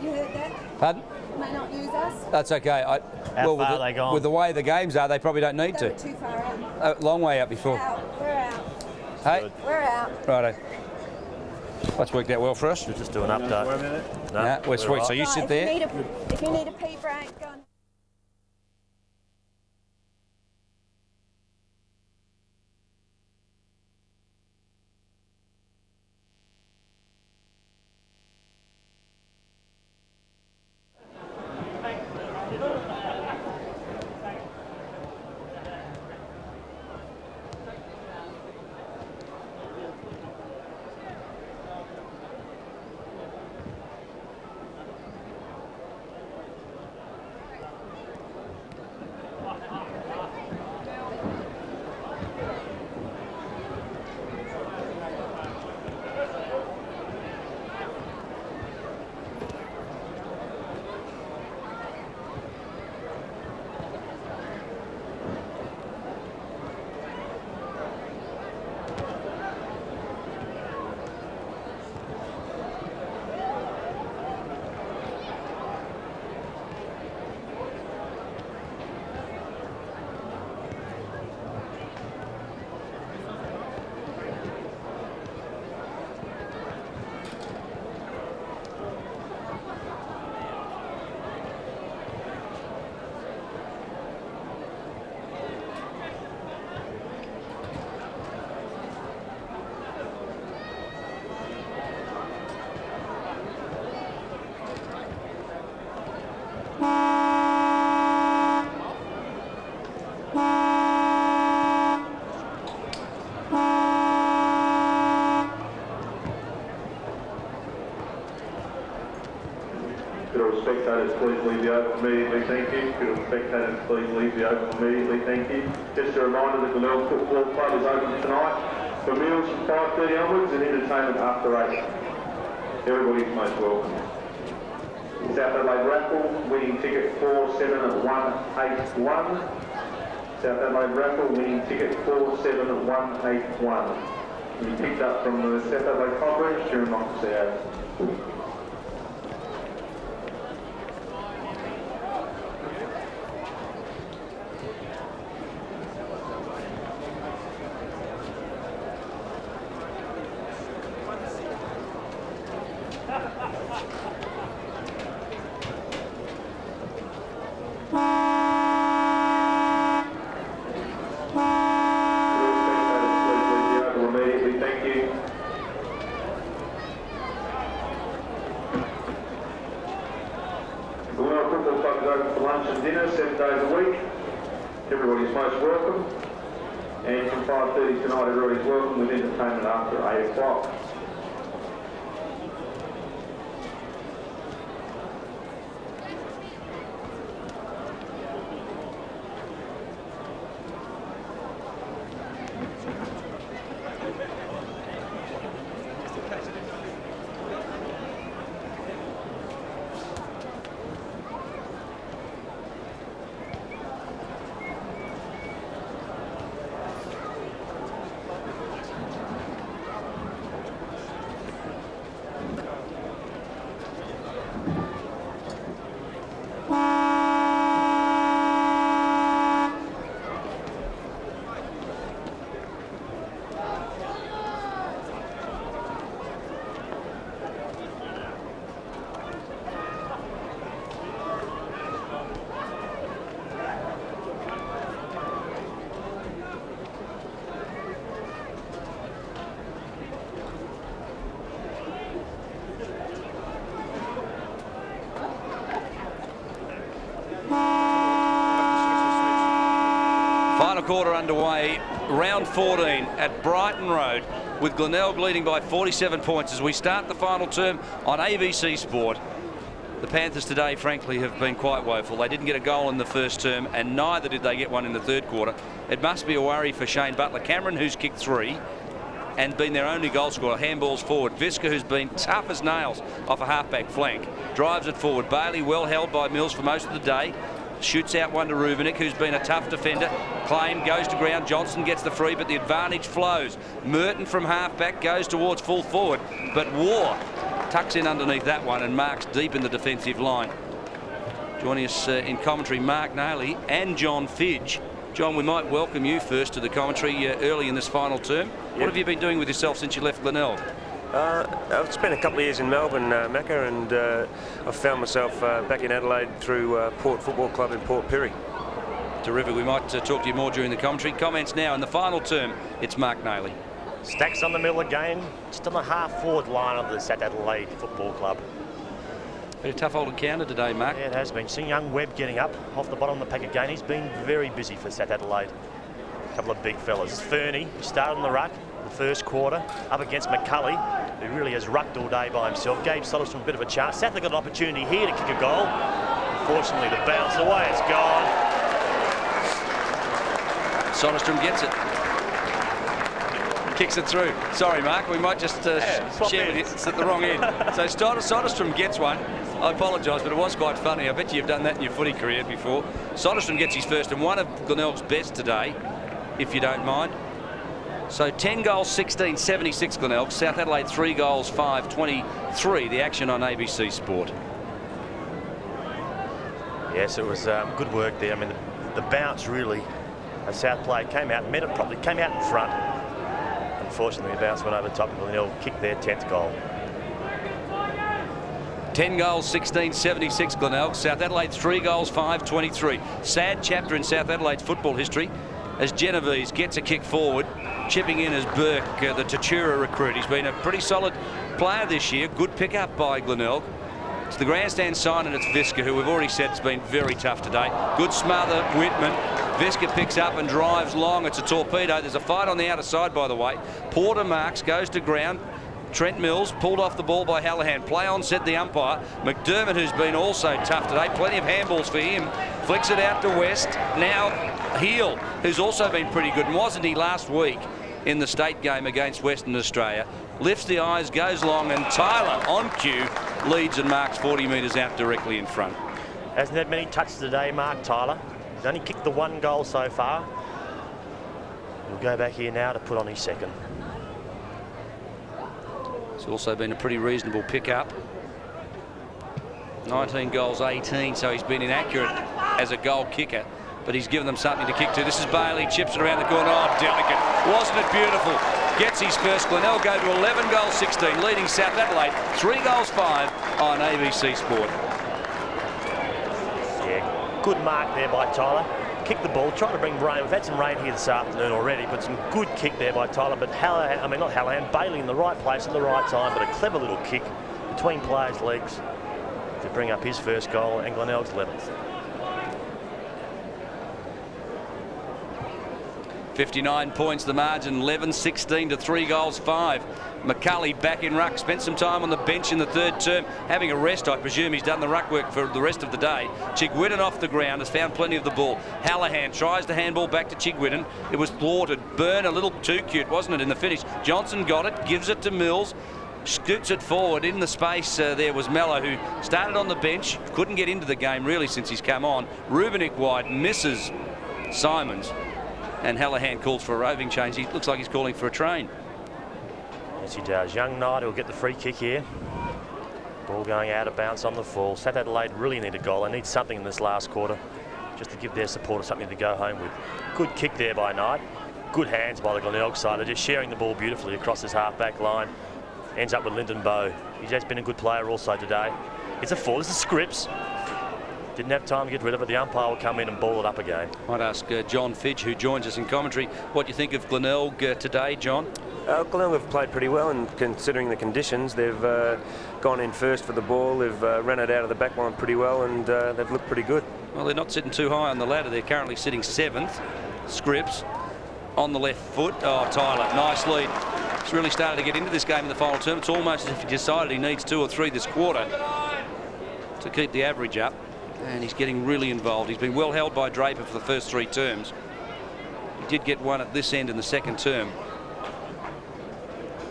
You heard that? Pardon? May not use us. That's okay. How far with are they gone? With the way the games are, they probably don't need They were to. too far out. A long way up before. Out. We're out. Hey? Good. We're out. Righto. That's worked out well for us. Should just do an update. No, Nah, we're sweet. right. So you Right, sit if there. if you need a pee break, go on. Could all spectators please leave the oval immediately, thank you. Could all spectators please leave the oval immediately, thank you. Just a reminder that the Glenelg Football Club is open tonight for meals from 5:30 onwards and entertainment after 8. Everybody's most welcome. South Adelaide raffle, winning ticket 47181. South Adelaide raffle, winning ticket 47181. We picked up from the South Adelaide Conference during office hours. Everybody's most welcome. And from 5:30 tonight, everybody's welcome with entertainment after 8 o'clock. Final quarter underway, round 14 at Brighton Road, with Glenelg leading by 47 points as we start the final term on ABC Sport. The Panthers today, frankly, have been quite woeful. They didn't get a goal in the first term, and neither did they get one in the third quarter. It must be a worry for Shane Butler. Cameron, who's kicked 3 and been their only goal scorer, handballs forward. Visca, who's been tough as nails off a halfback flank, drives it forward. Bailey, well held by Mills for most of the day, shoots out one to Rubenik, who's been a tough defender. Claim goes to ground. Johnson gets the free, but the advantage flows. Merton from halfback goes towards full forward, but War tucks in underneath that one and marks deep in the defensive line. Joining us in commentary, Mark Nayley and John Fidge. John, we might welcome you first to the commentary early in this final term. What have you been doing with yourself since you left Glenelg? I've spent a couple of years in Melbourne, Macca, and I've found myself back in Adelaide through Port Football Club in Port Pirie. Terrific. We might talk to you more during the commentary. Comments now in the final term. It's Mark Nayley. Stacks on the middle again, just on the half-forward line of the South Adelaide Football Club. Been a tough old encounter today, Mark. Yeah, it has been. Seeing young Webb getting up off the bottom of the pack again. He's been very busy for South Adelaide. A couple of big fellas. Fernie, who started on the ruck the first quarter, up against McCulley, who really has rucked all day by himself. Gave Soderstrom a bit of a chance. South have got an opportunity here to kick a goal. Unfortunately, the bounce away, it's gone. Soderstrom gets it. Kicks it through. Sorry, Mark, we might just share with you. It's at the wrong end. So Soderstrom gets one. I apologise, but it was quite funny. I bet you've done that in your footy career before. Soderstrom gets his first and one of Glenelg's best today, if you don't mind. So 10 goals, 16, 76 Glenelg. South Adelaide 3 goals, 5, 23. The action on ABC Sport. Yes, it was good work there. I mean, the bounce really, as South played, came out, met it properly, came out in front. Unfortunately, the bounce went over the top and Glenelg kicked their 10th goal. 10 goals, 16, 76 Glenelg. South Adelaide 3 goals, 5, 23. Sad chapter in South Adelaide's football history as Genovese gets a kick forward, chipping in as Burke, the Tatura recruit. He's been a pretty solid player this year. Good pick-up by Glenelg. It's the grandstand sign, and it's Visca, who we've already said has been very tough today. Good smother, Whitman. Visca picks up and drives long. It's a torpedo. There's a fight on the outer side, by the way. Porter marks, goes to ground. Trent Mills pulled off the ball by Hallahan. Play on, said the umpire. McDermott, who's been also tough today, plenty of handballs for him, flicks it out to West. Now Heel, who's also been pretty good, and wasn't he last week in the state game against Western Australia, lifts the eyes, goes long, and Tyler on cue leads and marks 40 metres out directly in front. Hasn't had many touches today, Mark Tyler. He's only kicked the 1 goal so far. He'll go back here now to put on his second. It's also been a pretty reasonable pickup. 19 goals, 18, so he's been inaccurate as a goal kicker, but he's given them something to kick to. This is Bailey, chips it around the corner. Oh, delicate. Wasn't it beautiful? Gets his first. Glenelg go to 11 goals, 16, leading South Adelaide 3 goals, 5 on ABC Sport. Yeah, good mark there by Tyler. Kicked the ball, trying to bring rain. We've had some rain here this afternoon already, but some good kick there by Tyler. But Hallahan, I mean not Hallahan, Bailey in the right place at the right time, but a clever little kick between players' legs to bring up his first goal and Glenelg's 11th. 59 points the margin, 11-16 to 3 goals, 5. McCulley back in ruck, spent some time on the bench in the third term, having a rest. I presume he's done the ruck work for the rest of the day. Chigwidden off the ground, has found plenty of the ball. Hallahan tries the handball back to Chigwidden. It was thwarted. Byrne a little too cute, wasn't it, in the finish? Johnson got it, gives it to Mills, scoots it forward. In the space there was Mello, who started on the bench, couldn't get into the game really since he's come on. Rubenik wide, misses Simons. And Hallahan calls for a roving change. He looks like he's calling for a train. Yes, he does. Young Knight will get the free kick here. Ball going out of bounds on the fall. South Adelaide really need a goal. They need something in this last quarter just to give their supporters something to go home with. Good kick there by Knight. Good hands by the Glenelg side. They're just sharing the ball beautifully across his half-back line. Ends up with Lyndon Bowe. He's just been a good player also today. It's a fall. This is Scripps. Didn't have time to get rid of it. The umpire will come in and ball it up again. Might ask John Fidge, who joins us in commentary, what you think of Glenelg today, John? Glenelg have played pretty well, and considering the conditions, they've gone in first for the ball. They've run it out of the back line pretty well, and they've looked pretty good. Well, they're not sitting too high on the ladder. They're currently sitting 7th. Scripps on the left foot. Oh, Tyler, nice lead. He's really started to get into this game in the final term. It's almost as if he decided he needs 2 or 3 this quarter to keep the average up. And he's getting really involved. He's been well held by Draper for the first 3 terms. He did get one at this end in the second term.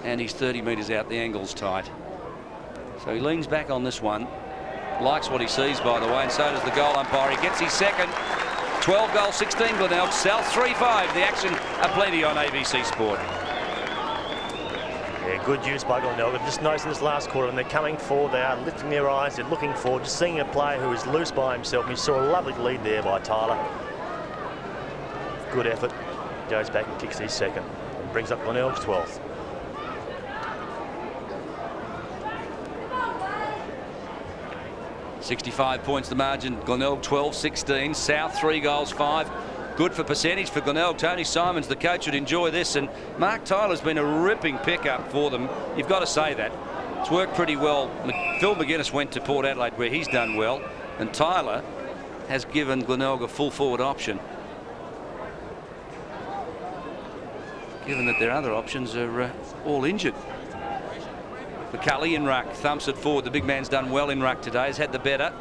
And he's 30 metres out. The angle's tight. So he leans back on this one. Likes what he sees, by the way, and so does the goal umpire. He gets his second. 12 goals, 16 Glenelg. South 3-5. The action aplenty on ABC Sport. Yeah, good use by Glenelg. I've just noticed in this last quarter, when they're coming forward, they are lifting their eyes, they're looking forward, just seeing a player who is loose by himself. We saw a lovely lead there by Tyler. Good effort. Goes back and kicks his second and brings up Glenelg's 12th. .65 points the margin. Glenelg 12-16. South 3 goals, 5. Good for percentage for Glenelg. Tony Simons, the coach, would enjoy this, and Mark Tyler's been a ripping pickup for them. You've got to say that. It's worked pretty well. Phil McGuinness went to Port Adelaide where he's done well, and Tyler has given Glenelg a full forward option, given that their other options are all injured. McCulley in ruck, thumps it forward. The big man's done well in ruck today. He's had the better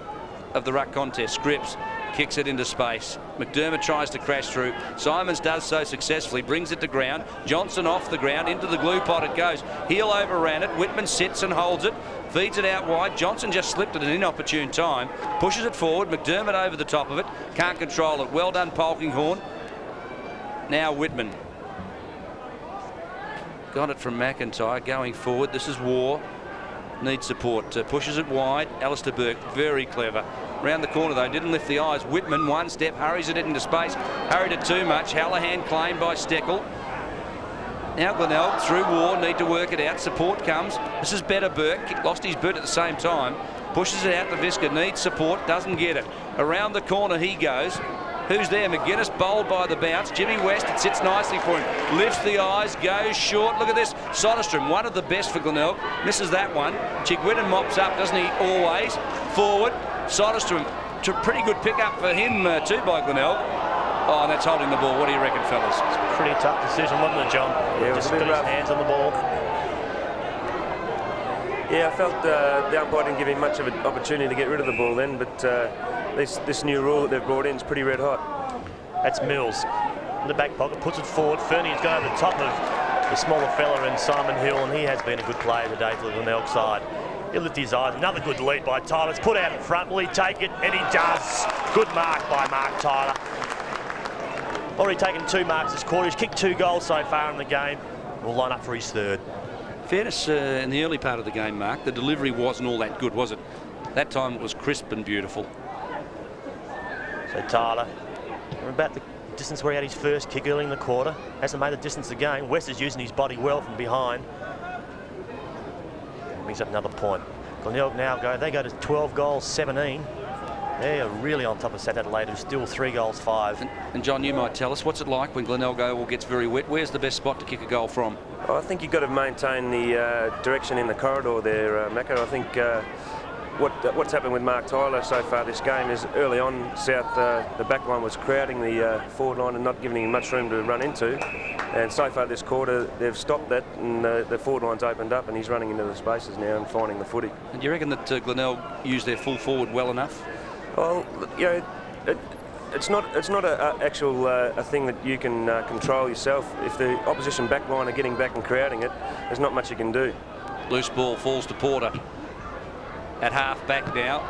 of the ruck contest. Scripps kicks it into space. McDermott tries to crash through. Simons does so successfully, brings it to ground. Johnson off the ground, into the glue pot it goes. Heel overran it. Whitman sits and holds it, feeds it out wide. Johnson just slipped at an inopportune time, pushes it forward. McDermott over the top of it, can't control it. Well done, Polkinghorne. Now Whitman. Got it from McIntyre going forward. This is War. Needs support. Pushes it wide. Alistair Burke, very clever. Round the corner though, didn't lift the eyes. Whitman, one step, hurries it into space. Hurried it too much. Hallahan claimed by Steckel. Now Glenelg through War, need to work it out. Support comes. This is better Burke. Lost his boot at the same time. Pushes it out to Visca. Needs support. Doesn't get it. Around the corner he goes. Who's there? McGuinness bowled by the bounce. Jimmy West, it sits nicely for him. Lifts the eyes, goes short. Look at this. Soderstrom, one of the best for Glenelg. Misses that one. Chigwidden mops up, doesn't he? Always. Forward. Soderstrom, pretty good pickup for him too by Glenelg. Oh, and that's holding the ball. What do you reckon, fellas? It's a pretty tough decision, wasn't it, John? Yeah, just got his hands on the ball. Yeah, I felt the umpire didn't give him much of an opportunity to get rid of the ball then, but this new rule that they've brought in is pretty red hot. That's Mills in the back pocket, puts it forward. Fernie has gone over the top of the smaller fella in Simon Hill, and he has been a good player today for the Glenelg side. He'll lift his eyes. Another good lead by Tyler. It's put out in front. Will he take it? And he does. Good mark by Mark Tyler. Already taken 2 marks this quarter. He's kicked 2 goals so far in the game. Will line up for his 3rd. Fairness, in the early part of the game, Mark, the delivery wasn't all that good, was it? That time it was crisp and beautiful. So Tyler, we're about the distance where he had his first kick early in the quarter. Hasn't made the distance again. West is using his body well from behind. Brings up another point. Glenelg now they go to 12 goals, 17. They are really on top of South Adelaide, who's still 3 goals, 5. And John, you might tell us, what's it like when Glenelg Oval gets very wet? Where's the best spot to kick a goal from? Well, I think you've got to maintain the direction in the corridor there, Macca. I think what's happened with Mark Tyler so far this game is early on, South, the back line was crowding the forward line and not giving him much room to run into. And so far this quarter, they've stopped that, and the forward line's opened up, and he's running into the spaces now and finding the footy. And do you reckon that Glenelg used their full forward well enough? Well, you know, it's not a actual a thing that you can control yourself. If the opposition back line are getting back and crowding it, there's not much you can do. Loose ball falls to Porter. At half back now.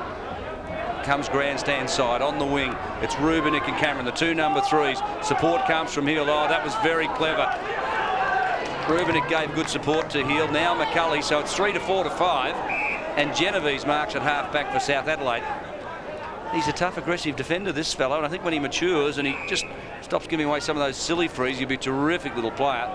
Comes grandstand side on the wing. It's Rubinick and Cameron, the 2 number 3s. Support comes from Hill. Oh, that was very clever. Rubinick gave good support to Hill. Now McCulley, so it's 3-4-5. And Genovese marks at half back for South Adelaide. He's a tough, aggressive defender, this fellow, and I think when he matures and he just stops giving away some of those silly frees, he'll be a terrific little player.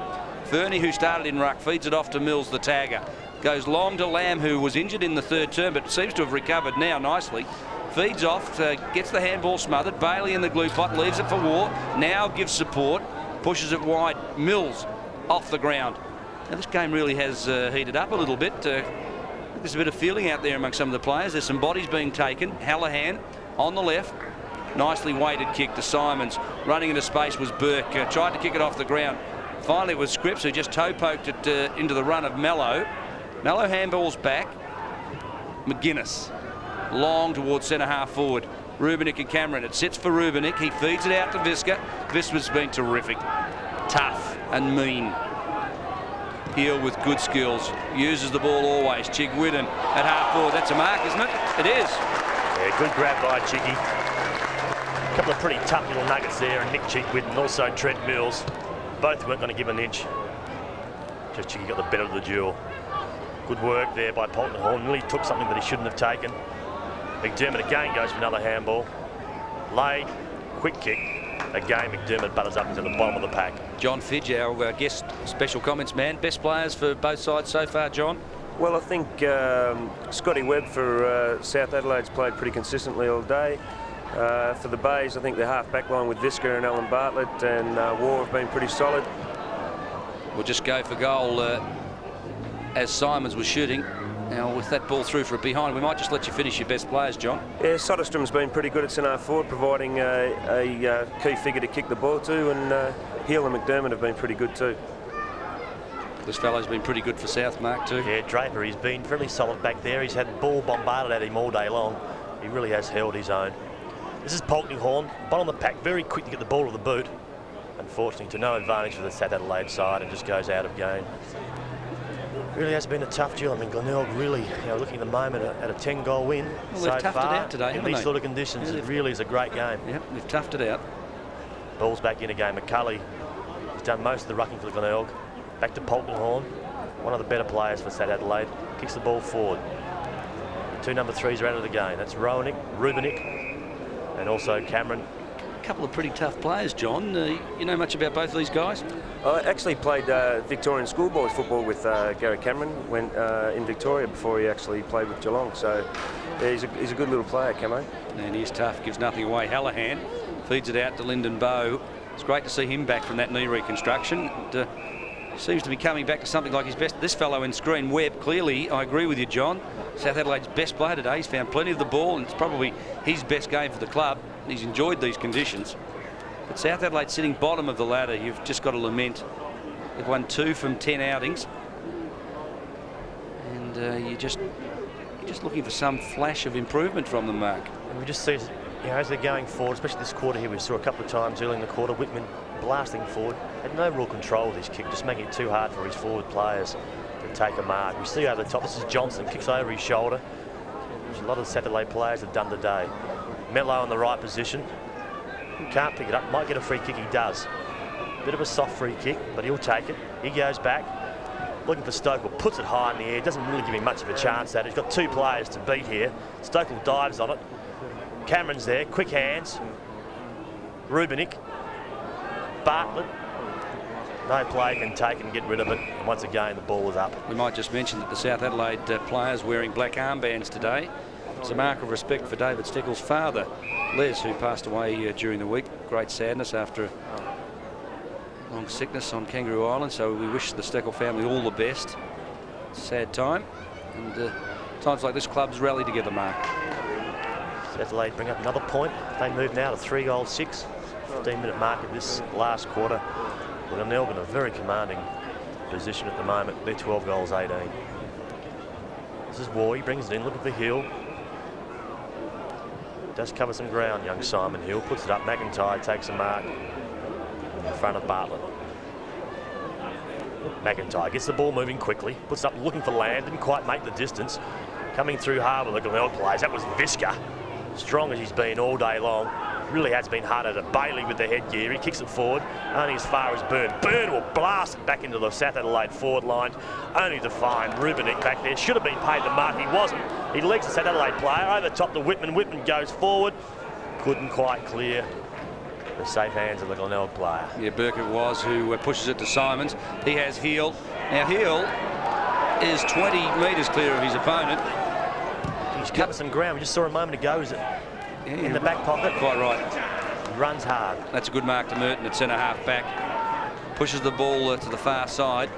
Fernie, who started in ruck, feeds it off to Mills, the tagger. Goes long to Lamb, who was injured in the 3rd term, but seems to have recovered now nicely. Feeds off, gets the handball smothered. Bailey in the glue pot, leaves it for War. Now gives support, pushes it wide. Mills off the ground. Now this game really has heated up a little bit. There's a bit of feeling out there among some of the players. There's some bodies being taken. Hallahan on the left. Nicely weighted kick to Simons. Running into space was Burke. Tried to kick it off the ground. Finally it was Scripps who just toe poked it into the run of Mello. Mello handballs back. McGuinness. Long towards centre half forward. Rubinick and Cameron. It sits for Rubinick. He feeds it out to Visca. Visca's been terrific. Tough and mean. Heel with good skills. Uses the ball always. Chigwidden at half forward. That's a mark, isn't it? It is. Yeah, good grab by Chiggy. A couple of pretty tough little nuggets there, and Nick Chigwidden and also Trent Mills. Both weren't going to give an inch. Just Chiggy got the better of the duel. Good work there by Polkinghorne. Nearly took something that he shouldn't have taken. McDermott again goes for another handball. Laid, quick kick. Again, McDermott butters up into the bottom of the pack. John Fidge, our guest special comments man. Best players for both sides so far, John? Well, I think Scotty Webb for South Adelaide's played pretty consistently all day. For the Bays, I think the half-back line with Visca and Alan Bartlett and War have been pretty solid. We'll just go for goal as Simons was shooting. Now, with that ball through for a behind, we might just let you finish your best players, John. Yeah, Soderstrom's been pretty good at centre forward, providing a key figure to kick the ball to, and Hill and McDermott have been pretty good too. This fellow's been pretty good for South, Mark, too. Yeah, Draper, he's been fairly solid back there. He's had the ball bombarded at him all day long. He really has held his own. This is Polkinghorne, bottom of the pack, very quick to get the ball to the boot. Unfortunately, to no advantage for the South Adelaide side, and just goes out of game. Really has been a tough duel. I mean, Glenelg really, looking at the moment at a 10-goal win well, so they've toughed far. It out today, in these sort of conditions, it really is a great game. Yeah, they've toughed it out. Ball's back in again. McCulley has done most of the rucking for the Glenelg. Back to Polkinghorne, one of the better players for South Adelaide. Kicks the ball forward. Two number 3s are out of the game. That's Rubinick, and also Cameron. A couple of pretty tough players, John. You know much about both of these guys? I actually played Victorian schoolboys football with Gary Cameron in Victoria before he actually played with Geelong. So yeah, he's a good little player, Camo. And he's tough, gives nothing away. Hallahan feeds it out to Lyndon Bowe. It's great to see him back from that knee reconstruction. And, seems to be coming back to something like his best. This fellow in screen, Webb, clearly, I agree with you, John. South Adelaide's best player today. He's found plenty of the ball, and it's probably his best game for the club. He's enjoyed these conditions. But South Adelaide sitting bottom of the ladder, you've just got to lament. They've won 2 from 10 outings. And you're just looking for some flash of improvement from them, Mark. And we just see, as they're going forward, especially this quarter here, we saw a couple of times early in the quarter, Whitman blasting forward, had no real control of his kick, just making it too hard for his forward players to take a mark. We see over the top, this is Johnson, kicks over his shoulder, which a lot of the South Adelaide players have done today. Mello in the right position, can't pick it up, might get a free kick, he does. Bit of a soft free kick, but he'll take it. He goes back, looking for Stokel, puts it high in the air, doesn't really give him much of a chance at it. He's got 2 players to beat here. Stokel dives on it. Cameron's there, quick hands. Rubinick. Bartlett. No play can take and get rid of it. And once again, the ball is up. We might just mention that the South Adelaide players wearing black armbands today. It's a mark of respect for David Steckel's father, Les, who passed away during the week. Great sadness after a long sickness on Kangaroo Island. So we wish the Steckel family all the best. Sad time. And times like this, clubs rally together, Mark. South Adelaide bring up another point. They move now to 3 goals 6. 15-minute mark of this last quarter. Well, Glenelg in a very commanding position at the moment. They're 12 goals 18. This is War, he brings it in, look at the Hill. Does cover some ground, young Simon Hill. Puts it up, McIntyre takes a mark in front of Bartlett. McIntyre gets the ball moving quickly, puts it up looking for land, didn't quite make the distance. Coming through hard with the Glenelg players, that was Visca. Strong as he's been all day long. Really has been hard at it. Bailey with the headgear, he kicks it forward, only as far as Byrne. Byrne will blast it back into the South Adelaide forward line, only to find Rubinick back there. Should have been paid the mark, he wasn't. He legs the South Adelaide player, over the top to Whitman. Whitman goes forward, couldn't quite clear the safe hands of the Glenelg player. Yeah, Burke it was who pushes it to Simons. He has Heel. Now Heel is 20 metres clear of his opponent. He's covered some ground. We just saw a moment ago, is it? Yeah, in the back pocket. Quite right. Runs hard. That's a good mark to Merton at centre half back. Pushes the ball to the far side.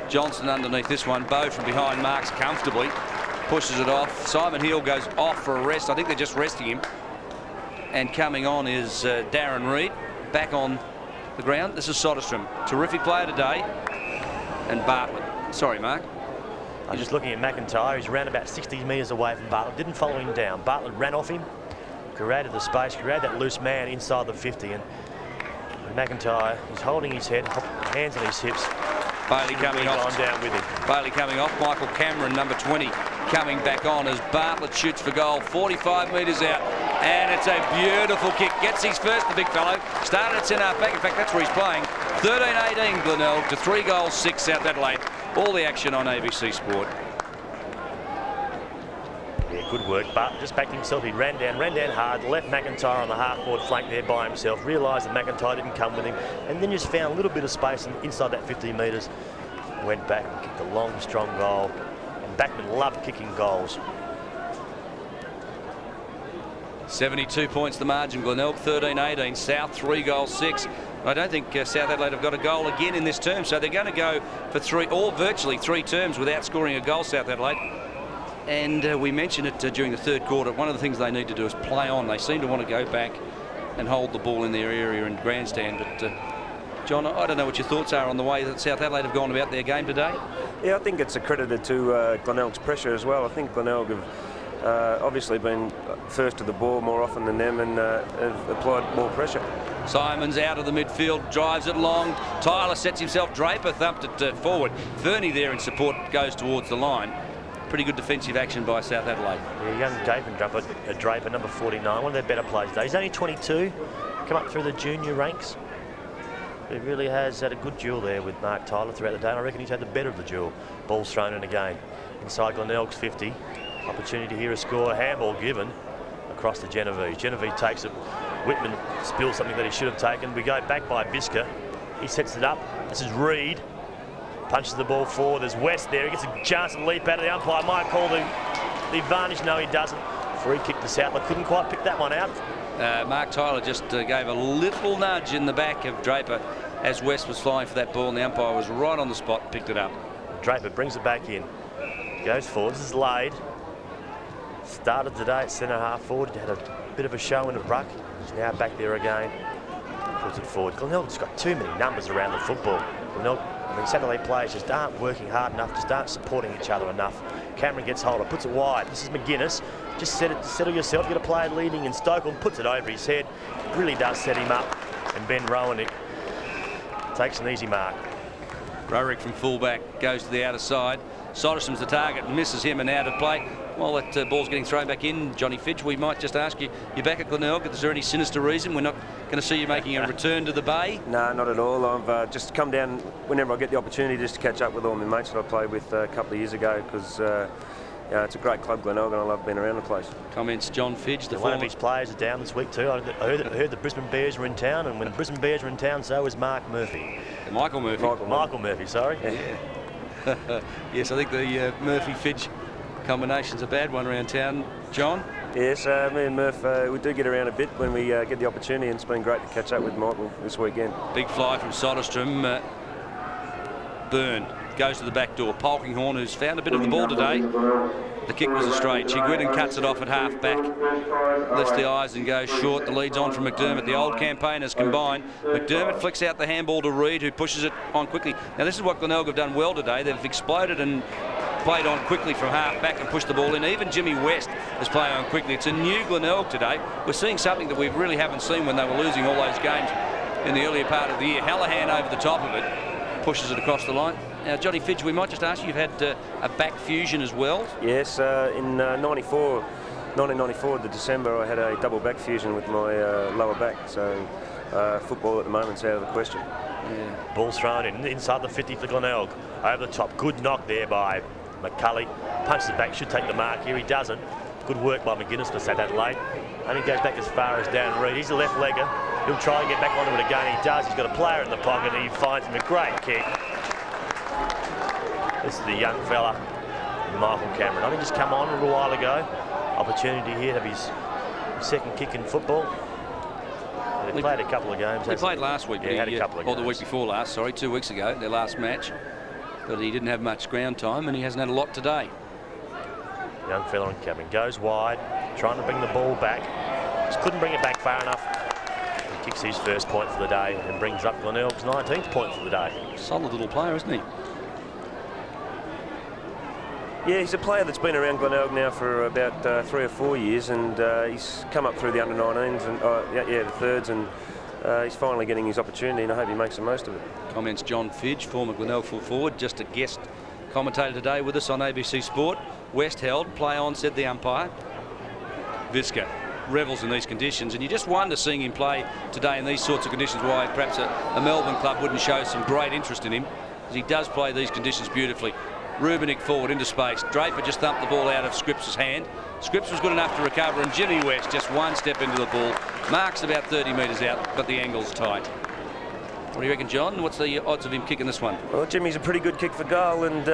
Johnson underneath this one. Bowe from behind marks comfortably. Pushes it off. Simon Hill goes off for a rest. I think they're just resting him. And coming on is Darren Reid, back on the ground. This is Soderstrom, terrific player today. And Bartlett. Sorry, Mark. I'm just looking at McIntyre. He's around about 60 metres away from Bartlett. Didn't follow him down. Bartlett ran off him, created the space, created that loose man inside the 50. And McIntyre is holding his head, hands on his hips. Bailey coming off. Gone down with him. Bailey coming off. Michael Cameron, number 20, coming back on as Bartlett shoots for goal. 45 metres out. And it's a beautiful kick. Gets his first, the big fellow. Started at centre half back. In fact, that's where he's playing. 13-18 Glenelg to 3 goals, 6 South Adelaide. All the action on ABC Sport. Yeah, good work. But just backed himself. He ran down hard. Left McIntyre on the half-forward flank there by himself. Realised that McIntyre didn't come with him. And then just found a little bit of space inside that 50 metres. Went back and kicked a long, strong goal. And backmen love kicking goals. 72 points the margin. Glenelg 13-18. South 3 goals, 6. I don't think South Adelaide have got a goal again in this term, so they're going to go for 3, or virtually 3 terms without scoring a goal, South Adelaide. And we mentioned it during the third quarter. One of the things they need to do is play on. They seem to want to go back and hold the ball in their area and grandstand. But John, I don't know what your thoughts are on the way that South Adelaide have gone about their game today. Yeah, I think it's accredited to Glenelg's pressure as well. I think Glenelg have obviously been first to the ball more often than them and have applied more pressure. Simons out of the midfield, drives it long. Tyler sets himself. Draper thumped it forward. Fernie there in support goes towards the line. Pretty good defensive action by South Adelaide. Yeah, young Draper, number 49, one of their better players today. He's only 22, come up through the junior ranks. He really has had a good duel there with Mark Tyler throughout the day, and I reckon he's had the better of the duel. Ball's thrown in again. Inside Glenelg's 50. Opportunity here, a score, handball given across to Genevieve. Genevieve takes it. Whitman spills something that he should have taken. We go back by Bisker. He sets it up. This is Reid. Punches the ball forward. There's West there. He gets a chance to leap out of the umpire. Might call the advantage. No, he doesn't. Free kick to Southland. Couldn't quite pick that one out. Mark Tyler just gave a little nudge in the back of Draper as West was flying for that ball, and the umpire was right on the spot, picked it up. Draper brings it back in. Goes forward. This is Lade. Started today at centre half forward. Had a bit of a show in the ruck. He's now back there again. Puts it forward. Glenelg's got too many numbers around the football. South Adelaide players just aren't working hard enough, just aren't supporting each other enough. Cameron gets hold of it, puts it wide. This is McGuinness. Just settle yourself. Get a player leading, and Stokely puts it over his head. Really does set him up. And Ben Rowan takes an easy mark. Rorick from fullback goes to the outer side. Soderstrom's the target, misses him and out of play. While that ball's getting thrown back in, Johnny Fidge, we might just ask you, you're back at Glenelg. Is there any sinister reason we're not going to see you making a return to the Bay? No, not at all. I've just come down whenever I get the opportunity just to catch up with all my mates that I played with a couple of years ago, because it's a great club, Glenelg, and I love being around the place. Comments John Fidge. One of his players is down this week too. I heard the Brisbane Bears were in town, and when the Brisbane Bears were in town, so was Mark Murphy. Michael Murphy. Michael Murphy, sorry. Yeah. Yes, I think the Murphy-Fidge combination's a bad one around town. John? Yes, me and Murph, we do get around a bit when we get the opportunity, and it's been great to catch up with Michael this weekend. Big fly from Soderstrom. Byrne goes to the back door. Polkinghorn, who's found a bit of the ball today. The kick was straight. Chigwidden cuts it off at half back. Lifts the eyes and goes short. The lead's on from McDermott. The old campaigners combine. McDermott flicks out the handball to Reid, who pushes it on quickly. Now, this is what Glenelg have done well today. They've exploded and played on quickly from half back and pushed the ball in. Even Jimmy West is playing on quickly. It's a new Glenelg today. We're seeing something that we really haven't seen when they were losing all those games in the earlier part of the year. Hallahan over the top of it, pushes it across the line. Now, Johnny Fidge, we might just ask you, you've had a back fusion as well? Yes, in 1994, the December, I had a double back fusion with my lower back, so football at the moment's out of the question. Yeah. Ball's thrown in inside the 50 for Glenelg. Over the top, good knock there by McCulley. Punches it back, should take the mark here, he doesn't. Good work by McGuinness for South Adelaide. Only goes back as far as Darren Reid. He's a left legger. He'll try and get back onto it again. He does. He's got a player in the pocket and he finds him a great kick. This is the young fella, Michael Cameron. I think just come on a little while ago. Opportunity here to have his second kick in football. They played a couple of games. He played last week. Yeah, had a couple of games. Or the week before last, sorry, 2 weeks ago, their last match. But he didn't have much ground time and he hasn't had a lot today. Young fella on Cameron goes wide, trying to bring the ball back. Just couldn't bring it back far enough. He kicks his first point for the day and brings up Glenelg's 19th point for the day. Solid little player, isn't he? Yeah, he's a player that's been around Glenelg now for about 3 or 4 years, and he's come up through the under-19s and the thirds, and he's finally getting his opportunity, and I hope he makes the most of it. Comments John Fidge, former Glenelg full forward, just a guest commentator today with us on ABC Sport. West held, play on, said the umpire. Visca revels in these conditions, and you just wonder, seeing him play today in these sorts of conditions, why perhaps a Melbourne club wouldn't show some great interest in him, because he does play these conditions beautifully. Rubinick forward into space. Draper just thumped the ball out of Scripps' hand. Scripps was good enough to recover, and Jimmy West just one step into the ball. Marks about 30 metres out, but the angle's tight. What do you reckon, John? What's the odds of him kicking this one? Well, Jimmy's a pretty good kick for goal, and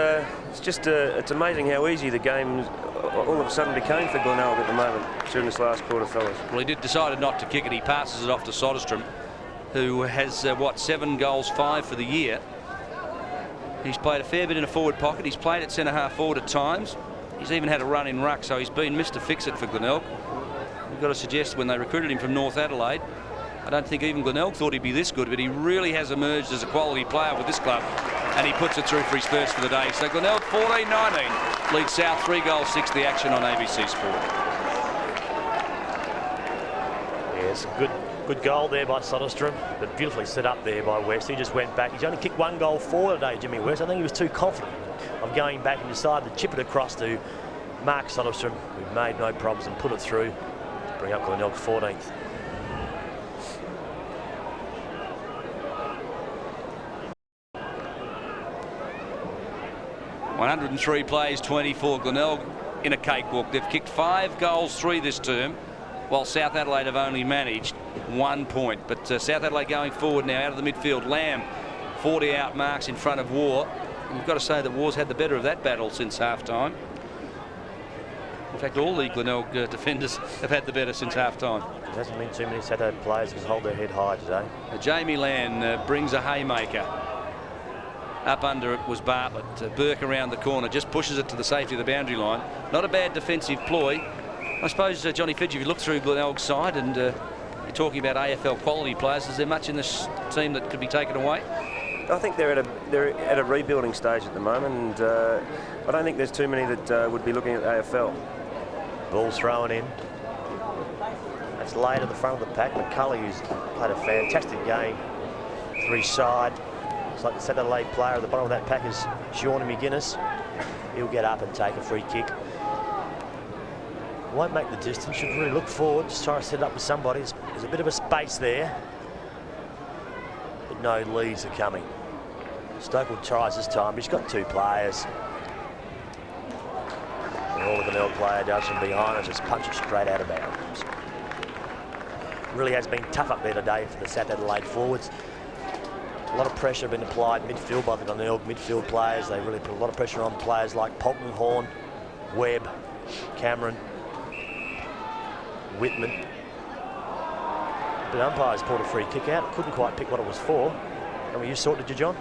it's just it's amazing how easy the game all of a sudden became for Glenelg at the moment during this last quarter, fellas. Well, he decided not to kick it. He passes it off to Soderstrom, who has 7 goals, 5 for the year. He's played a fair bit in a forward pocket. He's played at centre-half forward at times. He's even had a run in ruck, so he's been Mr. Fix-It for Glenelg. We've got to suggest when they recruited him from North Adelaide, I don't think even Glenelg thought he'd be this good, but he really has emerged as a quality player with this club, and he puts it through for his first for the day. So Glenelg 14-19 leads South 3 goals 6. The action on ABC Sport. Yeah, it's a good goal there by Soderstrom, but beautifully set up there by West. He just went back. He's only kicked 1 goal for today, Jimmy West. I think he was too confident of going back and decided to chip it across to Mark Soderstrom, who made no problems and put it through to bring up Glenelg 14th. .103 plays, 24. Glenelg in a cakewalk. They've kicked 5 goals, 3 this term, while South Adelaide have only managed 1 point. But South Adelaide going forward now out of the midfield. Lamb, 40 out marks in front of War. And we've got to say that War's had the better of that battle since half-time. In fact, all the Glenelg defenders have had the better since half-time. There hasn't been too many South Adelaide players who can hold their head high today. Jamie Land brings a haymaker. Up under it was Bartlett. Burke around the corner, just pushes it to the safety of the boundary line. Not a bad defensive ploy. I suppose, Johnny Fidge, if you look through Glenelg's side and you're talking about AFL quality players, is there much in this team that could be taken away? I think they're at a rebuilding stage at the moment, and I don't think there's too many that would be looking at AFL. Ball thrown in. That's laid at the front of the pack. McCulley, who's played a fantastic game for his side. It's like the South Adelaide player at the bottom of that pack is Sean McGuinness. He'll get up and take a free kick. Won't make the distance, should really look forward, just try to set it up with somebody. There's a bit of a space there, but no leads are coming. Stokell tries this time, but he's got 2 players. And all the Glenelg player does from behind is just punch it straight out of bounds. Really has been tough up there today for the South Adelaide forwards. A lot of pressure been applied midfield by the Glenelg midfield players. They really put a lot of pressure on players like Polkinghorn, Webb, Cameron, Whitman. But umpires pulled a free kick out. Couldn't quite pick what it was for. And were you saw it, did you, John?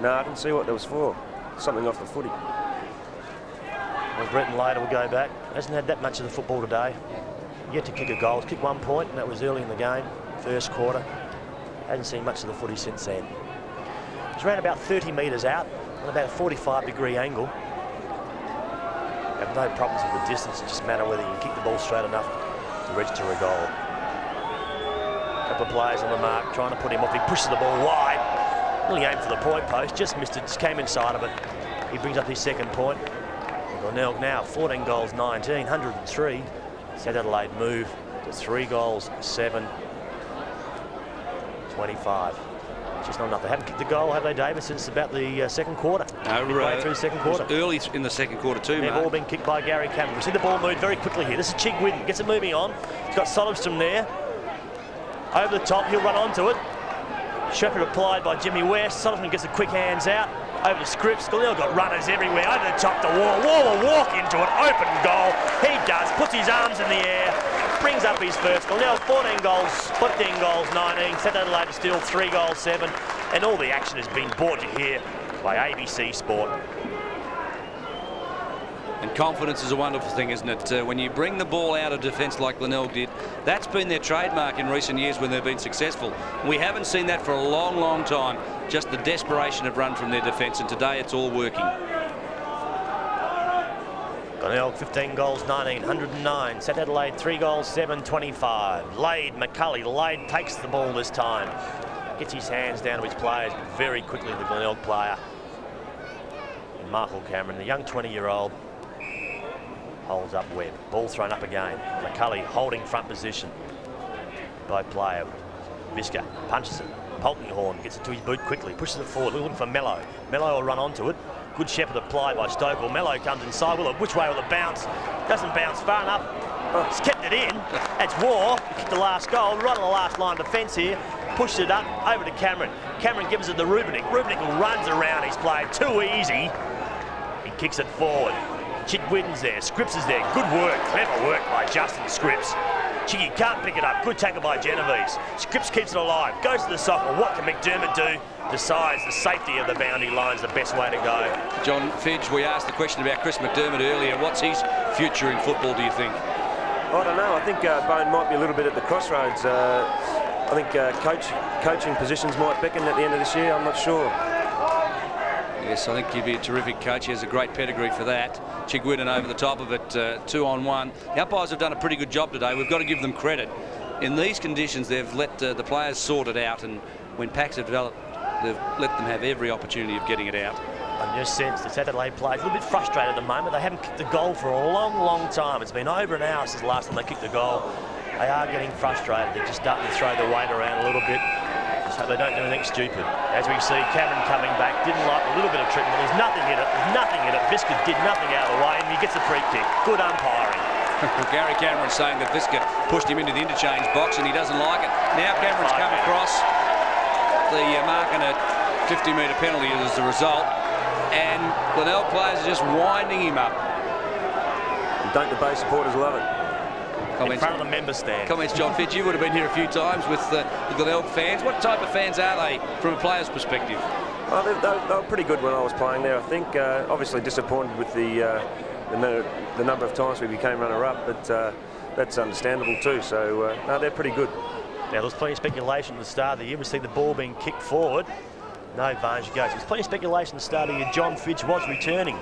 No, I didn't see what that was for. Something off the footy. Well, Bretton later will go back. Hasn't had that much of the football today. Yet to kick a goal. He's kicked 1 point, and that was early in the game, first quarter. Hasn't seen much of the footy since then. He's around about 30 metres out on about a 45-degree angle. Have no problems with the distance. It just matter whether you can kick the ball straight enough to register a goal. A couple of players on the mark trying to put him off. He pushes the ball wide. Really aimed for the point post. Just missed it. Just came inside of it. He brings up his 2nd point. Glenelg now 14 goals 19, 103. South Adelaide move to 3 goals 7, 25. Just not enough. They haven't kicked the goal, have they, David, since about the 2nd quarter? Midway through the 2nd quarter. Early in the 2nd quarter too, They've all been kicked by Gary Cameron. We see the ball move very quickly here. This is Chigwin, gets it moving on. He's got Soderstrom there. Over the top, he'll run onto it. Shepherd applied by Jimmy West. Soderstrom gets the quick hands out. Over to Scripps. Glenelg got runners everywhere. Over the top to Wall. Wall will walk into it. Open goal. He does. Puts his arms in the air. Brings up his first. Glenelg 14 goals 19. South Adelaide still 3 goals 7. And all the action has been brought to here by ABC Sport. And confidence is a wonderful thing, isn't it? When you bring the ball out of defence like Glenelg did, that's been their trademark in recent years when they've been successful. We haven't seen that for a long, long time. Just the desperation of run from their defence, and today it's all working. Glenelg 15 goals, 19, 109. St Adelaide 3 goals, 7, 25. Lade, McCulley. Lade takes the ball this time. Gets his hands down to his players very quickly, the Glenelg player. And Michael Cameron, the young 20-year-old, holds up Webb. Ball thrown up again. McCulley holding front position by player. Visca punches it. Polkinghorn gets it to his boot quickly, pushes it forward, looking for Mello. Mello will run onto it. Good shepherd applied by Stokel. Mello comes inside. Will it? Which way will it bounce? Doesn't bounce far enough. He's kept it in. That's War. He kicked the last goal. Right on the last line of defence here. Pushes it up over to Cameron. Cameron gives it to Rubinick. Rubinick runs around his play. Too easy. He kicks it forward. Chick Whidden's there. Scripps is there. Good work. Clever work by Justin Scripps. Chicky can't pick it up. Good tackle by Genovese. Scripps keeps it alive. Goes to the sock. What can McDermott do? Decides the safety of the boundary line is the best way to go. John Fidge, we asked the question about Chris McDermott earlier. What's his future in football, do you think? I don't know. I think Bone might be a little bit at the crossroads. I think coaching positions might beckon at the end of this year. I'm not sure. Yes, I think he'd be a terrific coach. He has a great pedigree for that. Chigwidden over the top of it, 2-on-1. The umpires have done a pretty good job today. We've got to give them credit. In these conditions, they've let the players sort it out, and when packs have developed, they've let them have every opportunity of getting it out. I just sense the Adelaide players a little bit frustrated at the moment. They haven't kicked the goal for a long, long time. It's been over an hour since the last time they kicked the goal. They are getting frustrated. They're just starting to throw the weight around a little bit. Just hope they don't do anything stupid. As we see, Cameron coming back, didn't like a little bit of treatment. There's nothing in it. There's nothing in it. Visca did nothing out of the way, and he gets a free kick. Good umpiring. Gary Cameron saying that Visca pushed him into the interchange box, and he doesn't like it. Now Cameron's come across the mark, and a 50-metre penalty as a result. And Glenelg players are just winding him up. And don't the Bay supporters love it? In front of the member stand. Comments, John Fitch. You would have been here a few times with the Glenelg fans. What type of fans are they from a player's perspective? Oh, they were pretty good when I was playing there, I think. Obviously disappointed with the number of times we became runner-up, but that's understandable too. So, no, they're pretty good. Now, there was plenty of speculation at the start of the year. We see the ball being kicked forward. No advantage goes. There's plenty of speculation at the start of the year. John Fitch was returning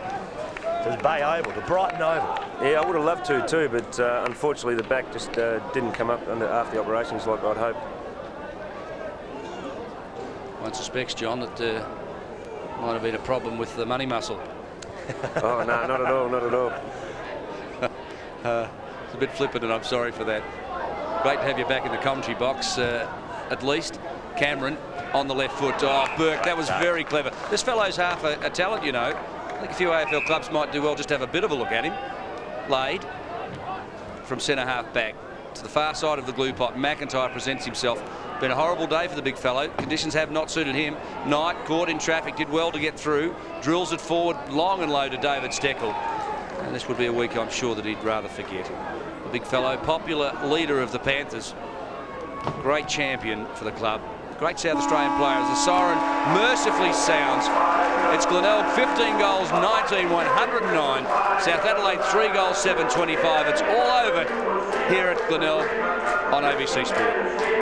to the Bay Oval, to Brighton Oval. Yeah, I would have loved to too, but unfortunately the back just didn't come up after the operations like I'd hoped. One suspects, John, that there might have been a problem with the money muscle. Oh, no, not at all, not at all. It's a bit flippant, and I'm sorry for that. Great to have you back in the commentary box, at least. Cameron on the left foot. Oh, Burke, that was very clever. This fellow's half a talent, you know. I think a few AFL clubs might do well just to have a bit of a look at him. Lade from centre half back to the far side of the glue pot. McIntyre presents himself. Been a horrible day for the big fellow. Conditions have not suited him. Knight caught in traffic, did well to get through. Drills it forward long and low to David Steckel. And this would be a week I'm sure that he'd rather forget. The big fellow, popular leader of the Panthers. Great champion for the club. Great South Australian player as the siren mercifully sounds. It's Glenelg 15 goals, 19, 109. South Adelaide 3 goals, 7, 25. It's all over here at Glenelg on ABC Sport.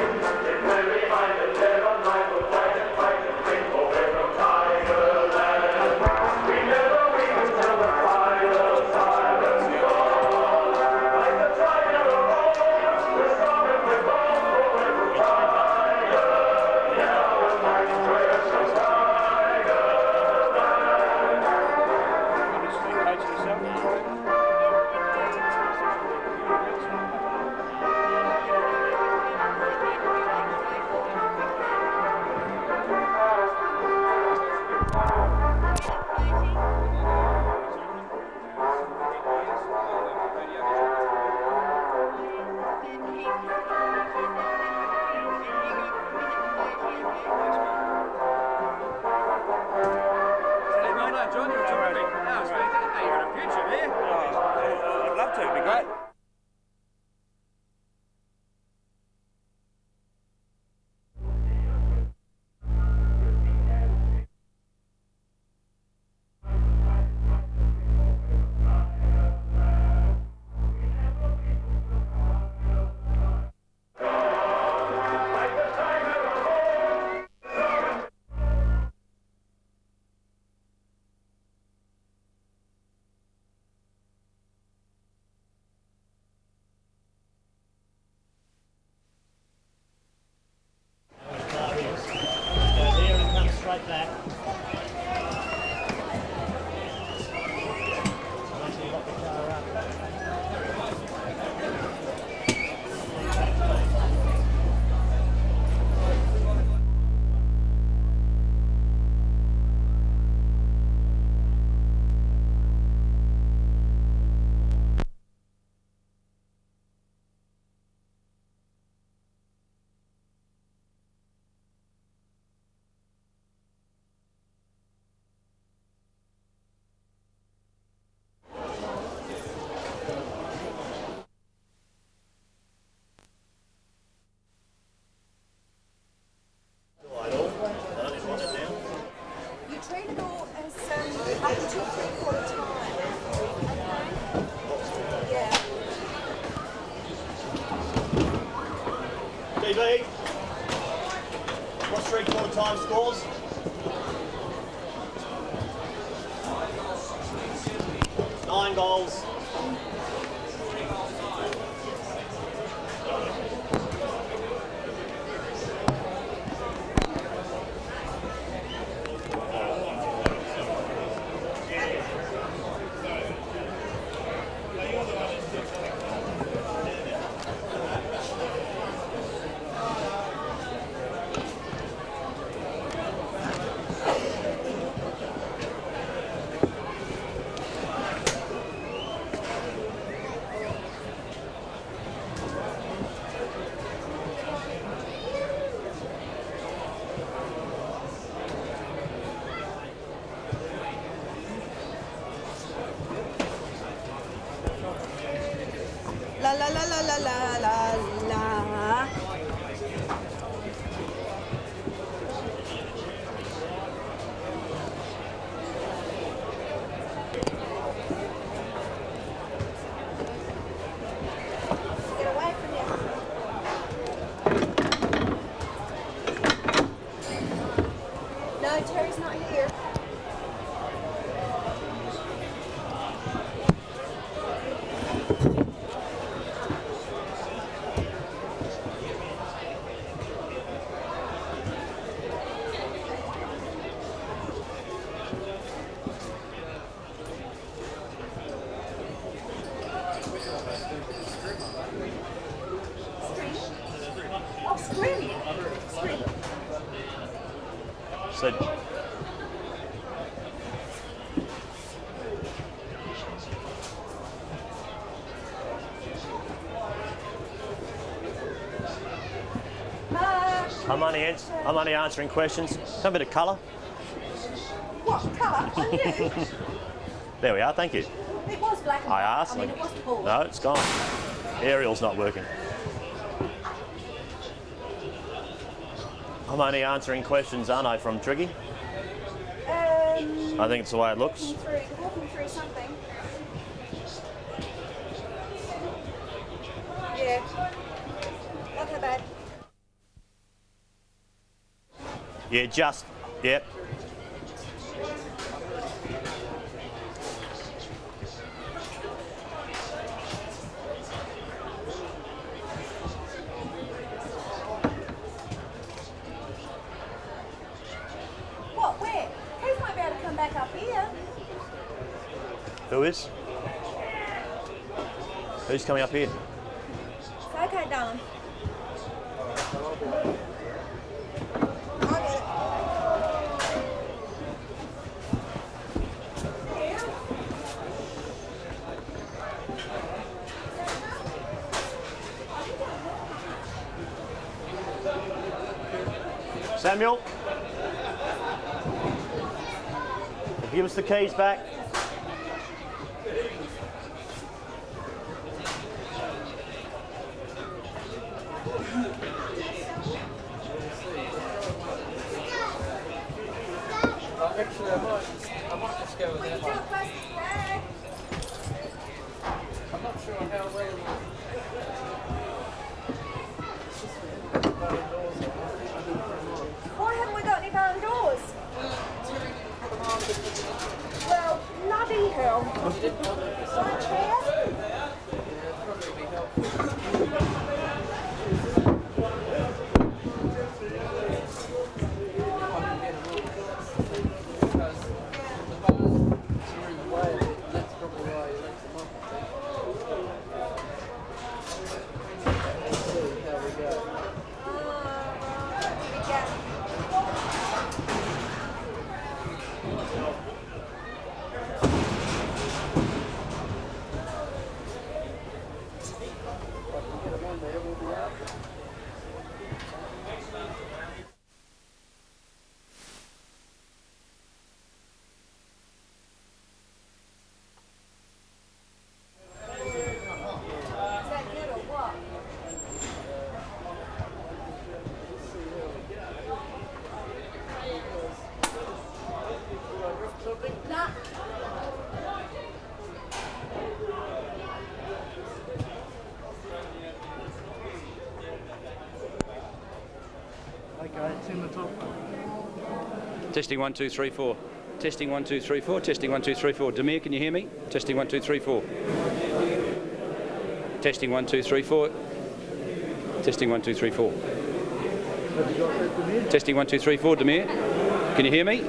What's 3/4 time scores? Nine goals. La la la la la la la la. Get away from you. No, Terry's not here. Oh, scream. Scream. So, I'm only answering questions. Some bit of colour. What colour? On you? There we are, thank you. It was black and white. I asked. I mean, it was Paul. No, it's gone. Aerial's not working. I'm only answering questions, aren't I, from Triggy? I think it's the way it looks. Walking through something. Yeah. Not that bad. Yeah, just, yep. What? Where? He might be able to come back up here. Who is? Who's coming up here? It's okay, darling. I'll get it. Samuel? Give us the keys back. Actually, I might just go with that one. I'm not sure how well it will. Why haven't we got any barn doors? Well, bloody hell. My chair? Okay, it's in the top one. Testing 1, 2, 3, 4. Testing 1, 2, 3, 4. Testing 1, 2, 3, 4. Demir, can you hear me? Testing 1, 2, 3, 4. Testing 1, 2, 3, 4. Testing 1, 2, 3, 4. Testing 1, 2, 3, 4. Demir, can you hear me?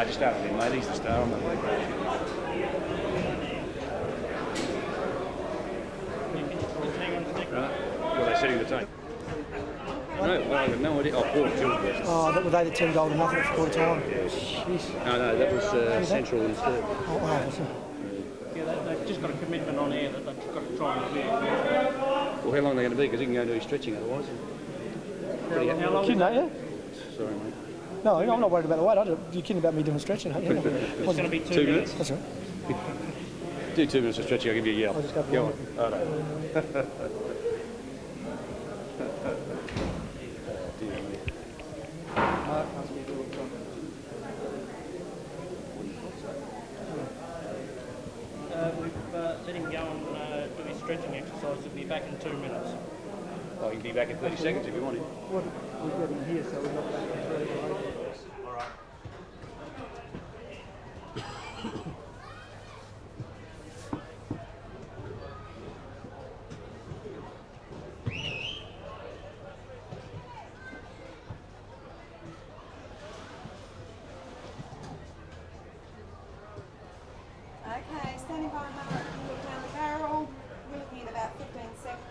Just start with him, mate. He's the star on the way. Right. Well, they're setting the tone. No, well, I've got no idea. Oh, Port killed the Oh, that were they the 10 goal to nothing for quarter time? Jeez. No, that was Central instead. Oh, wow. Yeah, they've just got a commitment on air that they've got to try and clear. Well, how long are they going to be? Because he can go and do his stretching otherwise. How long? Kidding, aren't you? Sorry, mate. No, I'm not worried about the weight. You're kidding about me doing stretching, aren't you? It's going to be 2 minutes. That's right. Do 2 minutes of stretching, I'll give you a yell. I'll just go Go on. Oh, no. We've let him go and do his stretching exercise. He'll be back in 2 minutes. Oh, you can be back in 30 seconds if you want him. We've got him here, so we're not back in 3. All right. Okay, standing by another look down the barrel. We're looking at about 15 seconds.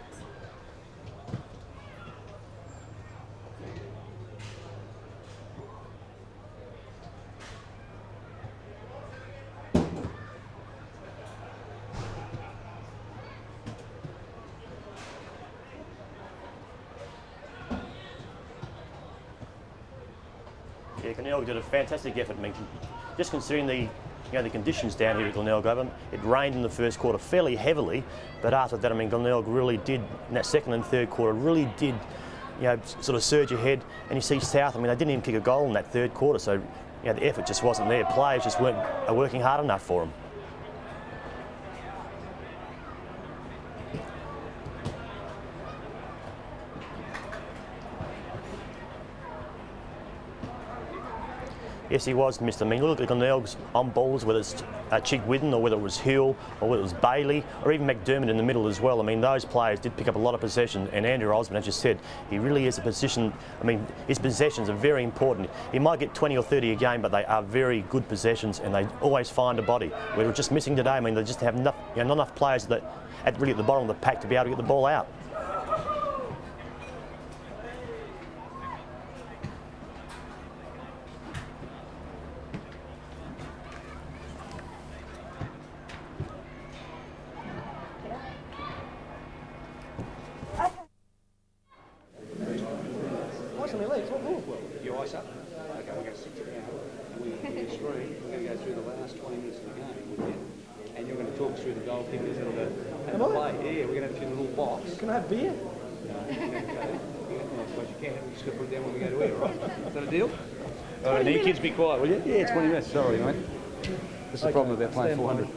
Yeah, Glenelg did a fantastic effort. I mean, just considering the the conditions down here at Glenelg Oval, it rained in the first quarter fairly heavily, but after that, I mean, Glenelg really did, in that second and third quarter, really did, sort of surge ahead. And you see South, I mean, they didn't even kick a goal in that third quarter, so the effort just wasn't there. Players just weren't working hard enough for them. Yes, he was, Mr. I mean, look at Glenelg's on balls, whether it's Chigwidden or whether it was Hill or whether it was Bailey or even McDermott in the middle as well. I mean, those players did pick up a lot of possession, and Andrew Osborne, as you said, he really is a position. I mean, his possessions are very important. He might get 20 or 30 a game, but they are very good possessions, and they always find a body. We were just missing today. I mean, they just have enough, not enough players that really at the bottom of the pack to be able to get the ball out. You ice up? Okay, we're going to sit you down. We're going to screen. We're going to go through the last 20 minutes of the game with you. And you're going to talk us through the goal kickers and the play. Yeah, we're going to have you in a little box. Can I have beer? No, I suppose you can. We're just going to put it down when we go to air, right? Is that a deal? All right, you kids be quiet, will you? Yeah, 20 minutes. Sorry, mate. That's the problem about playing 400.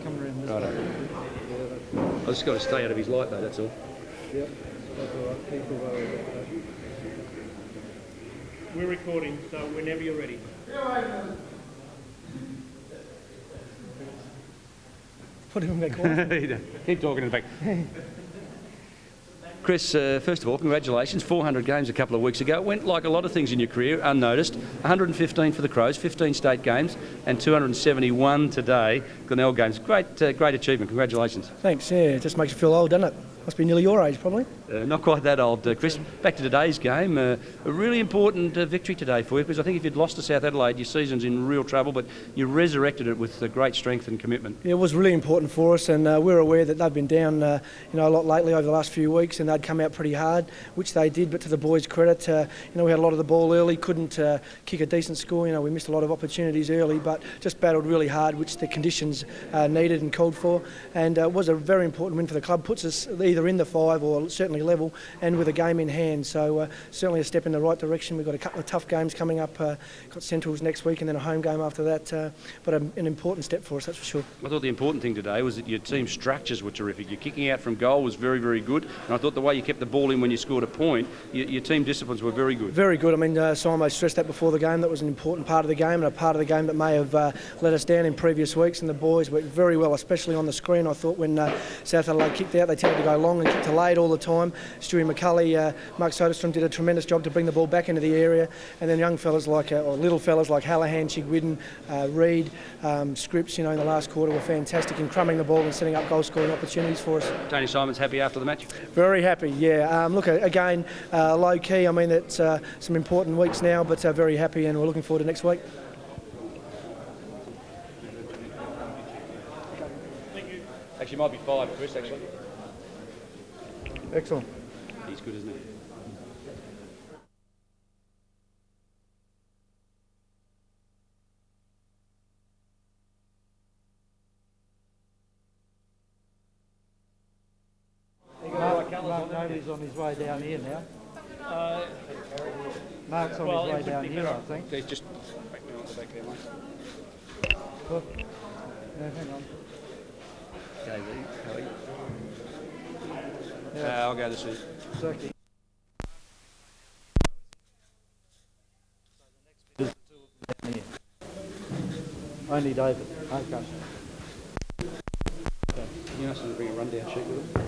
Right. I just got to stay out of his light, though, that's all. Yep. That's all right. Keep it. We're recording, so whenever you're ready. Put him back on. Keep talking in the back. Chris, first of all, congratulations. 400 games a couple of weeks ago. It went like a lot of things in your career, unnoticed. 115 for the Crows, 15 state games, and 271 today, Glenelg games. Great achievement. Congratulations. Thanks. Yeah, it just makes you feel old, doesn't it? Must be nearly your age, probably. Not quite that old, Chris. Back to today's game. A really important victory today for you, because I think if you'd lost to South Adelaide, your season's in real trouble, but you resurrected it with great strength and commitment. Yeah, it was really important for us, and we're aware that they've been down a lot lately over the last few weeks, and they'd come out pretty hard, which they did, but to the boys' credit, we had a lot of the ball early, couldn't kick a decent score. We missed a lot of opportunities early, but just battled really hard, which the conditions was needed and called for, and it was a very important win for the club. Puts us either in the 5 or certainly level, and with a game in hand. So certainly a step in the right direction. We've got a couple of tough games coming up. Got Centrals next week and then a home game after that. But an important step for us, that's for sure. I thought the important thing today was that your team structures were terrific. Your kicking out from goal was very, very good. And I thought the way you kept the ball in when you scored a point, your team disciplines were very good. Very good. I mean, Simo stressed that before the game. That was an important part of the game and a part of the game that may have let us down in previous weeks. And the boys worked very well, especially on the screen. I thought when South Adelaide kicked out, they tended to go long and kick to late all the time. Stewie McCulley, Mark Soderstrom did a tremendous job to bring the ball back into the area. And then young fellas like, or little fellas like Hallahan, Chigwidden, Reid, Scripps, in the last quarter were fantastic in crumbing the ball and setting up goal scoring opportunities for us. Tony Simon's happy after the match? Very happy, yeah. Look, again, low key. I mean, it's some important weeks now, but very happy, and we're looking forward to next week. Actually, might be 5, Chris, actually. Excellent. He's good, isn't he? Nobody's on his way down here now. Mark's on his way down here, I think. He's just back there on the back there, mate. Yeah, hang on. I'll go this way. Exactly. Only David. Okay. You asked him to bring a rundown sheet with him?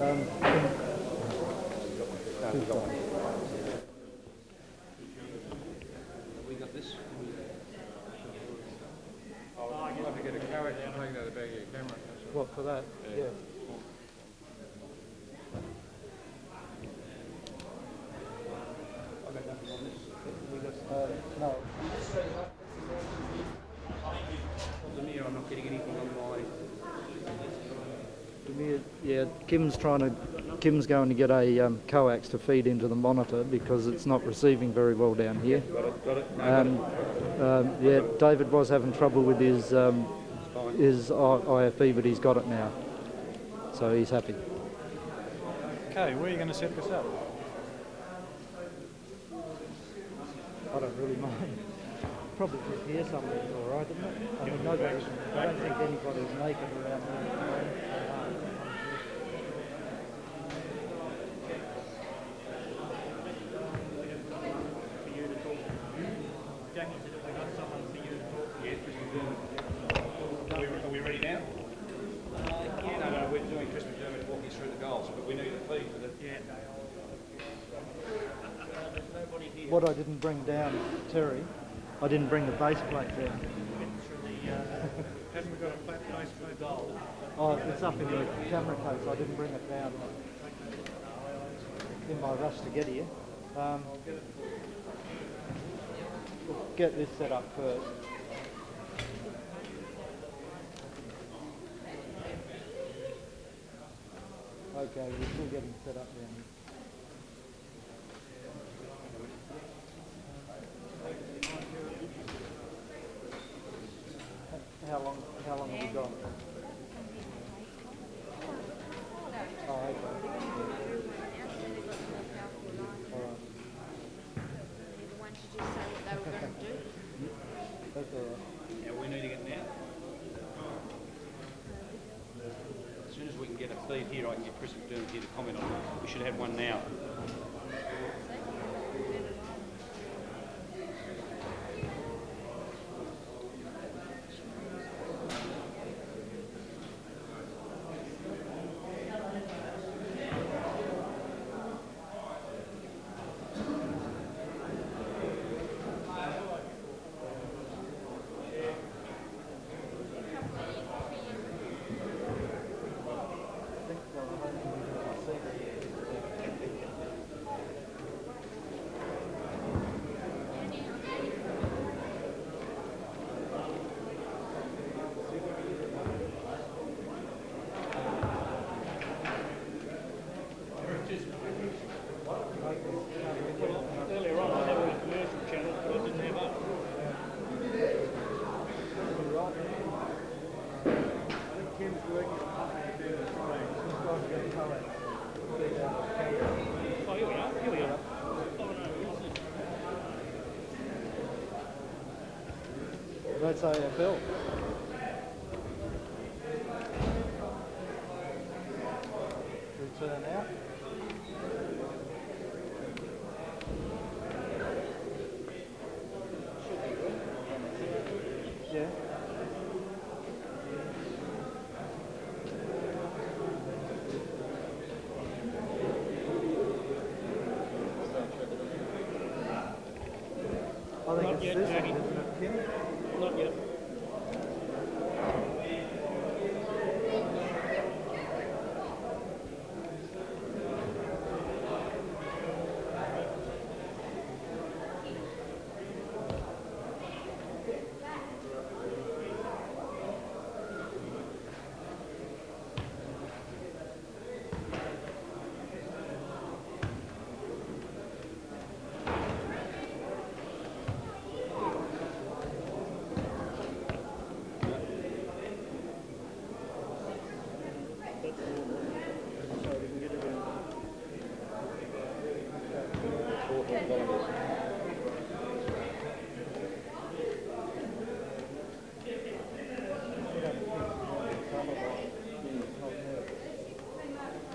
Um, We got this? You'll have to get a character and take that out of your camera. what, for that? Yeah. I've got nothing on this. We got, no. Demir, I'm not getting anything on my... Yeah, Kim's going to get a coax to feed into the monitor because it's not receiving very well down here. Got it. Yeah, David was having trouble with his IFE, but he's got it now, so he's happy. Okay, where are you going to set this up? I don't really mind. Probably just here somewhere, all right, isn't it? I mean, I don't think anybody's naked around here. Are we ready now? No, we're doing Chris McDermott walking through the goals, but we need a feed for the... Yeah. What I didn't bring down, Terry, I didn't bring the base plate down. Haven't we got a flat base for the goal? Oh, it's up in the camera case. I didn't bring it down in my rush to get here. We'll get this set up first. Okay, we're still getting set up down here. How long have we got? Oh, okay. All right. That's all right. Yeah, we're needing it now. As soon as we can get a feed here, I can get Chris McDermott here to comment on it. We should have one now. That's AFL. Return out. Yeah. I think Not it's yet, this Jackie. one, isn't it, Kim? Not yet.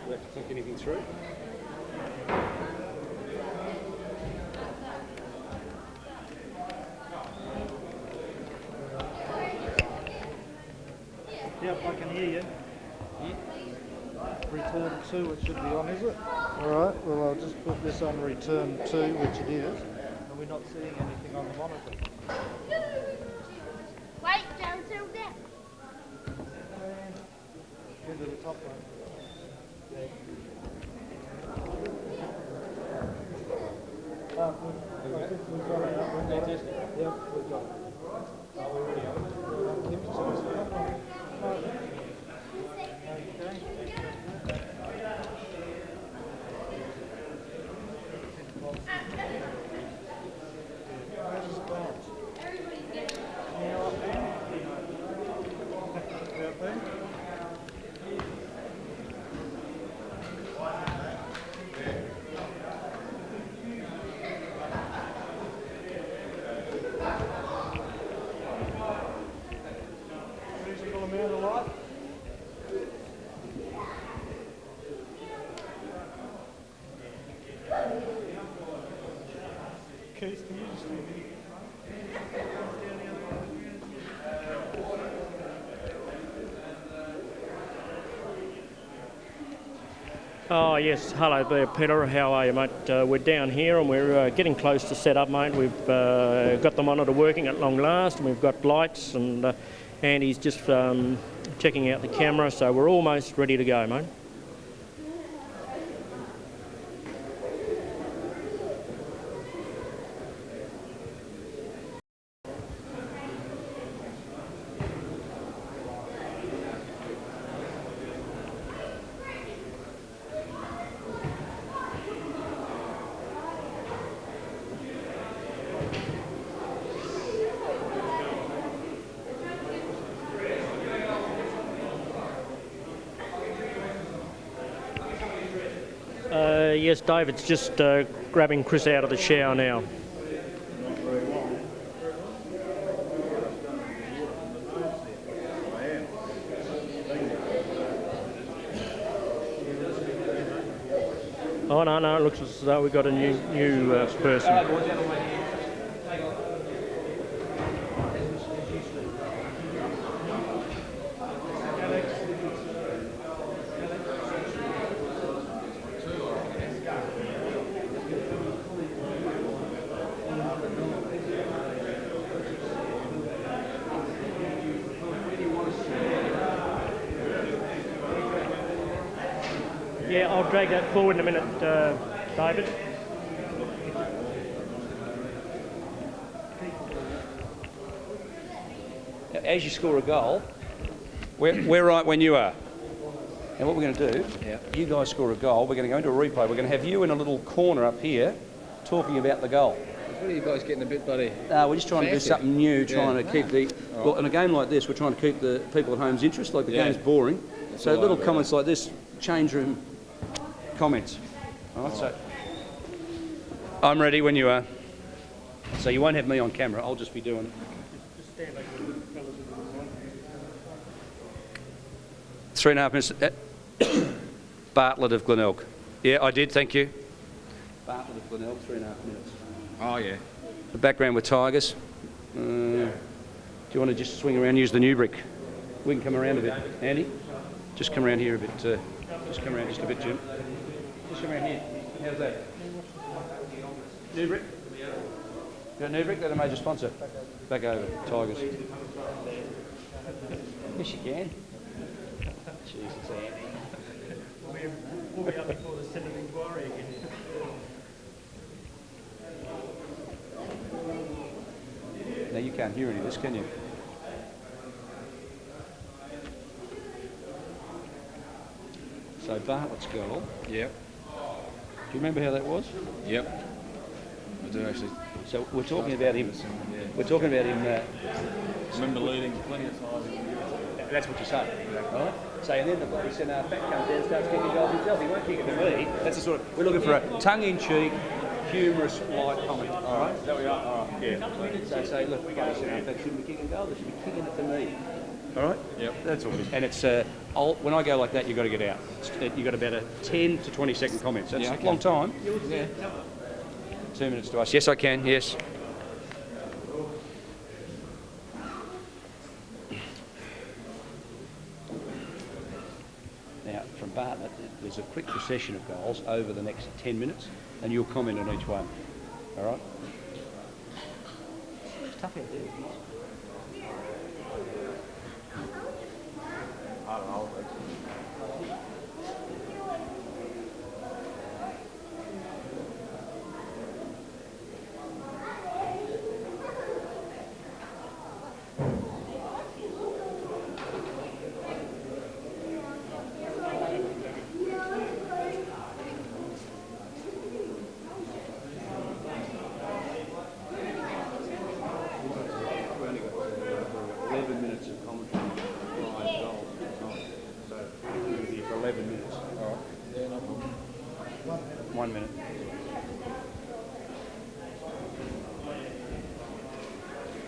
Do you have to think anything through? Yep, I can hear you. Return 2 it should be on, is it? Alright, well I'll just put this on return 2, which it is, and we're not seeing anything on the monitor. Wait, don't do that. Into the top one. Yeah. I think we've got it up. Yep, we've got it. Are we ready? Reasonable amount of light. Keith, can you just leave me? Oh yes, hello there Peter, how are you mate? We're down here and we're getting close to set up mate. We've got the monitor working at long last and we've got lights and Andy's just checking out the camera, so we're almost ready to go mate. Yes, David's just grabbing Chris out of the shower now. Oh no, it looks as though we've got a new person. Yeah, I'll drag that forward in a minute, David. As you score a goal, we're right when you are. And what we're going to do, you guys score a goal, we're going to go into a replay. We're going to have you in a little corner up here talking about the goal. What are you guys getting a bit bloody? We're just trying to do something new, trying to keep the... Right. Well, in a game like this, we're trying to keep the people at home's interest, like the game's boring. That's So all little right, comments like this, change room comments. All right, so I'm ready when you are. So you won't have me on camera, I'll just be doing it. Just stand back. 3.5 minutes. Bartlett of Glenelg. Yeah, I did, thank you. Bartlett of Glenelg, 3.5 minutes. Oh, yeah. The background with Tigers. Do you want to just swing around, use the new brick? We can come around a bit. Andy? Just come around here a bit. Just come around just a bit, Jim. Just come around here. How's that? New brick? Got new brick? They're a major sponsor. Back over, Tigers. Yes, you can. Jesus, Andy. We'll be up before the Senate inquiry again. Now you can't hear any of this, can you? So Bartlett's goal. Yep. Do you remember how that was? Yep. I do actually. So we're talking about him. We're talking about him. Remember leading plenty of times. That's what you say, right? So and then the bloody centre back comes down and starts kicking goals himself. He won't kick it to me. That's the sort of. We're looking for a tongue-in-cheek, humorous, light comment. All right. There we are. All right. Yeah. So say, look, we got centre back shouldn't be kicking goals. They should be kicking it to me. All right. Yep. That's all it is. And it's when I go like that, you've got to get out. You've got about a 10 to 20 second comments. That's a long time. Yeah. 2 minutes to us. Yes, I can. Yes. Now, from Bartlett, there's a quick procession of goals over the next 10 minutes, and you'll comment on each one. All right? It's tough out there. I don't know.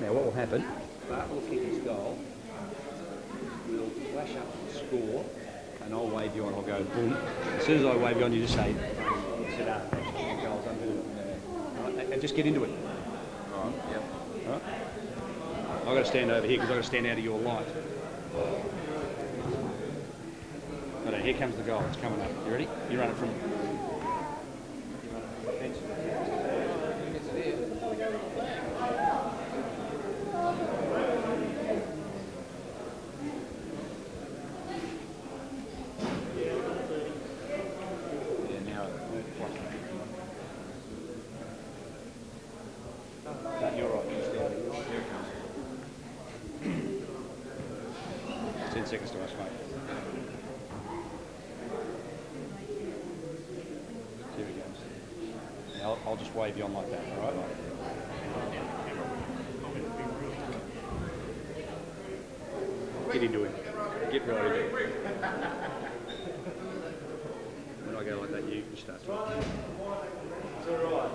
Now what will happen, Bart will kick his goal, we'll flash up the score, and I'll wave you on, I'll go boom. As soon as I wave you on, you just say, sit up, kicking goals, right, and just get into it. All right. Yep. All right? I've got to stand over here because I've got to stand out of your light. Right, here comes the goal, it's coming up. You ready? You run it from... You're right, you stand. Here it comes. 10 seconds to us, mate. Here he goes. Now I'll just wave you on like that, all right? Get into it. Get right into it. When I go like that, you start talking. It's all right.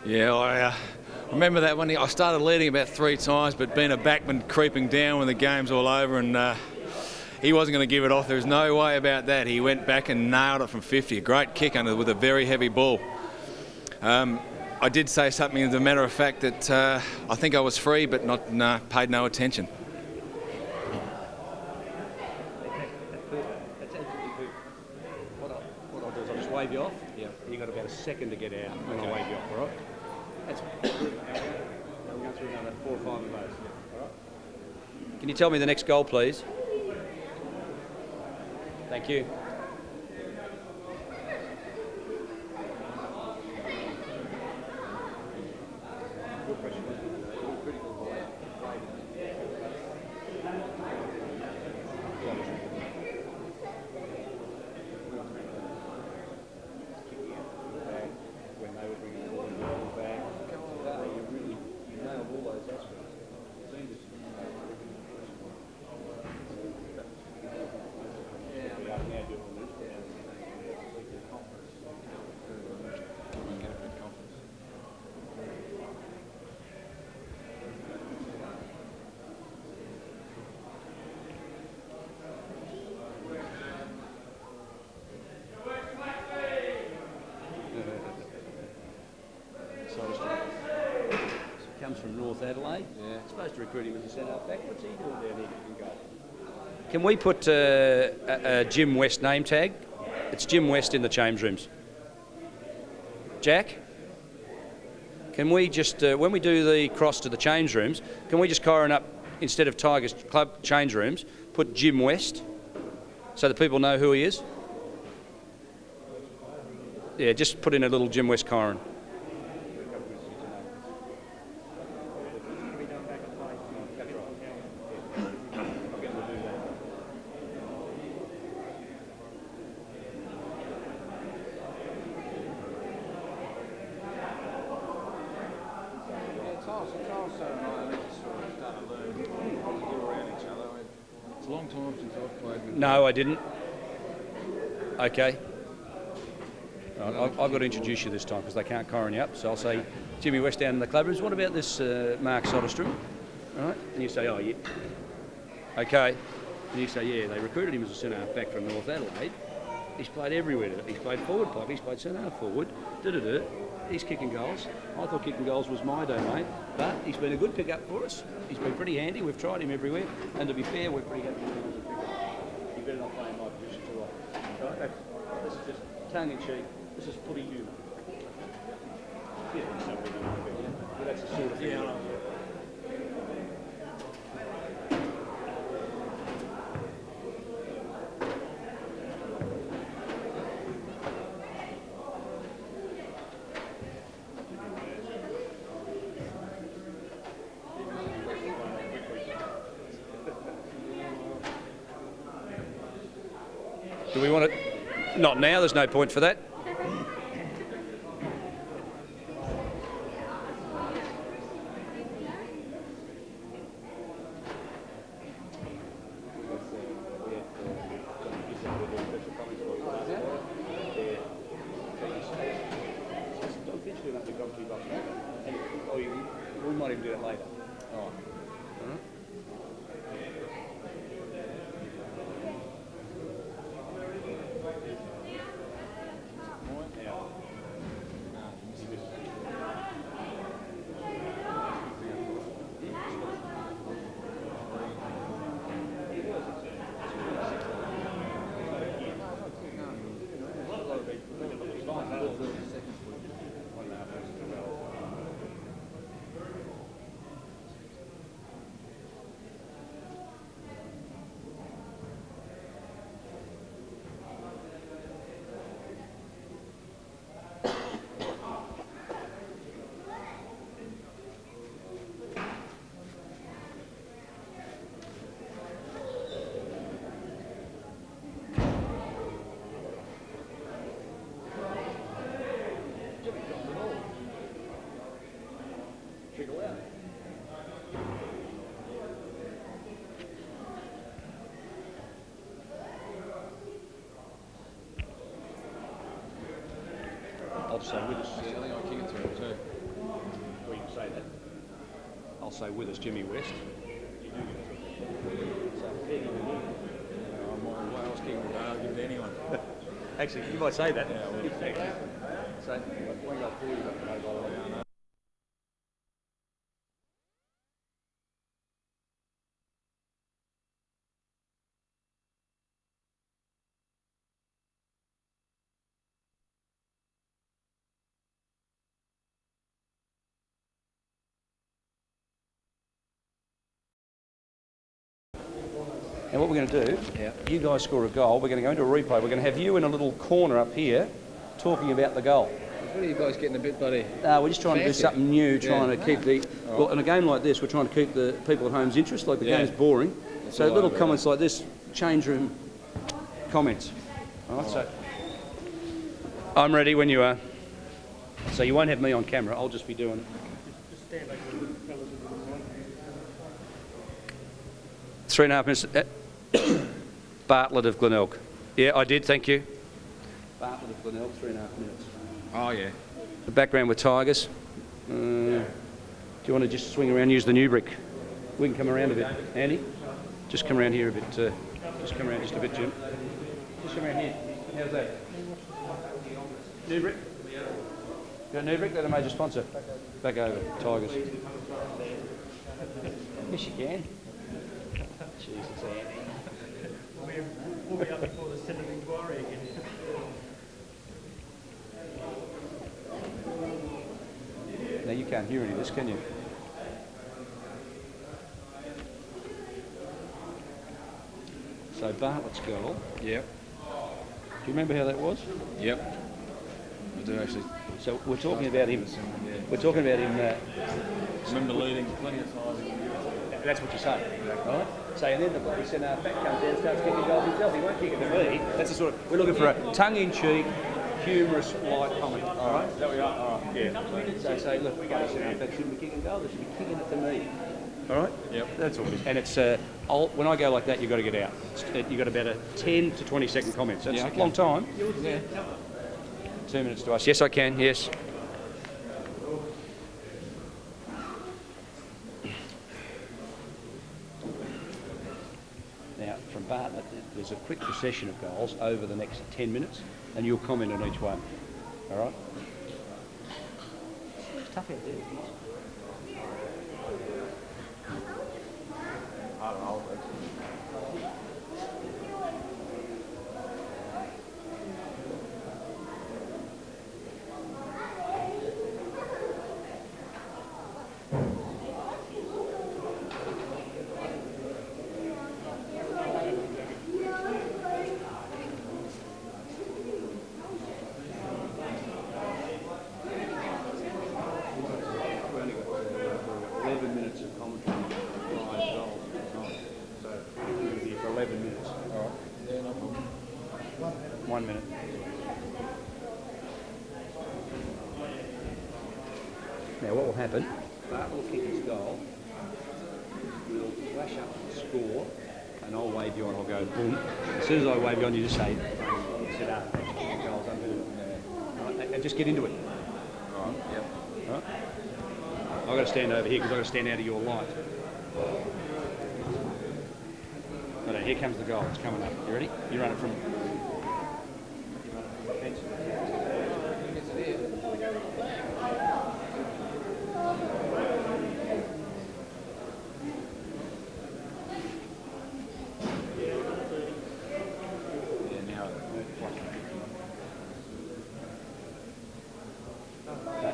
Yeah, I remember that one. I started leading about 3 times, but being a backman creeping down when the game's all over, and he wasn't going to give it off. There was no way about that. He went back and nailed it from 50. A great kick under with a very heavy ball. I did say something as a matter of fact that I think I was free, but paid no attention. What I'll do is I'll just wave you off. Yeah. You've got about a second to get out when I wave you off, all right? That's good. We'll go through another 4 or 5 of those. Yeah. All right. Can you tell me the next goal, please? Thank you. recruit him as a centre back. What's he doing down here kicking goals? Can we put a Jim West name tag? It's Jim West in the change rooms. Jack? Can we just, when we do the cross to the change rooms, can we just Kyron up, instead of Tigers Club change rooms, put Jim West so that people know who he is? Yeah, just put in a little Jim West Kyron. It's a long time since I've played with. No, I didn't. Okay. I've got to introduce you this time because they can't Kyron you up. So I'll say Jimmy West down in the club rooms. What about this Mark Soderstrom? All right. And you say, oh, yeah. Okay. And you say, yeah, they recruited him as a centre half back from North Adelaide. He's played everywhere. He's played forward pocket. He's played centre half forward. He's kicking goals. I thought kicking goals was my domain, but he's been a good pick-up for us. He's been pretty handy. We've tried him everywhere. And to be fair, we're pretty happy with him as a pick-up. You better not play in my position too often. Right? This is just tongue-in-cheek. This is footy humour. Yeah, that's the sort of thing. Yeah, do we want it? Not now, there's no point for that. We might even do that later. Oh. I'll say with us. Yeah, I think I'll kick it through too. Well, you can say that. I'll say with us, Jimmy West. Why else kicking it? I'll give it to anyone. Actually, you might say that. Yeah, I will. Say, one goal for you, but no goal. And what we're going to do, you guys score a goal, we're going to go into a replay. We're going to have you in a little corner up here talking about the goal. What are you guys getting a bit bloody? We're just trying to do something new, trying to keep the... Well, in a game like this, we're trying to keep the people at home's interest, like the game's boring. That's So little comments like this, change room comments. All right, so I'm ready when you are. So you won't have me on camera, I'll just be doing it. Just stand back with the fellas in the 3.5 minutes. Bartlett of Glenelg. Yeah, I did, thank you. Bartlett of Glenelg, 3.5 minutes. Oh, yeah. The background with Tigers. Do you want to just swing around and use the new brick? We can come around a bit. Andy? Just come around here a bit. Just come around just a bit, Jim. Just come around here. How's that? New brick? You got new brick? They're a major sponsor. Back over, Tigers. Yes, you can. Jesus, Andy. We'll be up before the Senate inquiry again. Now, you can't hear any of this, can you? So Bartlett's goal. Yep. Do you remember how that was? Yep. I do actually. So we're talking about him. We're talking about him. Remember leading plenty of times. That's what you say, right? So and then the bloody centre back comes down and starts kicking goals himself. He won't kick it to me. That's the sort of. We're looking for a tongue-in-cheek, humorous, light comment. All right. Is that what we are? All right. Yeah. So say, look, we go centre back shouldn't be kicking goals. They should be kicking it to me. All right. Yep. That's all it is. And it's when I go like that, you've got to get out. You've got about a 10 to 20 second comments. That's a long time. Yeah. 2 minutes to us. Yes, I can. Yes. Now, from Bartlett, there's a quick procession of goals over the next 10 minutes, and you'll comment on each one. All right? It's tough out there. I don't know. Now what will happen, Bart will kick his goal, we'll flash up the score, and I'll wave you on, I'll go boom. As soon as I wave you on, you just say, sit up, goals under it, and just get into it. All right, yep. All right? I've got to stand over here because I've got to stand out of your light. Right, here comes the goal, it's coming up. You ready? You run it from...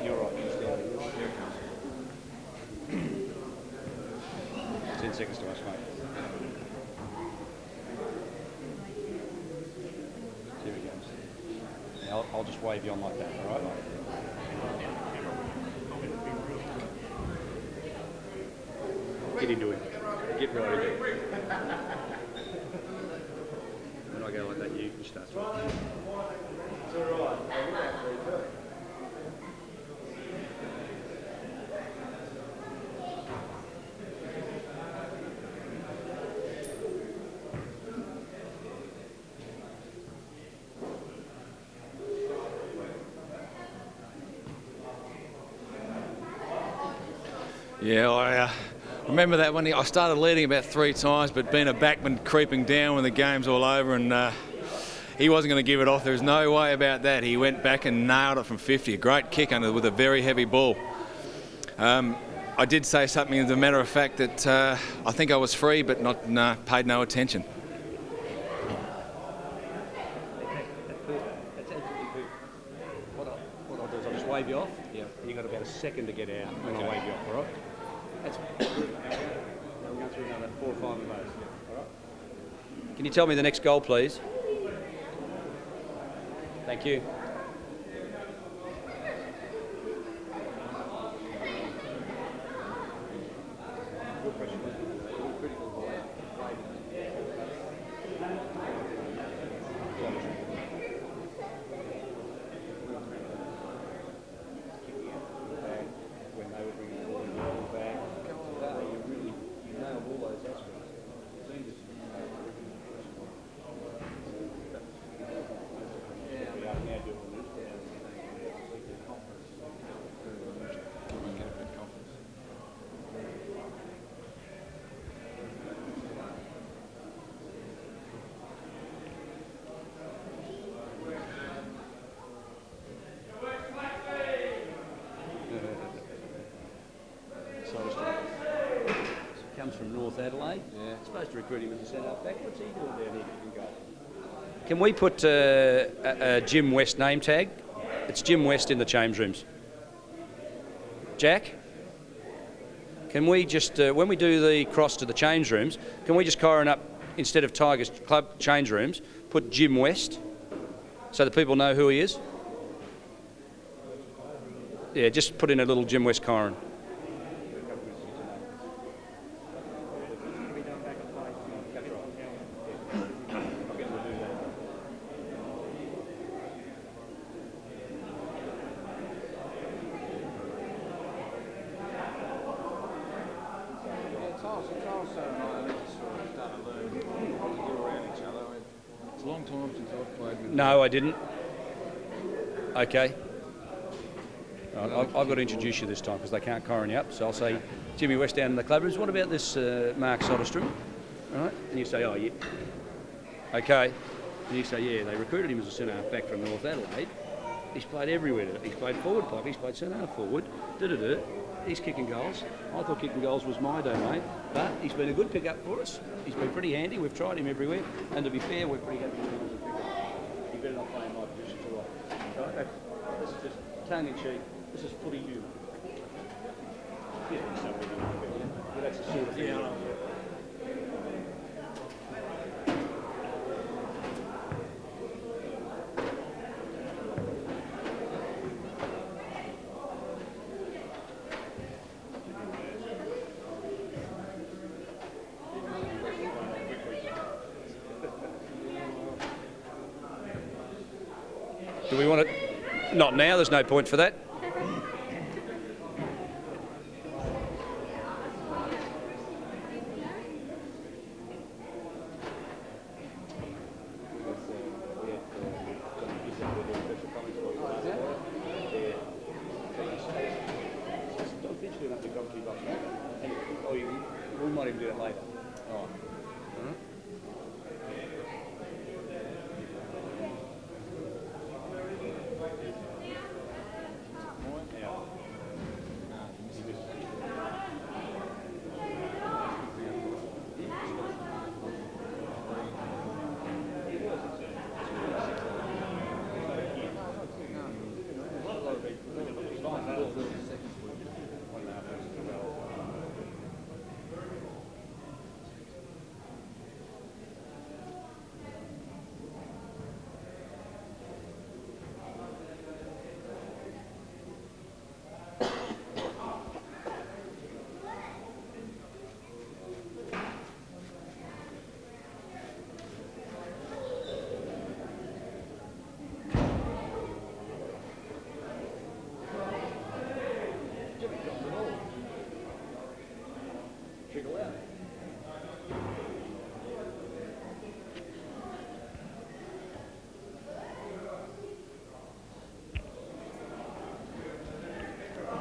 You're right, you stand. Here it comes. 10 seconds to us, mate. Here he goes. Now I'll just wave you on like that, all right? Get into it. Get right into it. When I go like that, you start talking. It's all right. Yeah, I remember that when I started leading about 3 times, but being a backman creeping down when the game's all over, and he wasn't going to give it off. There was no way about that. He went back and nailed it from 50. A great kick under with a very heavy ball. I did say something as a matter of fact that I think I was free, but paid no attention. What I'll do is I'll just wave you off. Yeah. You've got about a second to get out when I wave you off, all right? That's we'll go through another 4 or 5 of those. All right? Can you tell me the next goal, please? Thank you. Yeah. recruit him as a centre-back. What's he doing down here kicking goals? Can we put a Jim West name tag? It's Jim West in the change rooms. Jack? Can we just, when we do the cross to the change rooms, can we just Kyron up, instead of Tigers Club change rooms, put Jim West so that people know who he is? Yeah, just put in a little Jim West Kyron. It's a long time since I've played with. No, I didn't. Okay. I've got to introduce you this time because they can't Kyron you up. So I'll say Jimmy West down in the club rooms. What about this Mark Soderstrom? All right. And you say, oh, yeah. Okay. And you say, yeah, they recruited him as a centre half back from North Adelaide. He's played everywhere. He's played forward pocket. He's played centre half forward. He's kicking goals. I thought kicking goals was my domain, but he's been a good pickup for us. He's been pretty handy. We've tried him everywhere, and to be fair, we're pretty happy with him as a pickup. You better not play in my position too often. Right? This is just tongue in cheek. This is footy humour. Yeah, but that's the sort of thing. Yeah, do we want it? Not now, there's no point for that. We might even do that later. Oh.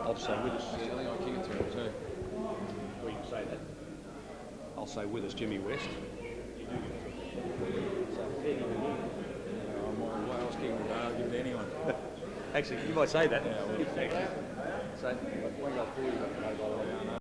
I'll say with us. I think I kick it through too. Well, you can say that. I'll say with us, Jimmy West. You do get it. So, What else kicking it? I'll give it to anyone. actually, you might say that. Yeah, I will. So, one goal forward.